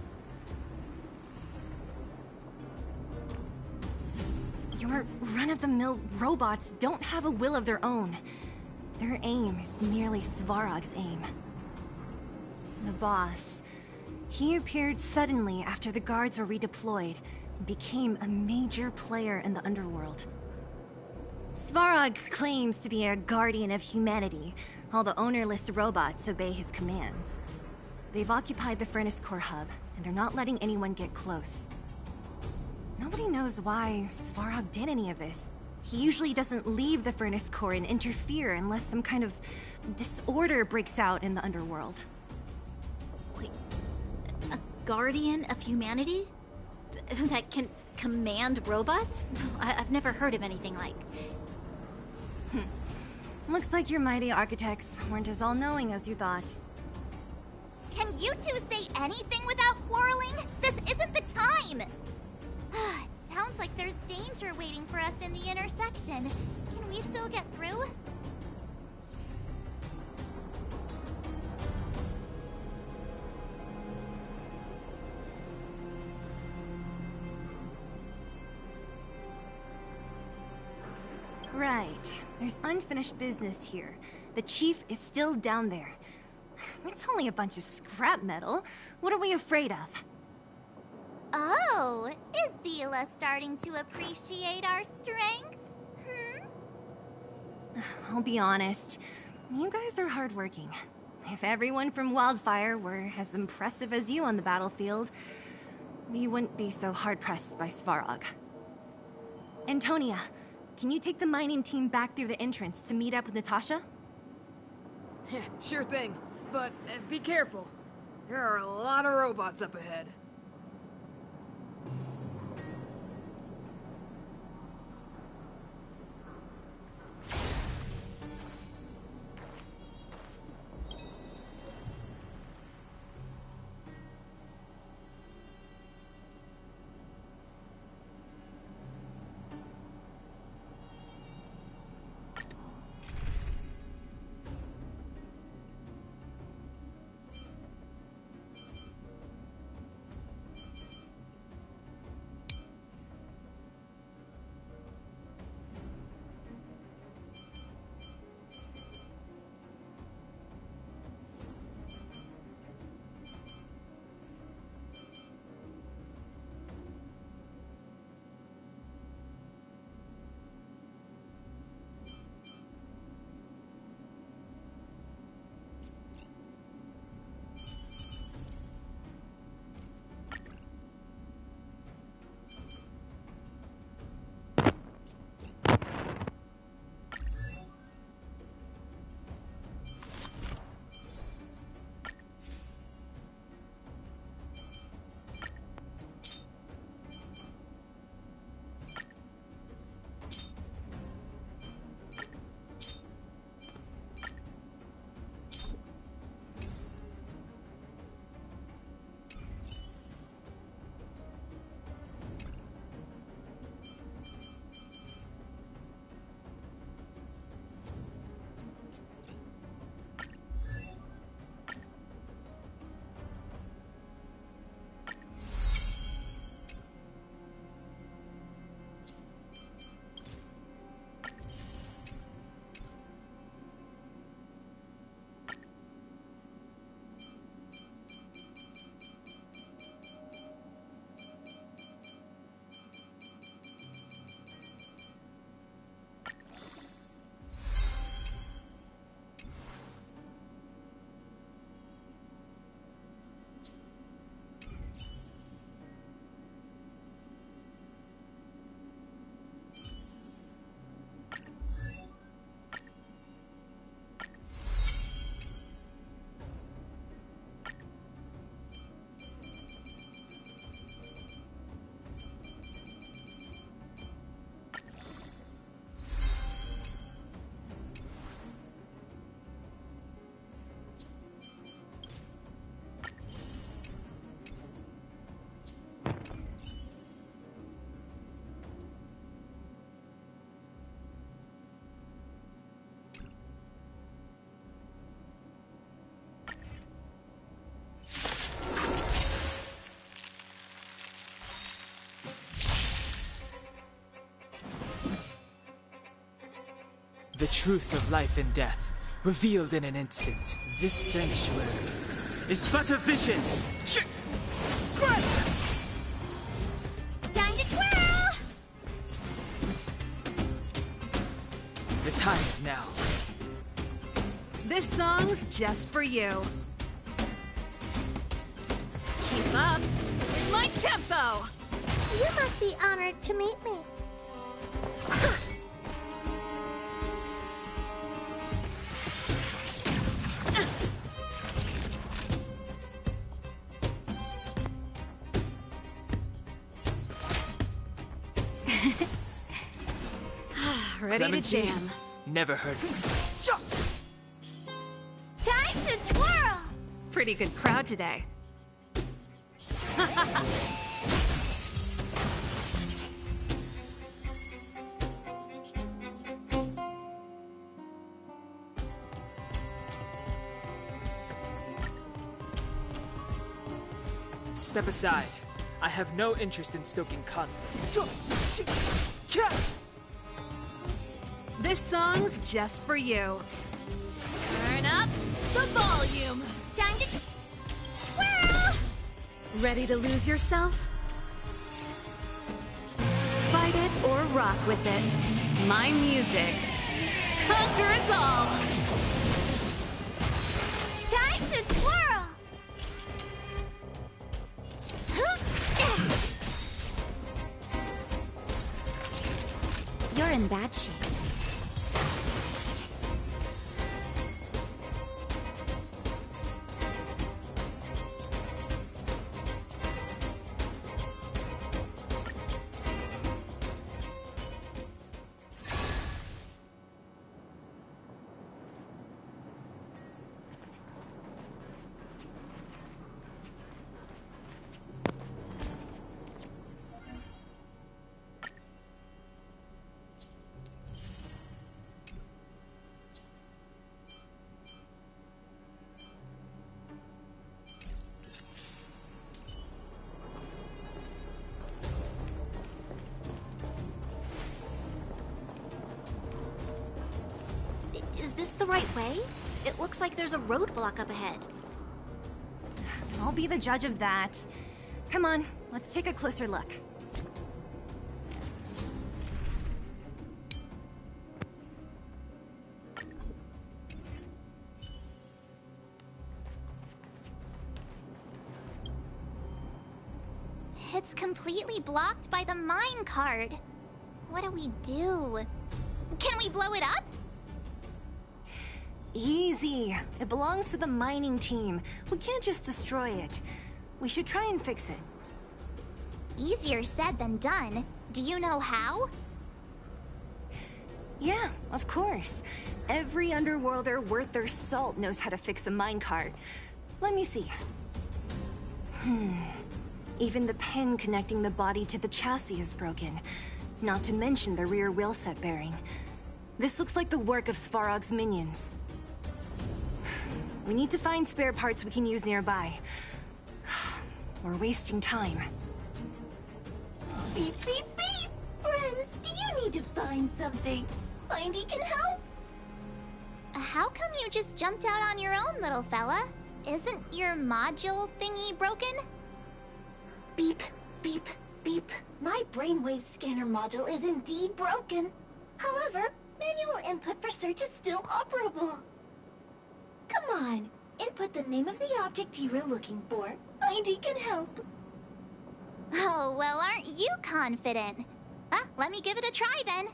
Your run-of-the-mill robots don't have a will of their own. Their aim is merely Svarog's aim. The boss. He appeared suddenly after the guards were redeployed and became a major player in the underworld. Svarog claims to be a guardian of humanity, while the ownerless robots obey his commands. They've occupied the furnace core hub, and they're not letting anyone get close. Nobody knows why Svarog did any of this. He usually doesn't leave the furnace core and interfere unless some kind of disorder breaks out in the underworld. Wait, a guardian of humanity? That can command robots? I've never heard of anything like. Looks like your mighty architects weren't as all-knowing as you thought. Can you two say anything without quarreling? This isn't the time! It sounds like there's danger waiting for us in the intersection. Can we still get through? Right. There's unfinished business here. The chief is still down there. It's only a bunch of scrap metal. What are we afraid of? Oh, is Zila starting to appreciate our strength? I'll be honest. You guys are hardworking. If everyone from Wildfire were as impressive as you on the battlefield, we wouldn't be so hard-pressed by Svarog. Antonia, can you take the mining team back through the entrance to meet up with Natasha? Sure thing, but be careful. There are a lot of robots up ahead. The truth of life and death, revealed in an instant. This sanctuary is but a vision. Time to twirl! The time is now. This song's just for you. up with my tempo! You must be honored to meet me. Ready to Clementine? jam. Never heard of it. Time to twirl! Pretty good crowd today. Step aside. I have no interest in stoking conflict. This song's just for you. Turn up the volume. Time to twirl! Ready to lose yourself? Fight it or rock with it. My music conquers all. Time to twirl! You're in bad shape. Is this the right way? It looks like there's a roadblock up ahead. I'll be the judge of that. Come on, let's take a closer look. It's completely blocked by the mine cart. What do we do? Can we blow it up? Easy. It belongs to the mining team. We can't just destroy it. We should try and fix it. Easier said than done. Do you know how? Yeah, of course. Every underworlder worth their salt knows how to fix a minecart. Let me see. Even the pin connecting the body to the chassis is broken. Not to mention the rear wheel set bearing. This looks like the work of Svarog's minions. We need to find spare parts we can use nearby. We're wasting time. Beep, beep, beep! Friends, do you need to find something? Mindy can help? How come you just jumped out on your own, little fella? Isn't your module thingy broken? Beep, beep, beep. My brainwave scanner module is indeed broken. However, manual input for search is still operable. Come on, input the name of the object you were looking for. Mindy can help. Oh, well, aren't you confident? Let me give it a try then.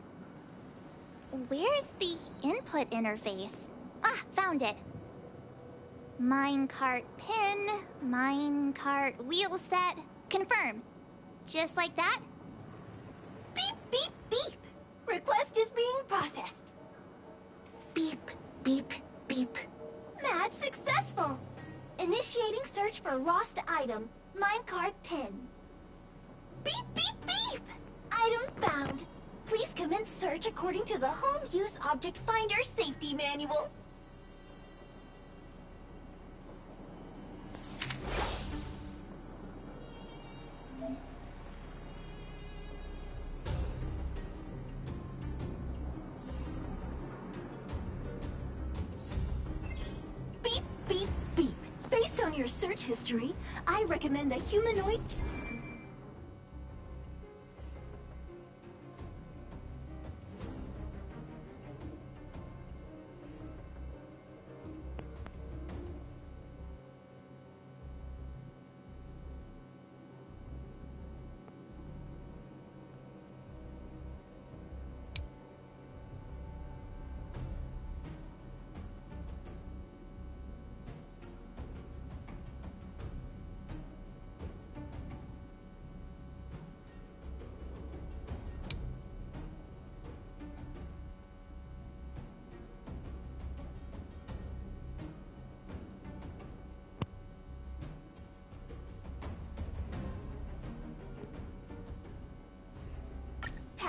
Where's the input interface? Found it. Minecart pin, minecart wheel set, confirm. Just like that? Beep, beep, beep. Request is being processed. Beep, beep, beep. Match successful. Initiating search for lost item, minecart pin. Beep, beep, beep. Item found. Please commence search according to the Home Use Object Finder Safety Manual. Beep, beep, beep. Based on your search history, I recommend the humanoid...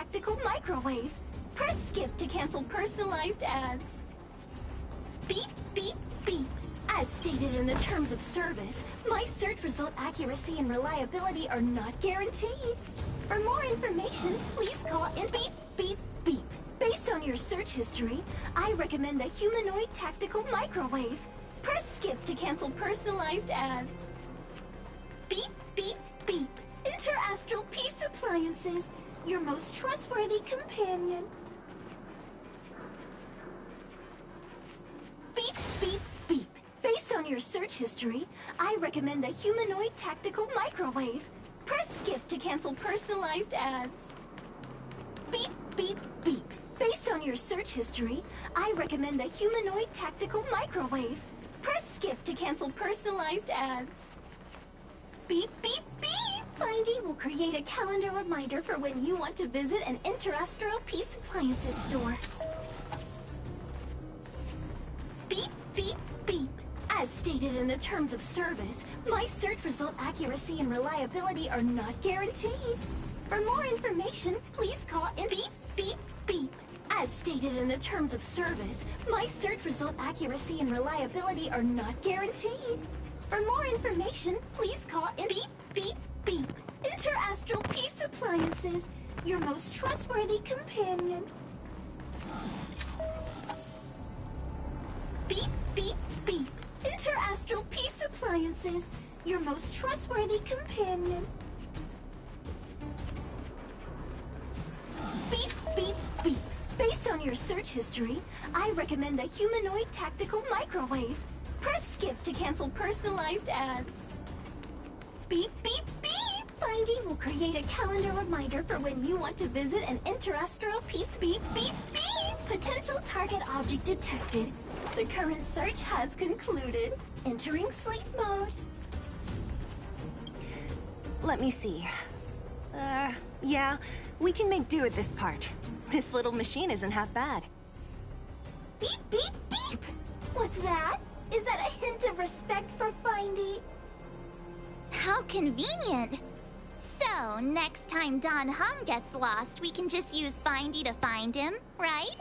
tactical microwave. Press skip to cancel personalized ads. Beep, beep, beep. As stated in the terms of service, my search result accuracy and reliability are not guaranteed. For more information, please call in beep, beep, beep. Based on your search history, I recommend the humanoid tactical microwave. Press skip to cancel personalized ads. Beep, beep, beep. Interastral Peace Appliances, your most trustworthy companion. Beep, beep, beep. Based on your search history, I recommend the humanoid tactical microwave. Press skip to cancel personalized ads. Beep, beep, beep. Based on your search history, I recommend the humanoid tactical microwave. Press skip to cancel personalized ads. Beep, beep, beep! Findy will create a calendar reminder for when you want to visit an Interastral Peace Appliances store. Beep, beep, beep. As stated in the terms of service, my search result accuracy and reliability are not guaranteed. For more information, please call in beep, beep, beep. As stated in the terms of service, my search result accuracy and reliability are not guaranteed. For more information, please call in beep, beep, beep. Interastral Peace Appliances, your most trustworthy companion. Beep, beep, beep. Interastral Peace Appliances, your most trustworthy companion. Beep, beep, beep. Based on your search history, I recommend the humanoid tactical microwave. Press skip to cancel personalized ads. Beep, beep, beep! Findy will create a calendar reminder for when you want to visit an Interastral Peace. Beep, beep, beep! Potential target object detected. The current search has concluded. Entering sleep mode. Let me see. Yeah, we can make do with this part. This little machine isn't half bad. Beep, beep, beep! What's that? Is that a hint of respect for Findy? How convenient! So, next time Don Hum gets lost, we can just use Findy to find him, right?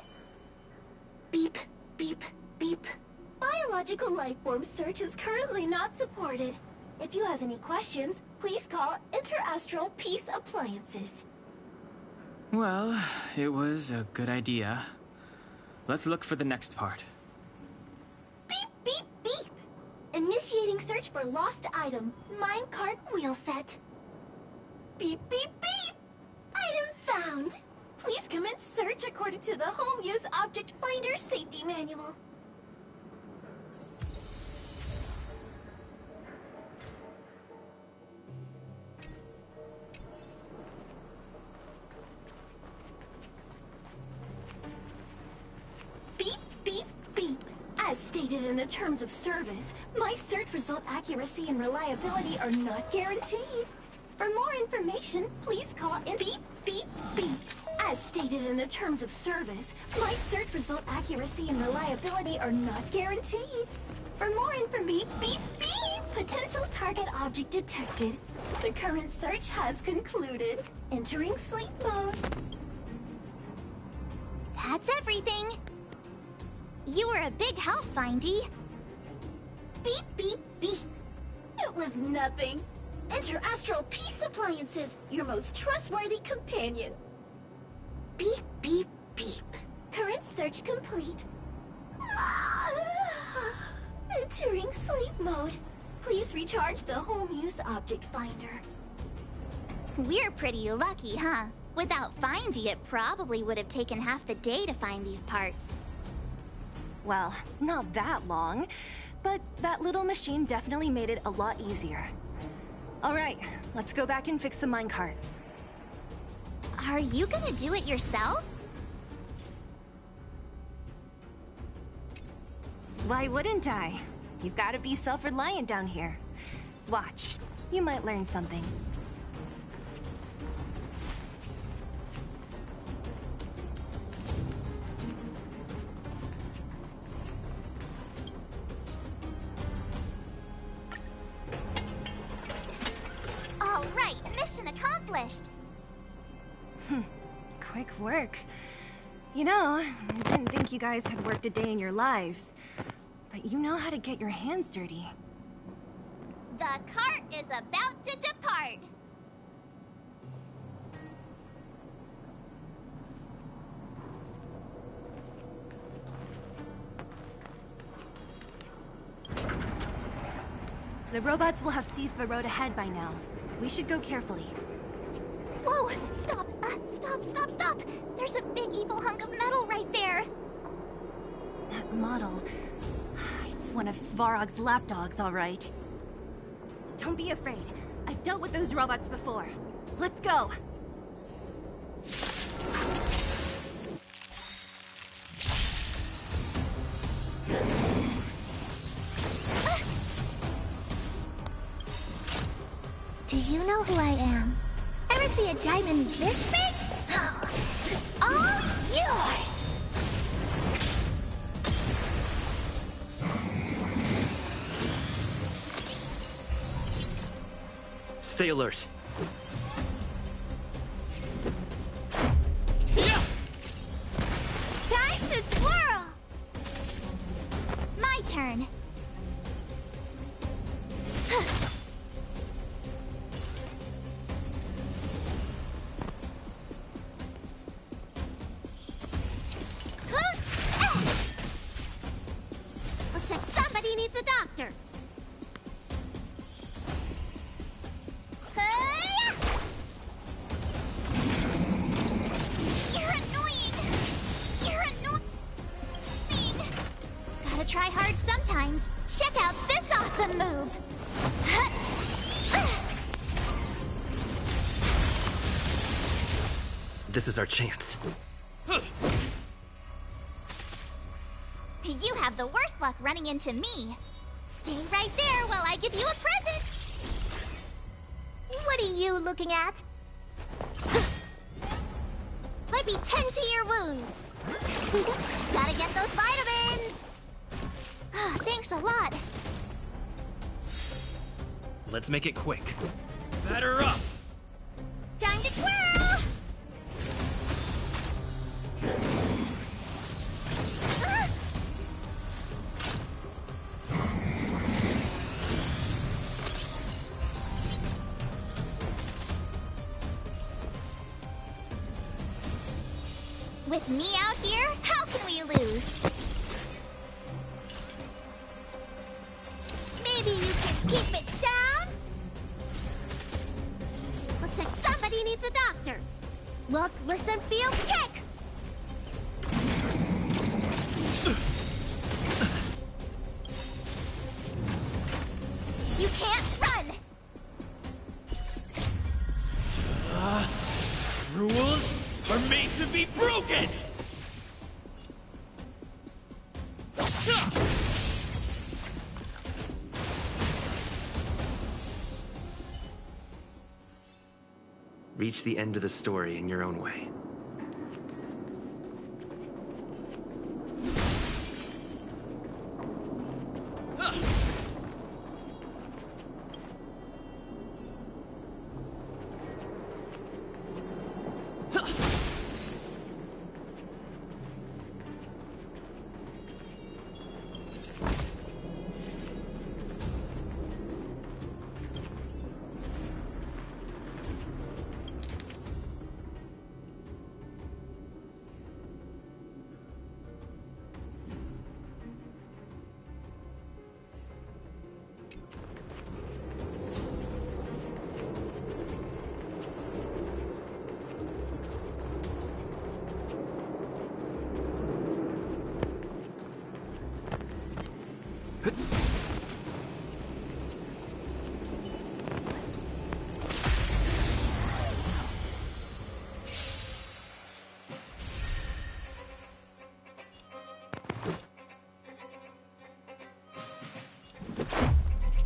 Beep, beep, beep. Biological life form search is currently not supported. If you have any questions, please call Interastral Peace Appliances. Well, it was a good idea. Let's look for the next part. Beep, beep, beep! Initiating search for lost item, minecart wheel set. Beep, beep, beep! Item found! Please commence search according to the Home Use Object Finder Safety Manual. Beep, beep, beep. As stated in the terms of service, my search result accuracy and reliability are not guaranteed. For more information, please call in beep, beep, beep. As stated in the terms of service, my search result accuracy and reliability are not guaranteed. For more information, beep, beep, beep. Potential target object detected. The current search has concluded. Entering sleep mode. That's everything. You were a big help, Findy. Beep, beep, beep. It was nothing. Interastral Peace Appliances, your most trustworthy companion. Beep, beep, beep. Current search complete. Entering sleep mode. Please recharge the Home Use Object Finder. We're pretty lucky, huh? Without Findy, it probably would have taken half the day to find these parts. Well, not that long, but that little machine definitely made it a lot easier. All right, let's go back and fix the minecart. Are you gonna do it yourself? Why wouldn't I? You've got to be self-reliant down here. Watch, you might learn something. All right, mission accomplished. quick work. You know, I didn't think you guys had worked a day in your lives. But you know how to get your hands dirty. The cart is about to depart. The robots will have seized the road ahead by now. We should go carefully. Whoa! Stop! Stop! There's a big evil hunk of metal right there! That model... It's one of Svarog's lapdogs, all right. Don't be afraid. I've dealt with those robots before. Let's go! Do you know who I am? Ever see a diamond this big? Oh, it's all yours! Stay alert. Time to twirl! My turn. Looks like somebody needs a doctor. You're annoying. Gotta try hard sometimes. Check out this awesome move. This is our chance. You have the worst luck running into me. Stay right there while I give you a present. What are you looking at? Let me tend to your wounds. Gotta get those vitamins. Thanks a lot. Let's make it quick. Batter up! Time to twirl. With me out here, how can we lose? Maybe you can keep it down? Looks like somebody needs a doctor. Look, listen, feel, kick! You can't run! Rules are made to be broken! Reach the end of the story in your own way.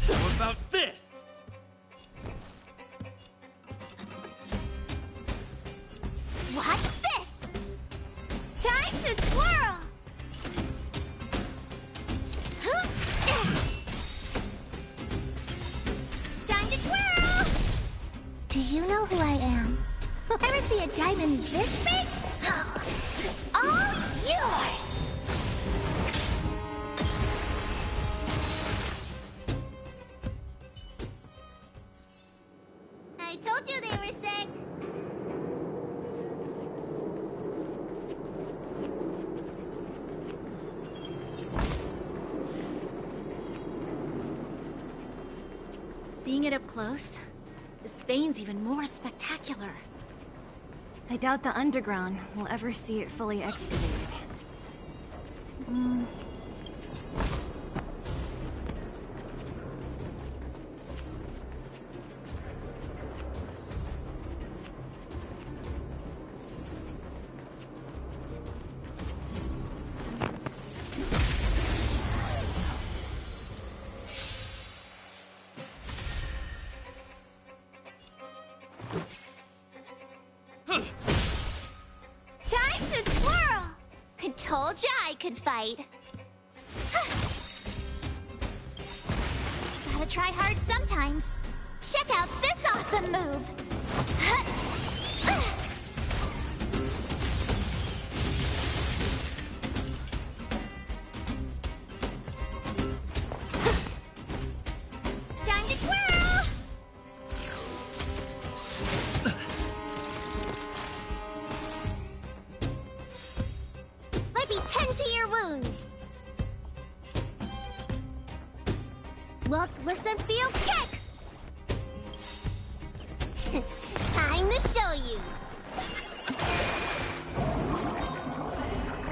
How about this? Watch this! Time to twirl! Time to twirl! Do you know who I am? Ever see a diamond this big? Seeing it up close, this vein's even more spectacular. I doubt the underground will ever see it fully excavated. Time to twirl! I told ya I could fight. Gotta try hard sometimes. Check out this awesome move! Time to twirl! Let me tend to your wounds. Look, listen, feel, kick! Time to show you.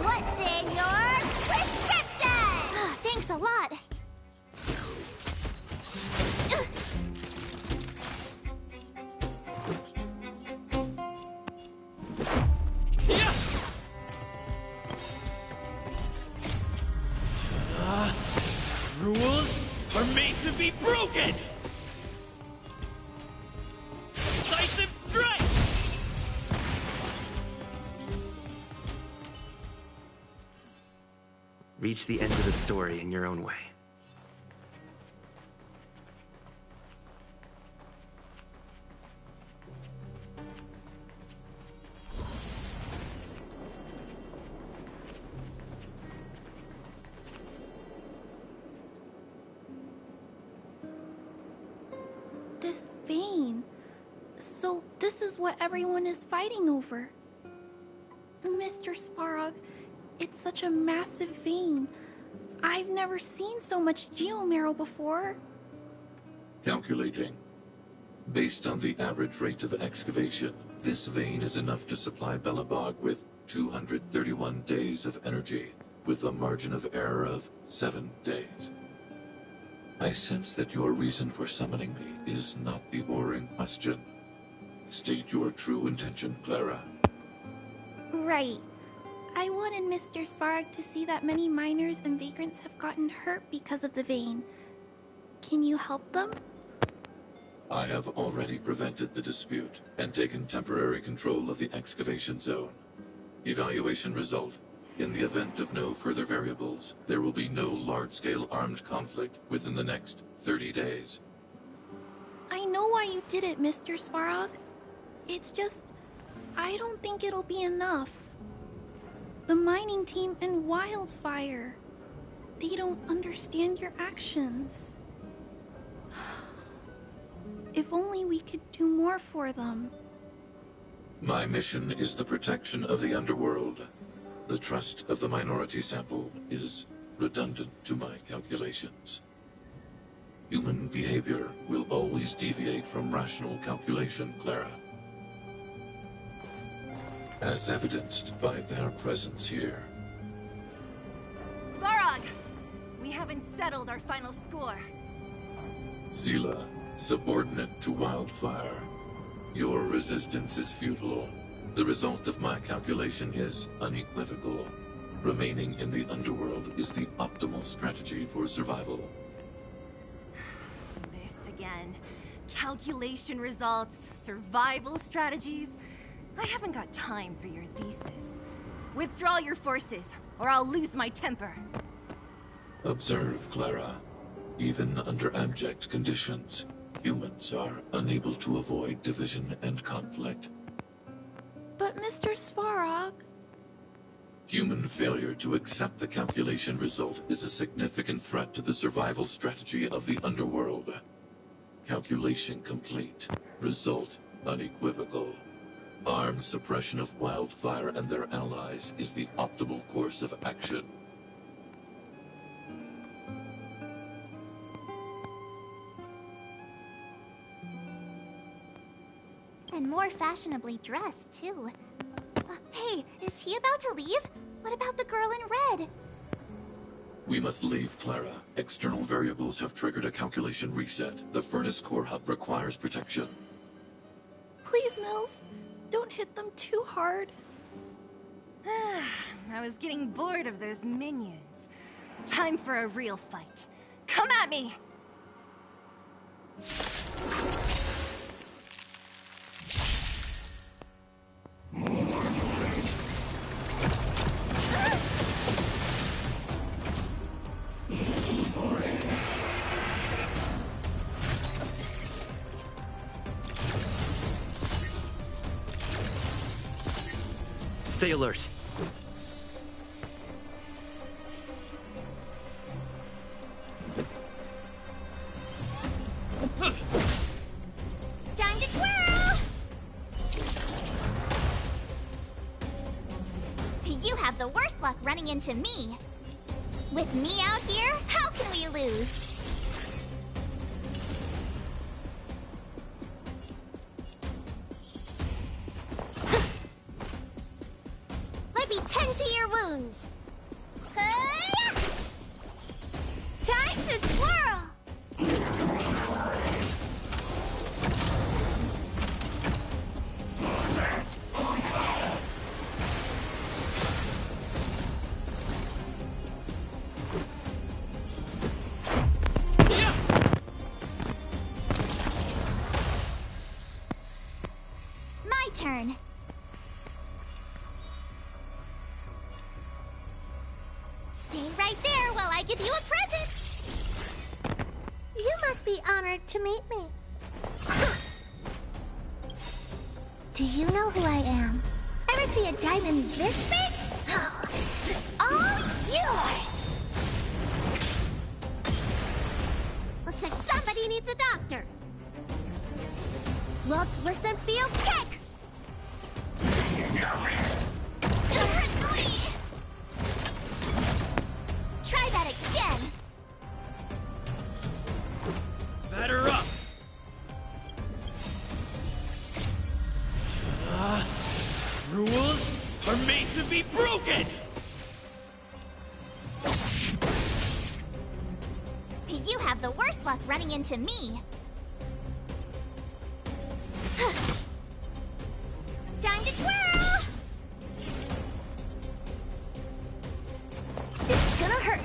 What's in your prescription? Thanks a lot. Rules are made to be broken! Decisive strike! Reach the end of the story in your own way. This vein. So this is what everyone is fighting over. Mr. Sparog, it's such a massive vein. I've never seen so much geomarrow before. Calculating. Based on the average rate of excavation, this vein is enough to supply Belobog with 231 days of energy, with a margin of error of 7 days. I sense that your reason for summoning me is not the ore in question. State your true intention, Clara. Right. I wanted Mr. Svarog to see that many miners and vagrants have gotten hurt because of the vein. Can you help them? I have already prevented the dispute and taken temporary control of the excavation zone. Evaluation result. In the event of no further variables, there will be no large-scale armed conflict within the next 30 days. I know why you did it, Mr. Svarog. It's just, I don't think it'll be enough. The mining team and Wildfire, they don't understand your actions. If only we could do more for them. My mission is the protection of the underworld. The trust of the minority sample is redundant to my calculations. Human behavior will always deviate from rational calculation, Clara. As evidenced by their presence here. Svarog! We haven't settled our final score. Zila, subordinate to Wildfire. Your resistance is futile. The result of my calculation is unequivocal. Remaining in the underworld is the optimal strategy for survival. This again. Calculation results, survival strategies. I haven't got time for your thesis. Withdraw your forces, or I'll lose my temper. Observe, Clara. Even under abject conditions, humans are unable to avoid division and conflict. But Mr. Svarog... Human failure to accept the calculation result is a significant threat to the survival strategy of the underworld. Calculation complete. Result unequivocal. Armed suppression of Wildfire and their allies is the optimal course of action. And more fashionably dressed, too. Hey, is he about to leave? What about the girl in red? We must leave, Clara. External variables have triggered a calculation reset. The furnace core hub requires protection. Please, Mills, don't hit them too hard. I was getting bored of those minions. Time for a real fight. Come at me! Stay alert. Time to twirl! You have the worst luck running into me. With me out here, how can we lose? Let me tend to your wounds. Hi-ya! Time to twirl! My turn. Stay right there while I give you a present. You must be honored to meet me. Do you know who I am? Ever see a diamond this big? It's all yours! Looks like somebody needs a doctor. Look, listen, feel, kick! Try that again! Batter up! Rules are made to be broken! You have the worst luck running into me. Time to twirl! It's gonna hurt.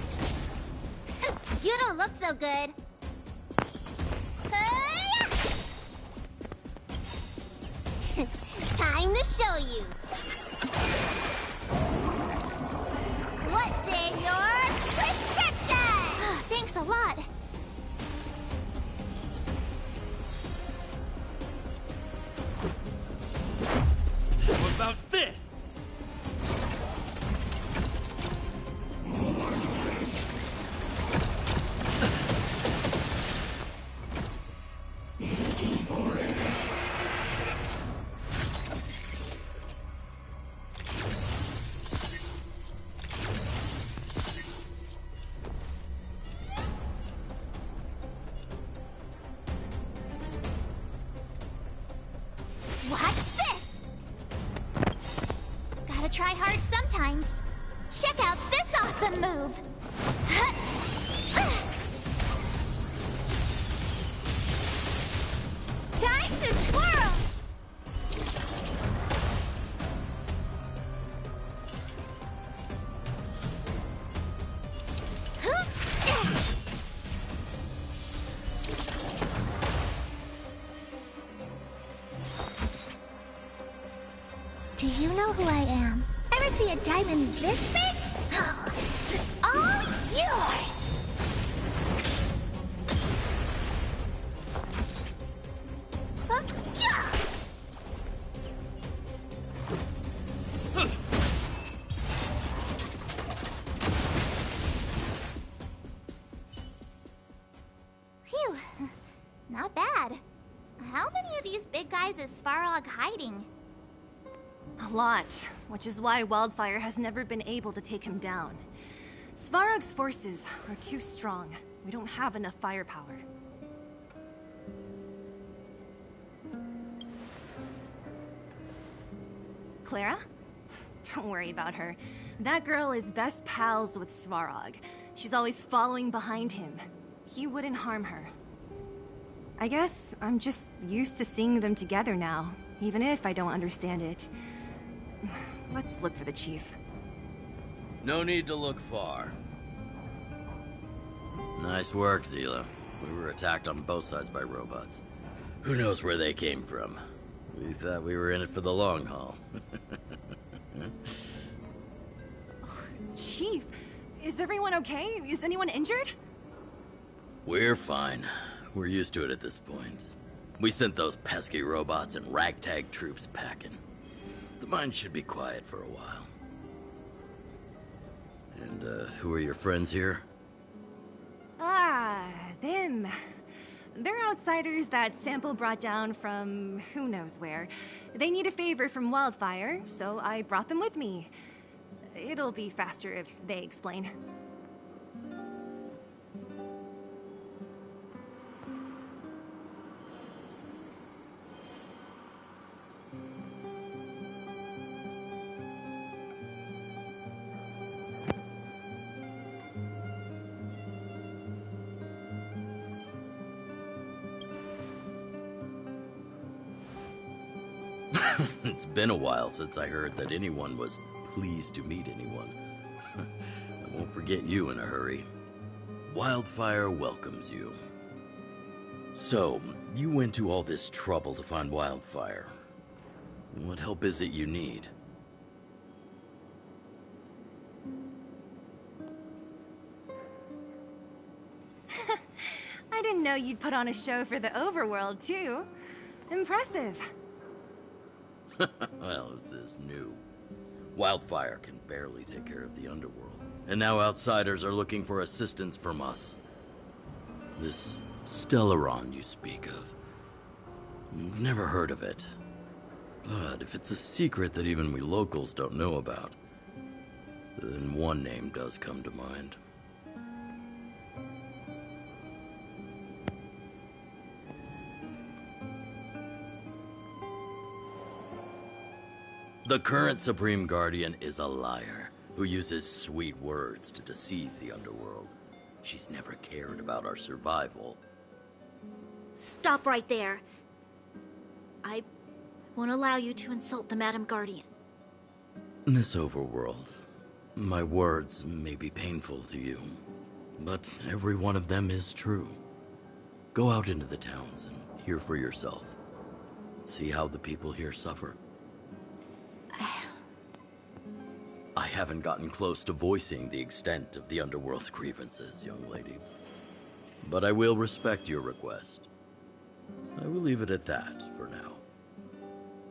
You don't look so good. Hi-ya! Time to show you. What's in your prescription? Thanks a lot. How about this? Watch this! Gotta try hard sometimes. Check out this awesome move! Time to twirl! Do you know who I am? Ever see a diamond this big? It's all yours! Phew, not bad. How many of these big guys is Svarog hiding? A lot, which is why Wildfire has never been able to take him down. Svarog's forces are too strong. We don't have enough firepower. Clara? Don't worry about her. That girl is best pals with Svarog. She's always following behind him. He wouldn't harm her. I guess I'm just used to seeing them together now, even if I don't understand it. Let's look for the chief. No need to look far. Nice work, Zila. We were attacked on both sides by robots. Who knows where they came from? We thought we were in it for the long haul. Chief, is everyone okay? Is anyone injured? We're fine. We're used to it at this point. We sent those pesky robots and ragtag troops packing. The mine should be quiet for a while. And, who are your friends here? Ah, them. They're outsiders that Sample brought down from who knows where. They need a favor from Wildfire, so I brought them with me. It'll be faster if they explain. It's been a while since I heard that anyone was pleased to meet anyone. I won't forget you in a hurry. Wildfire welcomes you. So, you went to all this trouble to find Wildfire. What help is it you need? I didn't know you'd put on a show for the overworld, too. Impressive. Well, is this new? Wildfire can barely take care of the underworld, and now outsiders are looking for assistance from us. This Stellaron you speak of. I've never heard of it. But if it's a secret that even we locals don't know about, then one name does come to mind. The current Supreme Guardian is a liar who uses sweet words to deceive the underworld. She's never cared about our survival. Stop right there. I won't allow you to insult the Madam Guardian. Miss Overworld, my words may be painful to you, but every one of them is true. Go out into the towns and hear for yourself. See how the people here suffer. I haven't gotten close to voicing the extent of the underworld's grievances, young lady. But I will respect your request. I will leave it at that for now.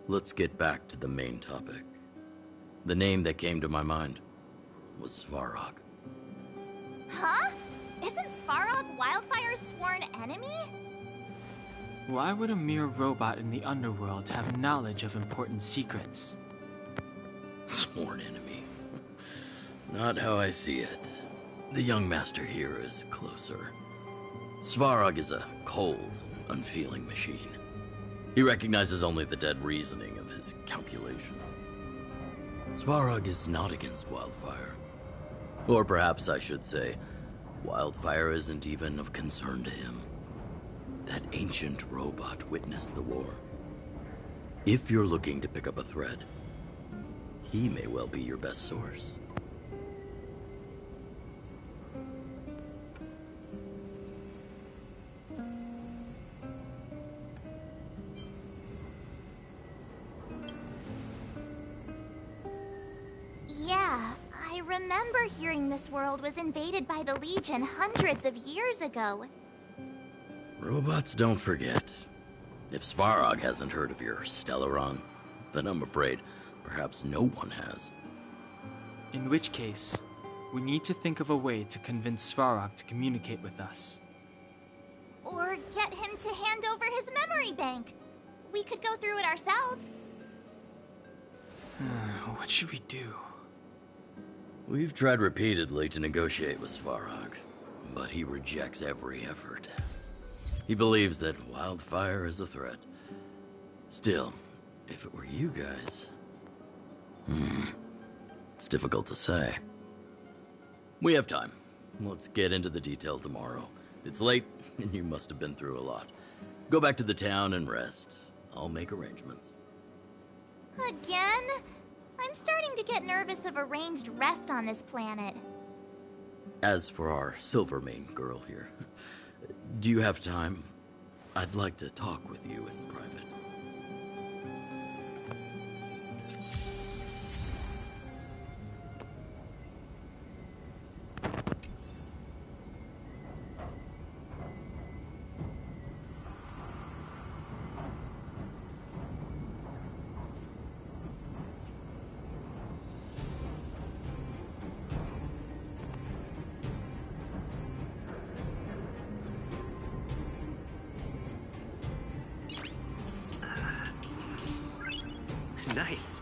Let's get back to the main topic. The name that came to my mind was Svarog. Huh? Isn't Svarog Wildfire's sworn enemy? Why would a mere robot in the underworld have knowledge of important secrets? Sworn enemy. Not how I see it. The young master here is closer. Svarog is a cold and unfeeling machine. He recognizes only the dead reasoning of his calculations. Svarog is not against Wildfire. Or perhaps I should say, Wildfire isn't even of concern to him. That ancient robot witnessed the war. If you're looking to pick up a thread, he may well be your best source. Yeah, I remember hearing this world was invaded by the Legion hundreds of years ago. Robots don't forget. If Svarog hasn't heard of your Stellaron, then I'm afraid perhaps no one has. In which case, we need to think of a way to convince Svarog to communicate with us. Or get him to hand over his memory bank. We could go through it ourselves. What should we do? We've tried repeatedly to negotiate with Svarog, but he rejects every effort. He believes that Wildfire is a threat. Still, if it were you guys... It's difficult to say. We have time. Let's get into the detail tomorrow. It's late, and you must have been through a lot. Go back to the town and rest. I'll make arrangements. Again? I'm starting to get nervous of arranged rest on this planet. As for our Silvermane girl here, do you have time? I'd like to talk with you in private. Nice.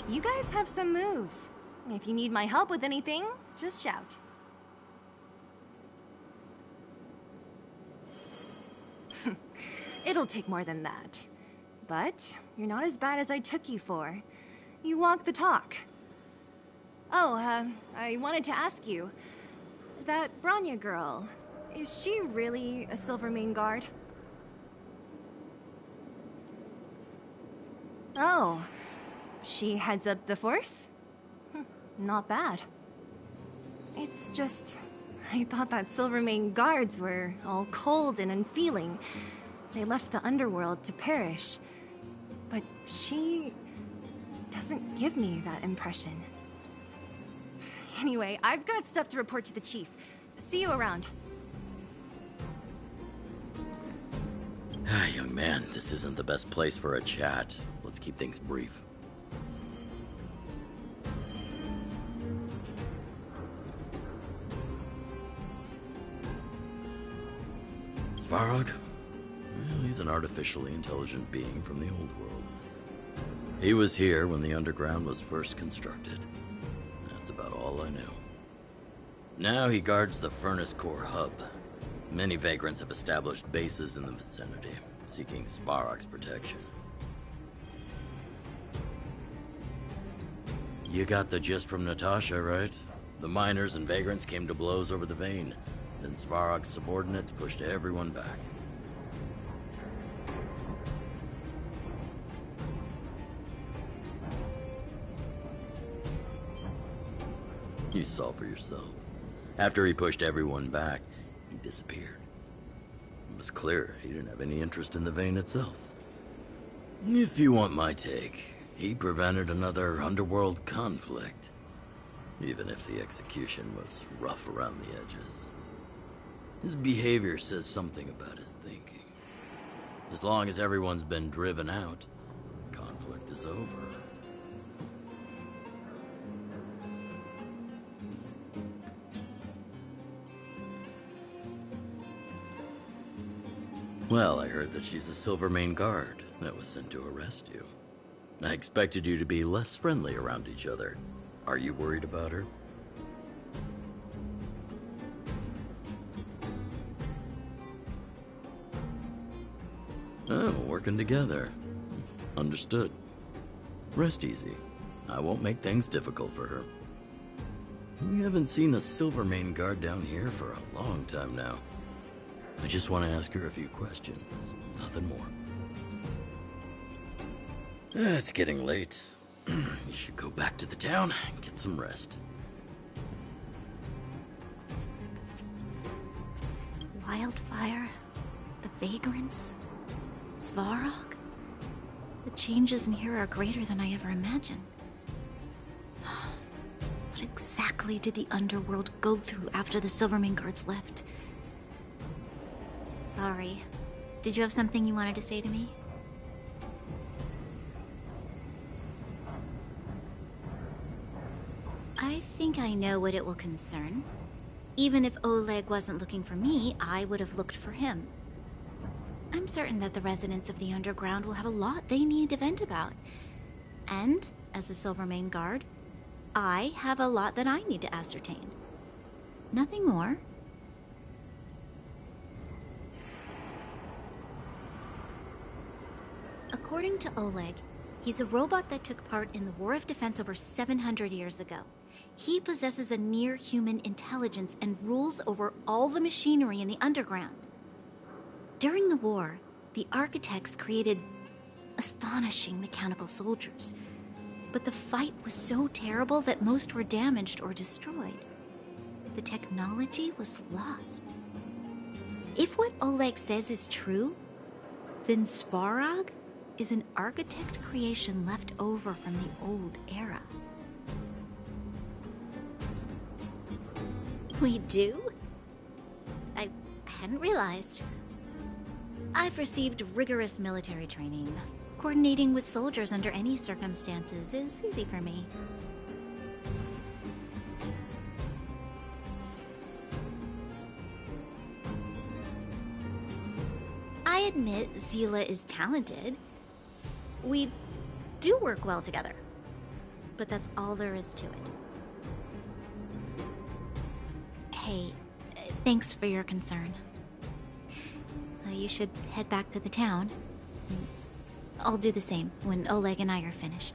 You guys have some moves. If you need my help with anything, just shout. It'll take more than that. But you're not as bad as I took you for. You walk the talk. Oh, I wanted to ask you. That Bronya girl, is she really a Silvermane guard? Oh, she heads up the force? Not bad. It's just, I thought that Silvermane guards were all cold and unfeeling. They left the underworld to perish. But she doesn't give me that impression. Anyway, I've got stuff to report to the chief. See you around. Young man, this isn't the best place for a chat. Let's keep things brief. Svarog? Well, he's an artificially intelligent being from the old world. He was here when the underground was first constructed. That's about all I know. Now he guards the Furnace Core hub. Many vagrants have established bases in the vicinity, seeking Svarog's protection. You got the gist from Natasha, right? The miners and vagrants came to blows over the vein. Then Svarog's subordinates pushed everyone back. You saw for yourself. After he pushed everyone back, he disappeared. It was clear he didn't have any interest in the vein itself. If you want my take, he prevented another underworld conflict, even if the execution was rough around the edges. His behavior says something about his thinking. As long as everyone's been driven out, the conflict is over. Well, I heard that she's a Silvermane guard that was sent to arrest you. I expected you to be less friendly around each other. Are you worried about her? Oh, working together. Understood. Rest easy. I won't make things difficult for her. We haven't seen a Silvermane guard down here for a long time now. I just want to ask her a few questions. Nothing more. It's getting late. You should go back to the town and get some rest. Wildfire, the vagrants, Svarog. The changes in here are greater than I ever imagined. What exactly did the underworld go through after the Silvermane guards left? Sorry. Did you have something you wanted to say to me? I think I know what it will concern. Even if Oleg wasn't looking for me, I would have looked for him. I'm certain that the residents of the underground will have a lot they need to vent about. And, as a Silvermane guard, I have a lot that I need to ascertain. Nothing more. According to Oleg, he's a robot that took part in the War of Defense over 700 years ago. He possesses a near-human intelligence and rules over all the machinery in the underground. During the war, the architects created astonishing mechanical soldiers. But the fight was so terrible that most were damaged or destroyed. The technology was lost. If what Oleg says is true, then Svarog is an architect creation left over from the old era. We do? I hadn't realized. I've received rigorous military training. Coordinating with soldiers under any circumstances is easy for me. I admit Zila is talented. We do work well together. But that's all there is to it. Hey, thanks for your concern. You should head back to the town. I'll do the same when Oleg and I are finished.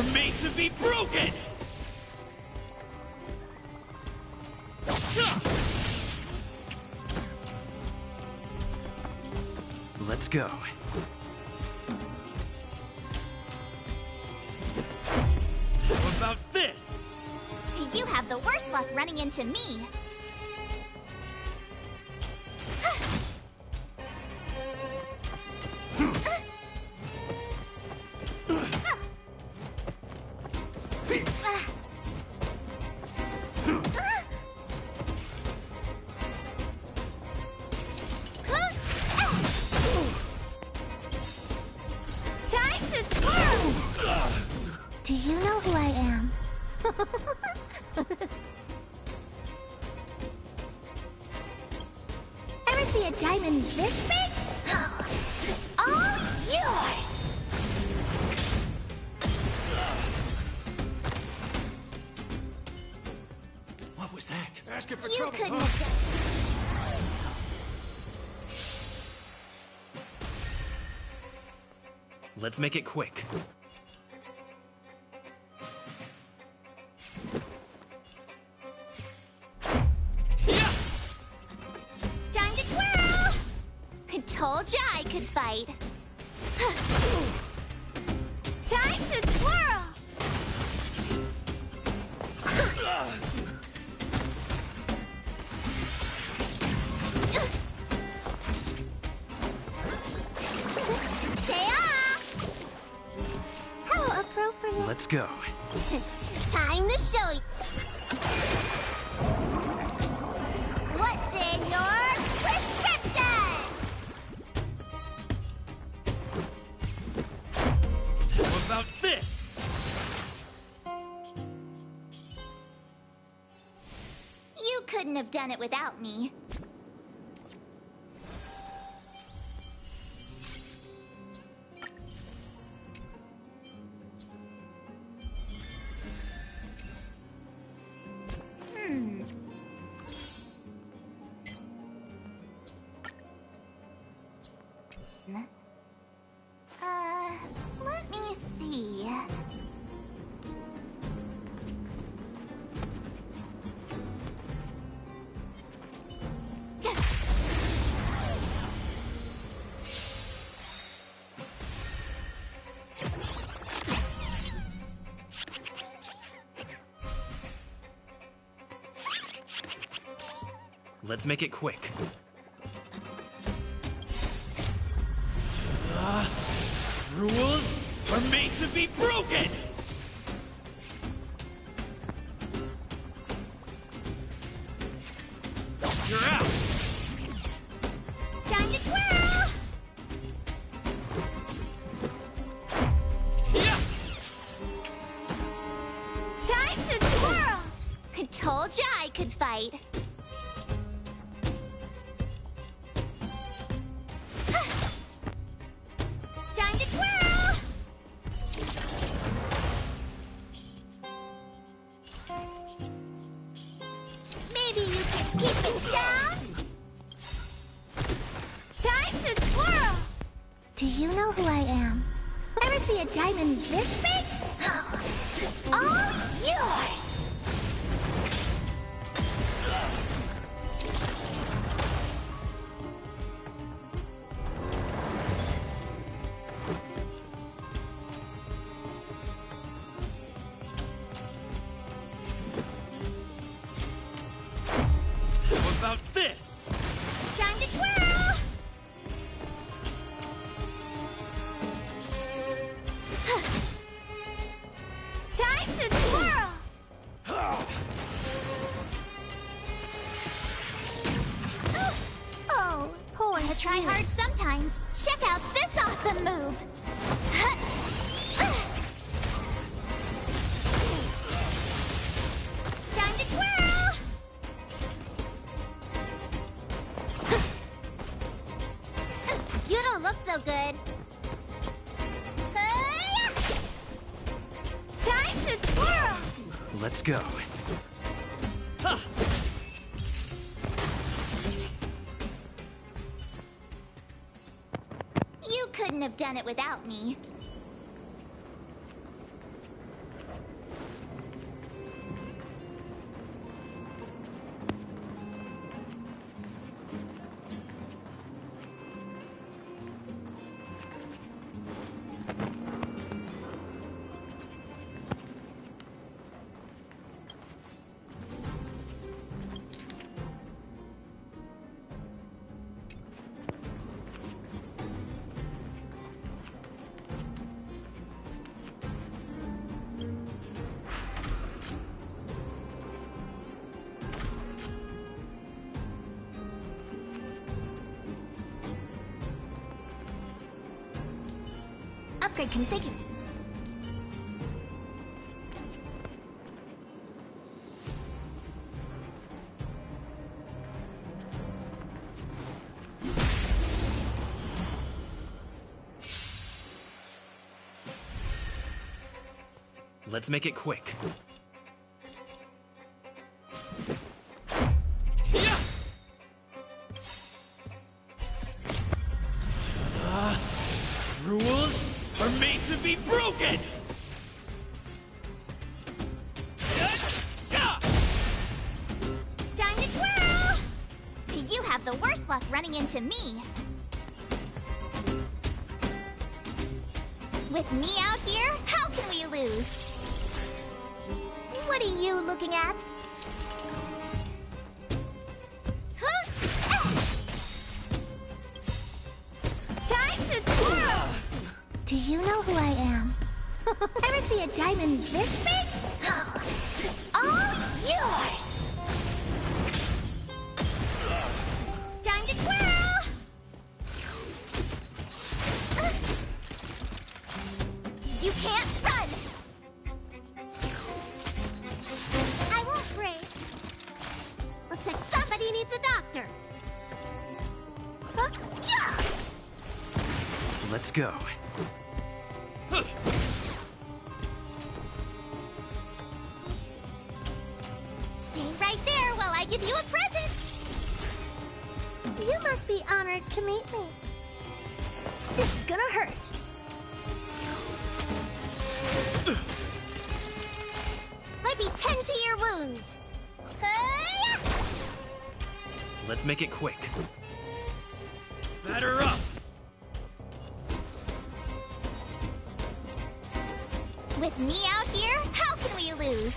are made to be broken! Let's go. How about this? You have the worst luck running into me. Time to twirl! Do you know who I am? Ever see a diamond this big? It's all yours! What was that? Asking for You trouble, couldn't huh? have done. Let's make it quick. Time to twirl! I told ya I could fight. Time to twirl! Stay off! How appropriate. Let's go. Time to show you. What's in your prescription? How about this? You couldn't have done it without me. Hmm. Let me see. Let's make it quick. Rules are made to be broken! You're out! Time to twirl! Yeah! Time to twirl! I told ya I could fight. Time to twirl! Maybe you can keep it down? Time to twirl! Do you know who I am? Ever see a diamond this big? It's all yours! How about this? Time to twirl! Time to twirl! Oh, poor I try hard sometimes. Check out this awesome move! Time to twirl! You don't look so good. Time to twirl! Let's go. You couldn't have done it without me. upgrade configured. Let's make it quick. Rules are made to be broken! Time to twirl! You have the worst luck running into me. With me out here, how can we lose? What are you looking at? Time to twirl! Do you know who I am? Ever see a diamond this big? It's all yours! Time to twirl! You can't run! I won't break. Looks like somebody needs a doctor. Let's go. Stay right there while I give you a present! You must be honored to meet me. It's gonna hurt. Let me tend to your wounds. Let's make it quick. Batter up! With me out here, how can we lose?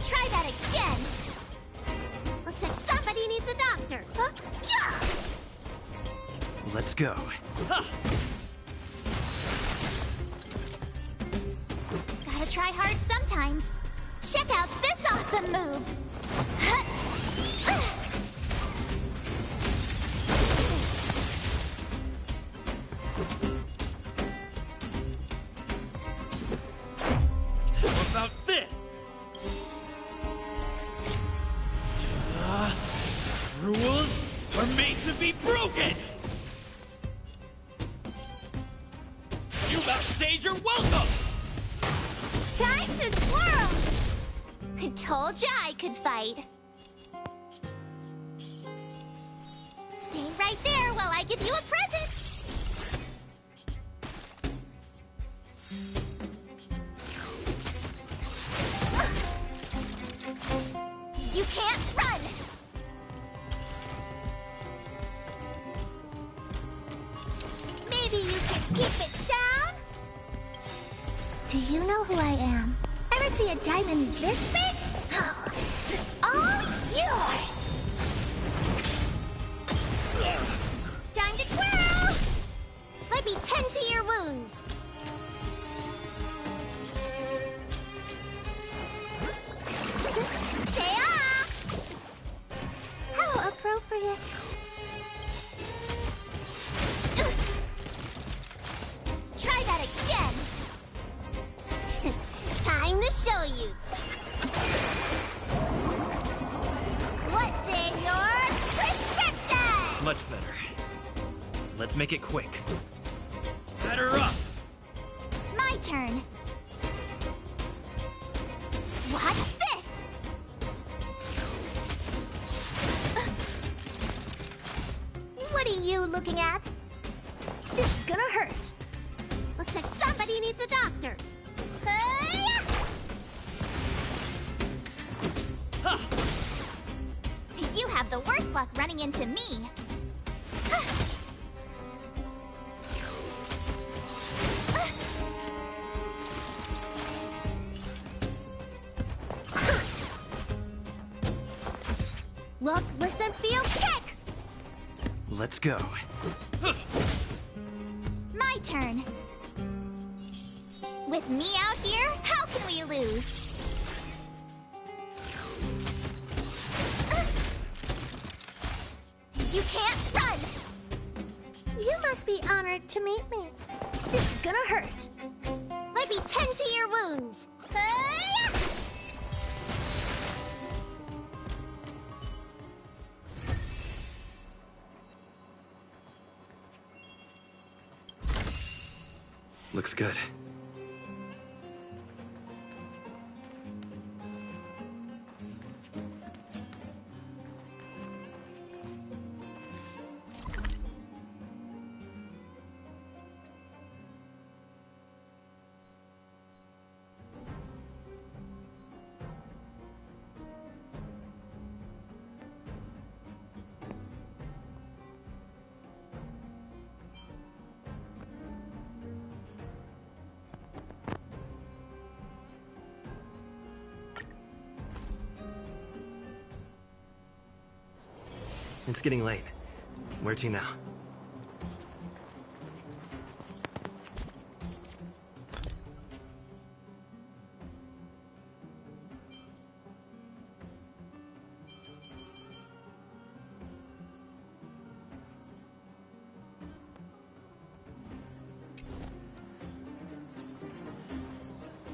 Try that again! Looks like somebody needs a doctor. Let's go. Gotta try hard sometimes. Check out this awesome move! How about this? Rules are made to be broken! You backstage are welcome! Time to twirl! I told ya I could fight. Stay right there while I give you a present! You can't run! Maybe you can keep it down? Do you know who I am? Ever see a diamond this big? It's all yours! Time to twirl! Let me tend to your wounds. Stay off! How appropriate. Try that again! Time to show you. What's in your prescription? Much better. Let's make it quick. Batter up! My turn. Watch this! What are you looking at? It's gonna hurt. Looks like somebody needs a doctor. You have the worst luck running into me. Look, listen, feel, kick! Let's go. My turn. With me out here, how can we lose? You can't run! You must be honored to meet me. This is gonna hurt. Let me tend to your wounds. Hi-ya! Looks good. It's getting late. Where to now?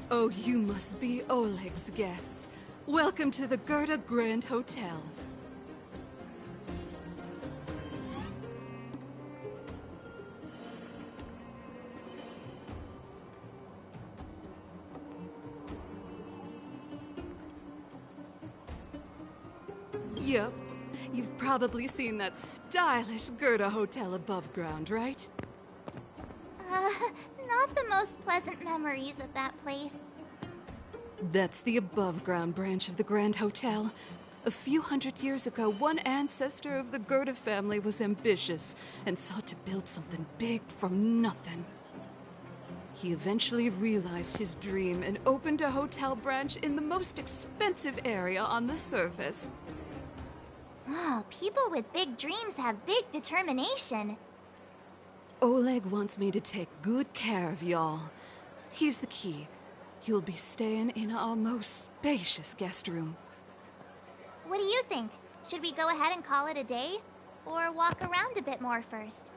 Oh, you must be Oleg's guests. Welcome to the Gerda Grand Hotel. Yep. You've probably seen that stylish Gerda Hotel above ground, right? Not the most pleasant memories of that place. That's the above-ground branch of the Grand Hotel. A few hundred years ago, one ancestor of the Gerda family was ambitious and sought to build something big from nothing. He eventually realized his dream and opened a hotel branch in the most expensive area on the surface. Oh, people with big dreams have big determination. Oleg wants me to take good care of y'all. Here's the key. You'll be staying in our most spacious guest room. What do you think? Should we go ahead and call it a day? Or walk around a bit more first?